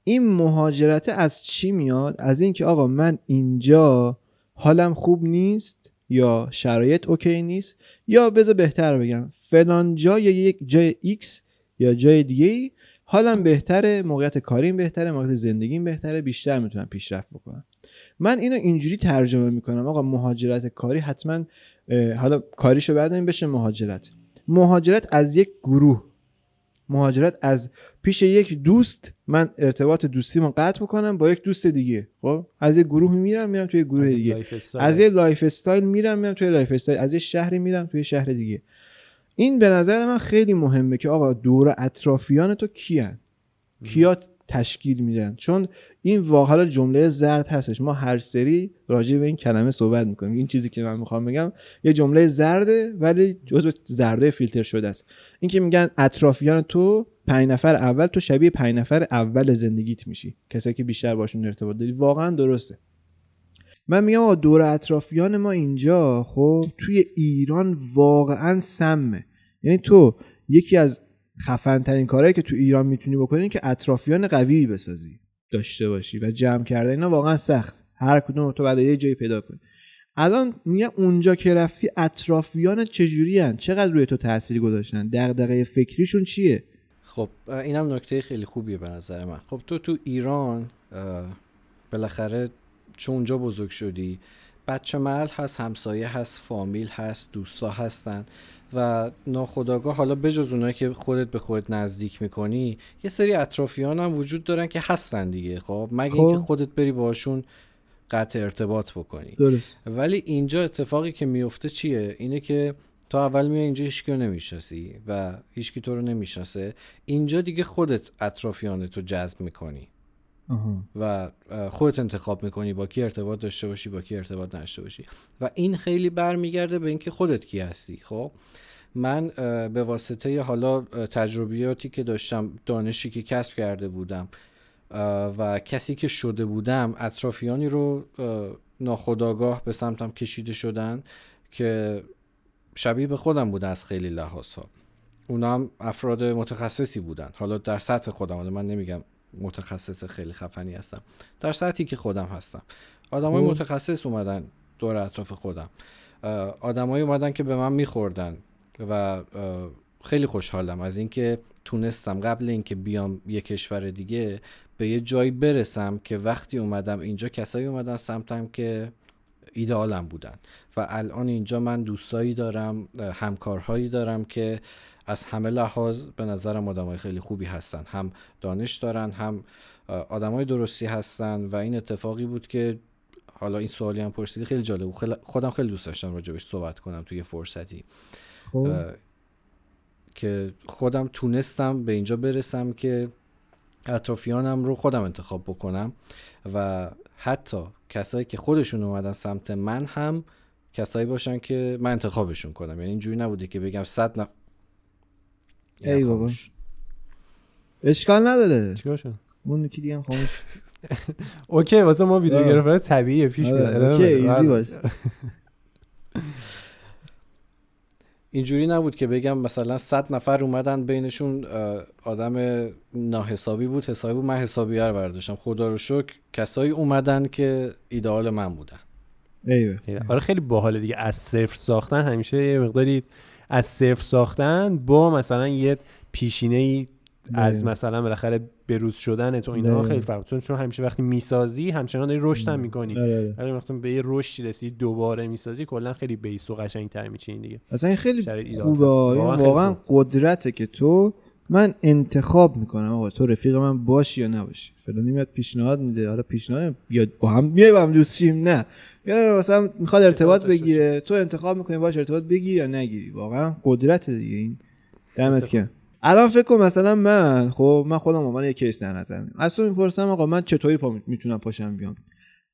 این مهاجرت از چی میاد؟ از این که آقا من اینجا حالم خوب نیست یا شرایط اوکی نیست، یا بذار بهتر بگم فلان جا یا یک جای X یا جای دیگه حالم بهتره، موقعیت کاریم بهتره، موقعیت زندگیم بهتره، بیشتر میتونم پیشرفت بکنم. من اینو اینجوری ترجمه میکنم آقا مهاجرت کاری حتما حالا کاریشو بعدین بشه مهاجرت از یک گروه، مهاجرت از پیش یک دوست، من ارتباط دوستیمو قطع میکنم با یک دوست دیگه. خب از یک گروه میرم توی گروه دیگه، از یک لایف استایل میرم توی لایف استایل، از یک شهری میرم توی شهر دیگه. این به نظر من خیلی مهمه که آقا دور اطرافیان تو کیان، کیا تشکیل میدن، چون این واقعا جمله زرد هستش. ما هر سری راجع به این کلمه صحبت میکنیم. این چیزی که من میخوام بگم یه جمله زرده ولی جزء زرده فیلتر شده است. این که میگن اطرافیان تو 5 نفر اول، تو شبیه 5 نفر اول زندگیت میشی، کسایی که بیشتر باشون ارتباط داری. واقعا درسته. من میگم آقا دور اطرافیان ما اینجا خب توی ایران واقعا سمه. یعنی تو یکی از خفن ترین کارهایی که تو ایران میتونی بکنی که اطرافیان قوی بسازی، داشته باشی، و جمع کردن اینا واقعا سخت. هر کدوم تو بعد یه جایی پیدا کنی. الان میگم اونجا که رفتی اطرافیان چجوری هن؟ چقدر روی تو تأثیر گذاشتن؟ دغدغه فکریشون چیه؟ خب اینم نکته خیلی خوبیه به نظر من. خب تو ایران بالاخره چون اونجا بزرگ شدی، بچه محل هست، همسایه هست، فامیل هست، دوستا هستن و ناخودآگاه حالا بجز اونایی که خودت به خودت نزدیک میکنی یه سری اطرافیان هم وجود دارن که هستن دیگه. خب مگه اینکه خودت بری باشون قطع ارتباط بکنی. درست. ولی اینجا اتفاقی که میفته چیه؟ اینه که تا اول میای اینجا هیچکی رو نمیشناسی و هیچکی تو رو نمیشناسه. اینجا دیگه خودت اطرافیانتو جذب میکنی و خودت انتخاب میکنی با کی ارتباط داشته باشی، با کی ارتباط نداشته باشی. و این خیلی برمیگرده به اینکه خودت کی هستی. خب من به واسطه حالا تجربیاتی که داشتم، دانشی که کسب کرده بودم و کسی که شده بودم، اطرافیانی رو ناخودآگاه به سمتم کشیده شدن که شبیه به خودم بودن از خیلی لحاظها. اونا هم افراد متخصصی بودن. حالا در سطح خودم، حالا من نمیگم متخصص خیلی خفنی هستم، در سطحی که خودم هستم آدمای متخصص اومدن دور اطراف خودم، آدمایی اومدن که به من میخوردن و خیلی خوشحالم از اینکه تونستم قبل اینکه بیام یه کشور دیگه به یه جایی برسم که وقتی اومدم اینجا کسایی اومدن سمتم که ایدئالم بودن و الان اینجا من دوستایی دارم، همکارهایی دارم که از همه لحاظ به نظرم آدمای خیلی خوبی هستن، هم دانش دارن، هم آدمای درستی هستن و این اتفاقی بود که حالا این سوالی هم پرسیدی خیلی جالب بود، خودم خیلی دوست داشتم راجبش صحبت کنم توی فرصتی که خودم تونستم به اینجا برسم که اطرافیانم رو خودم انتخاب بکنم و حتی کسایی که خودشون اومدن سمت من هم کسایی باشن که من انتخابشون کنم. یعنی اینجوری نبوده که بگم 100 نفر ای بابا اشکال نداره چیکار شد اون یکی دیگه هم خاموش اوکی واسه ما ویدیوگرافر طبیعیه پیش میاد اوکی ایزی باش. اینجوری نبود که بگم مثلا 100 نفر اومدن بینشون آدم ناحسابی بود حسابی بود من حسابی رو برداشتم. خدا رو شکر کسایی اومدن که ایدئال من بودن. آره خیلی باحاله دیگه. از صفر ساختن همیشه یه مقداری از صفر ساختن با مثلا یه پیشینه‌ای از مثلا بالاخره بروز شدن تو اینا خیلی فرق، چون همیشه وقتی میسازی همچنان داری رشد هم می‌کنی، ولی وقتی به یه رشدی رسیدی دوباره میسازی کلا خیلی بیس و قشنگ‌تر می‌چینی دیگه. اصلا این خیلی خوبه، واقعا قدرته که تو من انتخاب میکنم آقا تو رفیق من باشی یا نباشی، فلانی میاد پیشنهاد میده، حالا پیشنهاد یا با هم میای با هم دوست شیم، نه یا مثلا میخواد ارتباط بگیره تو انتخاب میکنی باش ارتباط بگیری یا نگیری. واقعا قدرت دیگه این. دمت گرم. الان فکر کنم مثلا من خودم عنوان یک کیس در نظر میگیرم، از تو میپرسم آقا من چطوری میتونم پاشم بیام،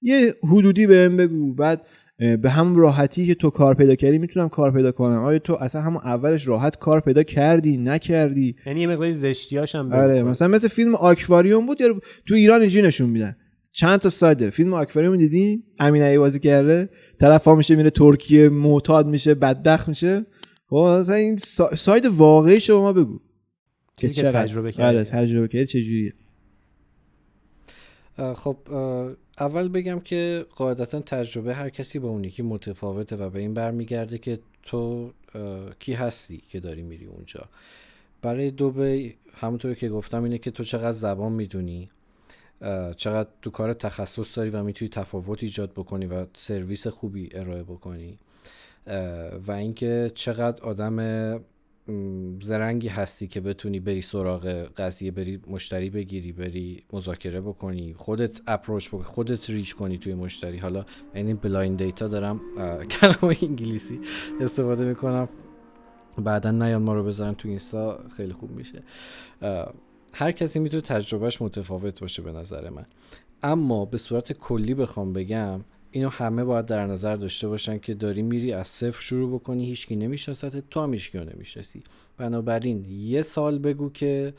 یه حدودی بهم بگو، بعد به هم راحتی که تو کار پیدا کردی میتونم کار پیدا کنم. آیا تو اصلا همون اولش راحت کار پیدا کردی نکردی؟ یعنی یه مقداری زشتیاش هم آره مثلا مثل فیلم آکواریوم بود یا تو ایران اینجوری نشون میدن چند تا ساید داره. فیلم آکواریوم دیدین؟ امین علی بازی کرده، طرف ها میشه میره ترکیه معتاد میشه بدبخت میشه. مثلا این ساید واقعیشو به ما بگو چیزی که تجربه کردی. آره تجربه کردی چجوریه؟ خب اول بگم که قاعدتا تجربه هر کسی با اون یکی متفاوته و به این برمیگرده که تو کی هستی که داری میری اونجا. برای دبی همونطور که گفتم اینه که تو چقدر زبان میدونی، چقدر تو کار تخصص داری و میتونی تفاوت ایجاد بکنی و سرویس خوبی ارائه بکنی و اینکه چقدر آدم زرنگی هستی که بتونی بری سراغ قضیه، بری مشتری بگیری، بری مذاکره بکنی، خودت اپروچ بکنی، خودت ریچ کنی توی مشتری. حالا این بلایند دیتا دارم کلمه انگلیسی استفاده میکنم، بعدا نیان ما رو بذارن تو اینستا خیلی خوب میشه. هر کسی میتونه تجربهش متفاوت باشه به نظر من، اما به صورت کلی بخوام بگم اینو همه باید در نظر داشته باشن که داری میری از صفر شروع بکنی، هیچکی نمیشناست، تو هم هیچکی نمیشناسی. بنابراین یه سال بگو که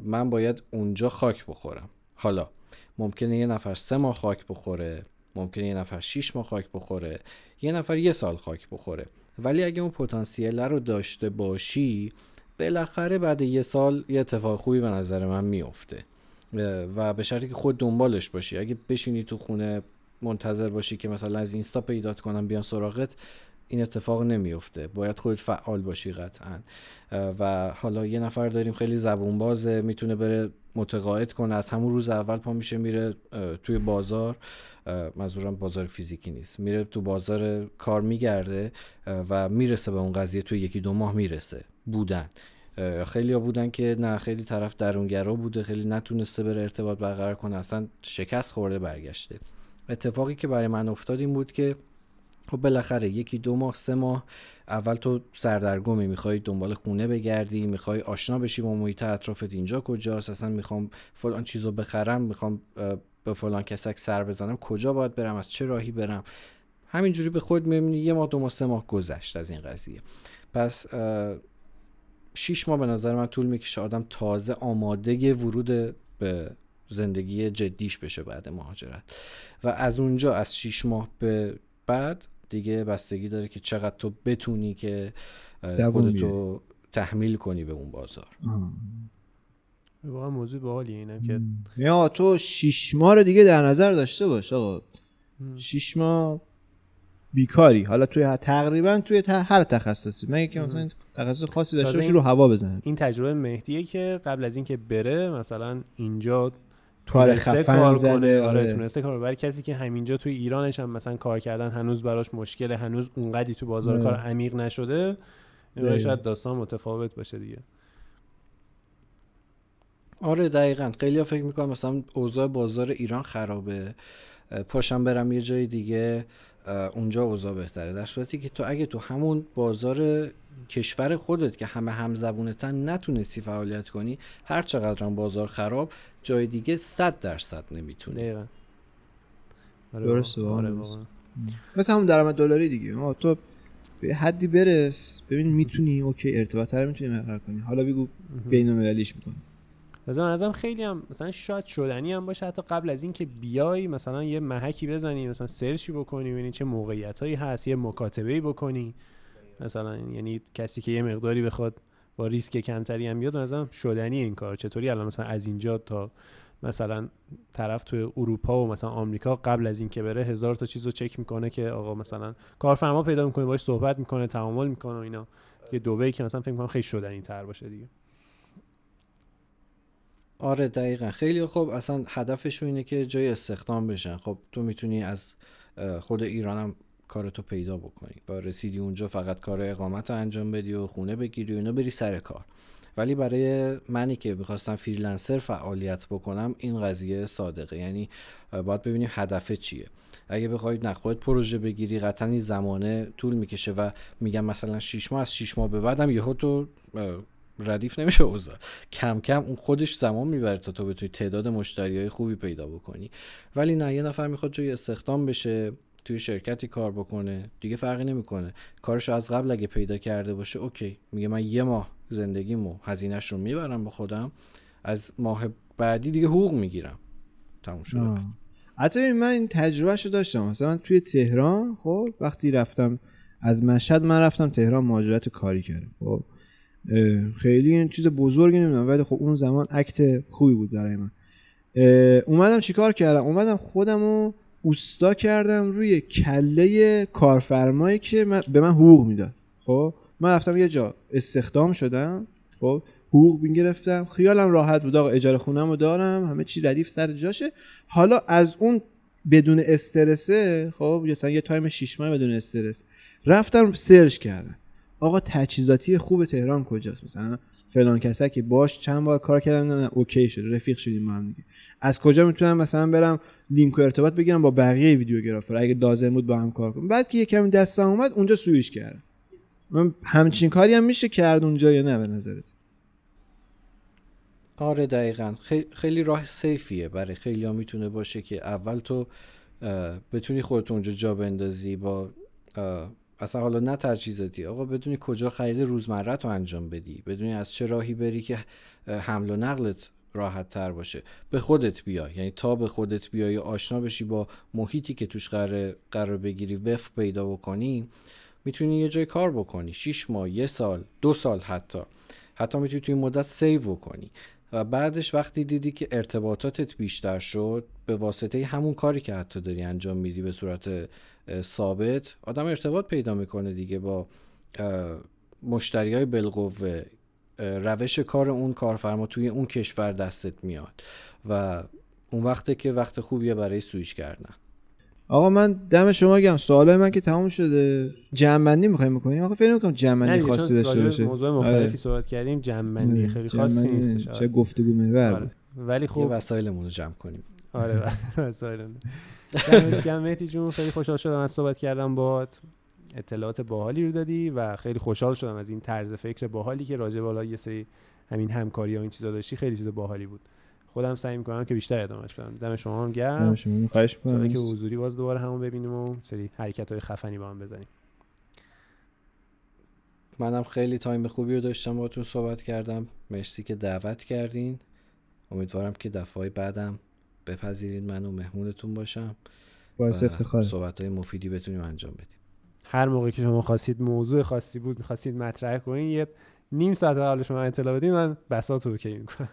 من باید اونجا خاک بخورم. حالا ممکنه یه نفر 3 ماه خاک بخوره، ممکنه یه نفر 6 ماه خاک بخوره، یه نفر 1 سال خاک بخوره، ولی اگه اون پتانسیل رو داشته باشی بالاخره بعد 1 سال یه اتفاق خوبی به نظر من میفته و به شرطی که خود دنبالش باشی. اگه بشینی تو خونه منتظر باشی که مثلا از اینستا پیدات کنم بیان سراغت، این اتفاق نمیفته. باید خودت فعال باشی قطعا. و حالا یه نفر داریم خیلی زبون بازه، میتونه بره متقاعد کنه، از همون روز اول پا میشه میره توی بازار، منظورم بازار فیزیکی نیست، میره تو بازار کار میگرده و میرسه به اون قضیه توی 1-2 ماه میرسه. بودن خیلی ها بودن که نه، خیلی طرف درونگرا بوده، خیلی نتونسته بره ارتباط برقرار کنه، اصلا شکست خورده برگشته. اتفاقی که برای من افتاد این بود که خب بالاخره 1-2 ماه 3 ماه اول تو سردرگمی، میخوای دنبال خونه بگردی، میخوای آشنا بشی با محیط اطرافت، اینجا کجاست، اصلا میخوام فلان چیزو بخرم، میخوام به فلان کسک سر بزنم، کجا باید برم، از چه راهی برم. همینجوری به خود میبینی 1 ماه 2 ماه 3 ماه گذشت از این قضیه. پس 6 ماه به نظر من طول میکشه آدم تازه آماده ورود به زندگی جدیش بشه بعد مهاجرت. و از اونجا از 6 ماه به بعد دیگه بستگی داره که چقدر تو بتونی که خودتو تحمیل کنی به اون بازار. واقعا موضوع باحالیه اینم که یا تو 6 ماه رو دیگه در نظر داشته باش آقا. 6 ماه بیکاری، حالا توی تقریبا توی هر تخصصی، مگه که مثلا تخصص خاصی داشته باشی رو هوا بزنن. این تجربه مهدیه که قبل از این که بره مثلا اینجا کار خفن زده. آره تونسته کار. برای کسی که همینجا توی ایرانش هم مثلا کار کردن هنوز براش مشکله، هنوز اونقدی تو بازار کار عمیق نشده، شاید داستان متفاوت باشه دیگه. آره دقیقاً. خیلی‌ها فکر می‌کنن مثلا اوضاع بازار ایران خرابه، پاشم برم یه جای دیگه اونجا اوضاع بهتره، در صورتی که تو اگه تو همون بازار کشور خودت که همه همزبونتن نتونستی فعالیت کنی، هر چقدر هم بازار خراب، جای دیگه 100% نمیتونی. دقیقاً. درسته. مثل همون درآمد دلاری دیگه، تو به حدی برس ببین میتونی اوکی ارتباط رو میتونی برقرار کنی، حالا بگو بین‌المللیش میکنی. مثلا خیلی هم مثلا شاید شدنی هم باشه حتی قبل از این که بیای مثلا یه محکی بزنی، مثلا سرچی بکنی ببینی چه موقعیتایی هست، یه مکاتبه‌ای بکنی مثلا، یعنی کسی که یه مقداری بخواد با ریسک کمتری هم بیاد، مثلا شدنی این کار. چطوری الان مثلا از اینجا تا مثلا طرف تو اروپا و مثلا آمریکا قبل از این که بره 1000 تا چیزو چک میکنه که آقا مثلا کارفرما پیدا میکنه، باهاش صحبت میکنه، تعامل میکنه و اینا. که دبی که مثلا فکر میکنم خیلی شدنی تر باشه دیگه. آره دقیقاً. خیلی خوب اصلا هدفشون اینه که جای استخدام بشن. خب تو میتونی از خود ایرانم کارتو پیدا بکنی و رسیدی اونجا فقط کار اقامت رو انجام بدی و خونه بگیری و اینا بری سر کار. ولی برای منی که میخواستم فریلنسر فعالیت بکنم این قضیه صادقه، یعنی باید ببینیم هدفت چیه. اگه بخوای خودت پروژه بگیری قطعاً این زمانه طول میکشه و میگم مثلا 6 ماه، از 6 ماه به بعدم یهو تو ردیف نمیشه اوضاع، کم کم اون خودش زمان میبره تا تو بتونی تعداد مشتریای خوبی پیدا بکنی. ولی نه، یه نفر میخواد جای استخدام بشه، توی شرکتی کار بکنه، دیگه فرقی نمیکنه کارشو از قبل اگه پیدا کرده باشه اوکی، میگه من یه ماه زندگیمو هزینه‌اش رو میبرم با خودم، از ماه بعدی دیگه حقوق میگیرم، تموم شده. حتی من این تجربهشو داشتم، مثلا من توی تهران خب وقتی رفتم از مشهد من رفتم تهران مهاجرت کاری کردم. خب خیلی این چیز بزرگی نمیدونم، ولی خب اون زمان اکت خوبی بود برای من. اومدم چیکار کردم؟ اومدم خودمو اوستا کردم روی کله کارفرمایی که به من حقوق میداد. خب من رفتم یه جا استخدام شدم، خب حقوق میگرفتم، خیالم راحت بود، آقا اجاره خونه‌مو دارم، همه چی ردیف سر جاشه. حالا از اون بدون استرسه، خب مثلا یه تایم 6 ماه بدون استرس، رفتم سرچ کردم آقا تجهیزاتی خوب تهران کجاست، مثلا فلان کسا که باش چند بار کار کردم نه اوکی شد، رفیق شدیم با هم دیگه، از کجا میتونم مثلا برم لینک و ارتباط بگیرم با بقیه ویدیوگرافر اگه لازم بود با هم کار کنم. بعد که یکم دستم اومد اونجا سویش کردم. من همچین کاری هم میشه کرد اونجا یا نه به نظرت؟ آره دقیقاً. خیلی راه سیفیه برای خیلی ها. میتونه باشه که اول تو بتونی خودت اونجا جا بندازی با اصلا حالا نه تجهیزاتی، آقا بدونی کجا خرید روزمره تو انجام بدی، بدونی از چه راهی بری که حمل و نقلت راحت تر باشه، به خودت بیای، یعنی تا به خودت بیای آشنا بشی با محیطی که توش قرار بگیری، وفق پیدا بکنی، میتونی یه جای کار بکنی 6 ماه، 1 سال، 2 سال، حتی میتونی توی مدت سیو بکنی و بعدش وقتی دیدی که ارتباطاتت بیشتر شد به واسطه همون کاری که حتی داری انجام میدی به صورت ثابت، آدم ارتباط پیدا میکنه دیگه با مشتریای بالقوه، روش کار اون کارفرما توی اون کشور دستت میاد و اون وقته که وقت خوبیه برای سویچ کردن. آقا من دم شما گرم، سوالای من که تموم شده. جمع‌بندی می‌خوایم بکنیم؟ آقا فکر نمی‌کنم جمع‌بندی خاصی داشته باشه. موضوع مختلفی صحبت کردیم، جمع‌بندی خیلی خاصی نیستش. چه گفتگو محور. ولی خب وسایلمون رو جمع کنیم. آره وسایلمون. مهدی جون خیلی خوشحال شدم از صحبت کردم باهات، اطلاعات باحالی رو دادی و خیلی خوشحال شدم از این طرز فکر باحالی که راجع به حالا یه سری همین همکاری و این چیزا داشتی. خیلی چیز باحالی بود. خودم سعی می‌کنم که بیشتر ادامهش بدم. دم شما هم گرم. دم شما خواهش می‌کنم که حضوری باز دوباره همون ببینیم و سری حرکت‌های خفنی با هم بزنیم. منم خیلی تایم خوبی رو داشتم باهاتون صحبت کردم. مرسی که دعوت کردین. امیدوارم که دفعه بعدم بپذیرید منو مهمونتون باشم. باعث افتخار. صحبت‌های مفیدی بتونیم انجام بدیم. هر موقعی که شما خواستید موضوع خاصی بود می‌خواستید مطرح کنین، یه نیم ساعت قبلش من اطلاع بدین، من بساط اوکی می‌کنم.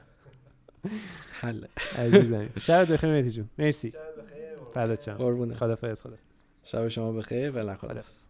حل. عزیزم شب بخیر مهدی جون. مرسی. شب بخیر. فدات شم. قربونه. خدافظ. شب شما بخیر. فعلا خداحافظ.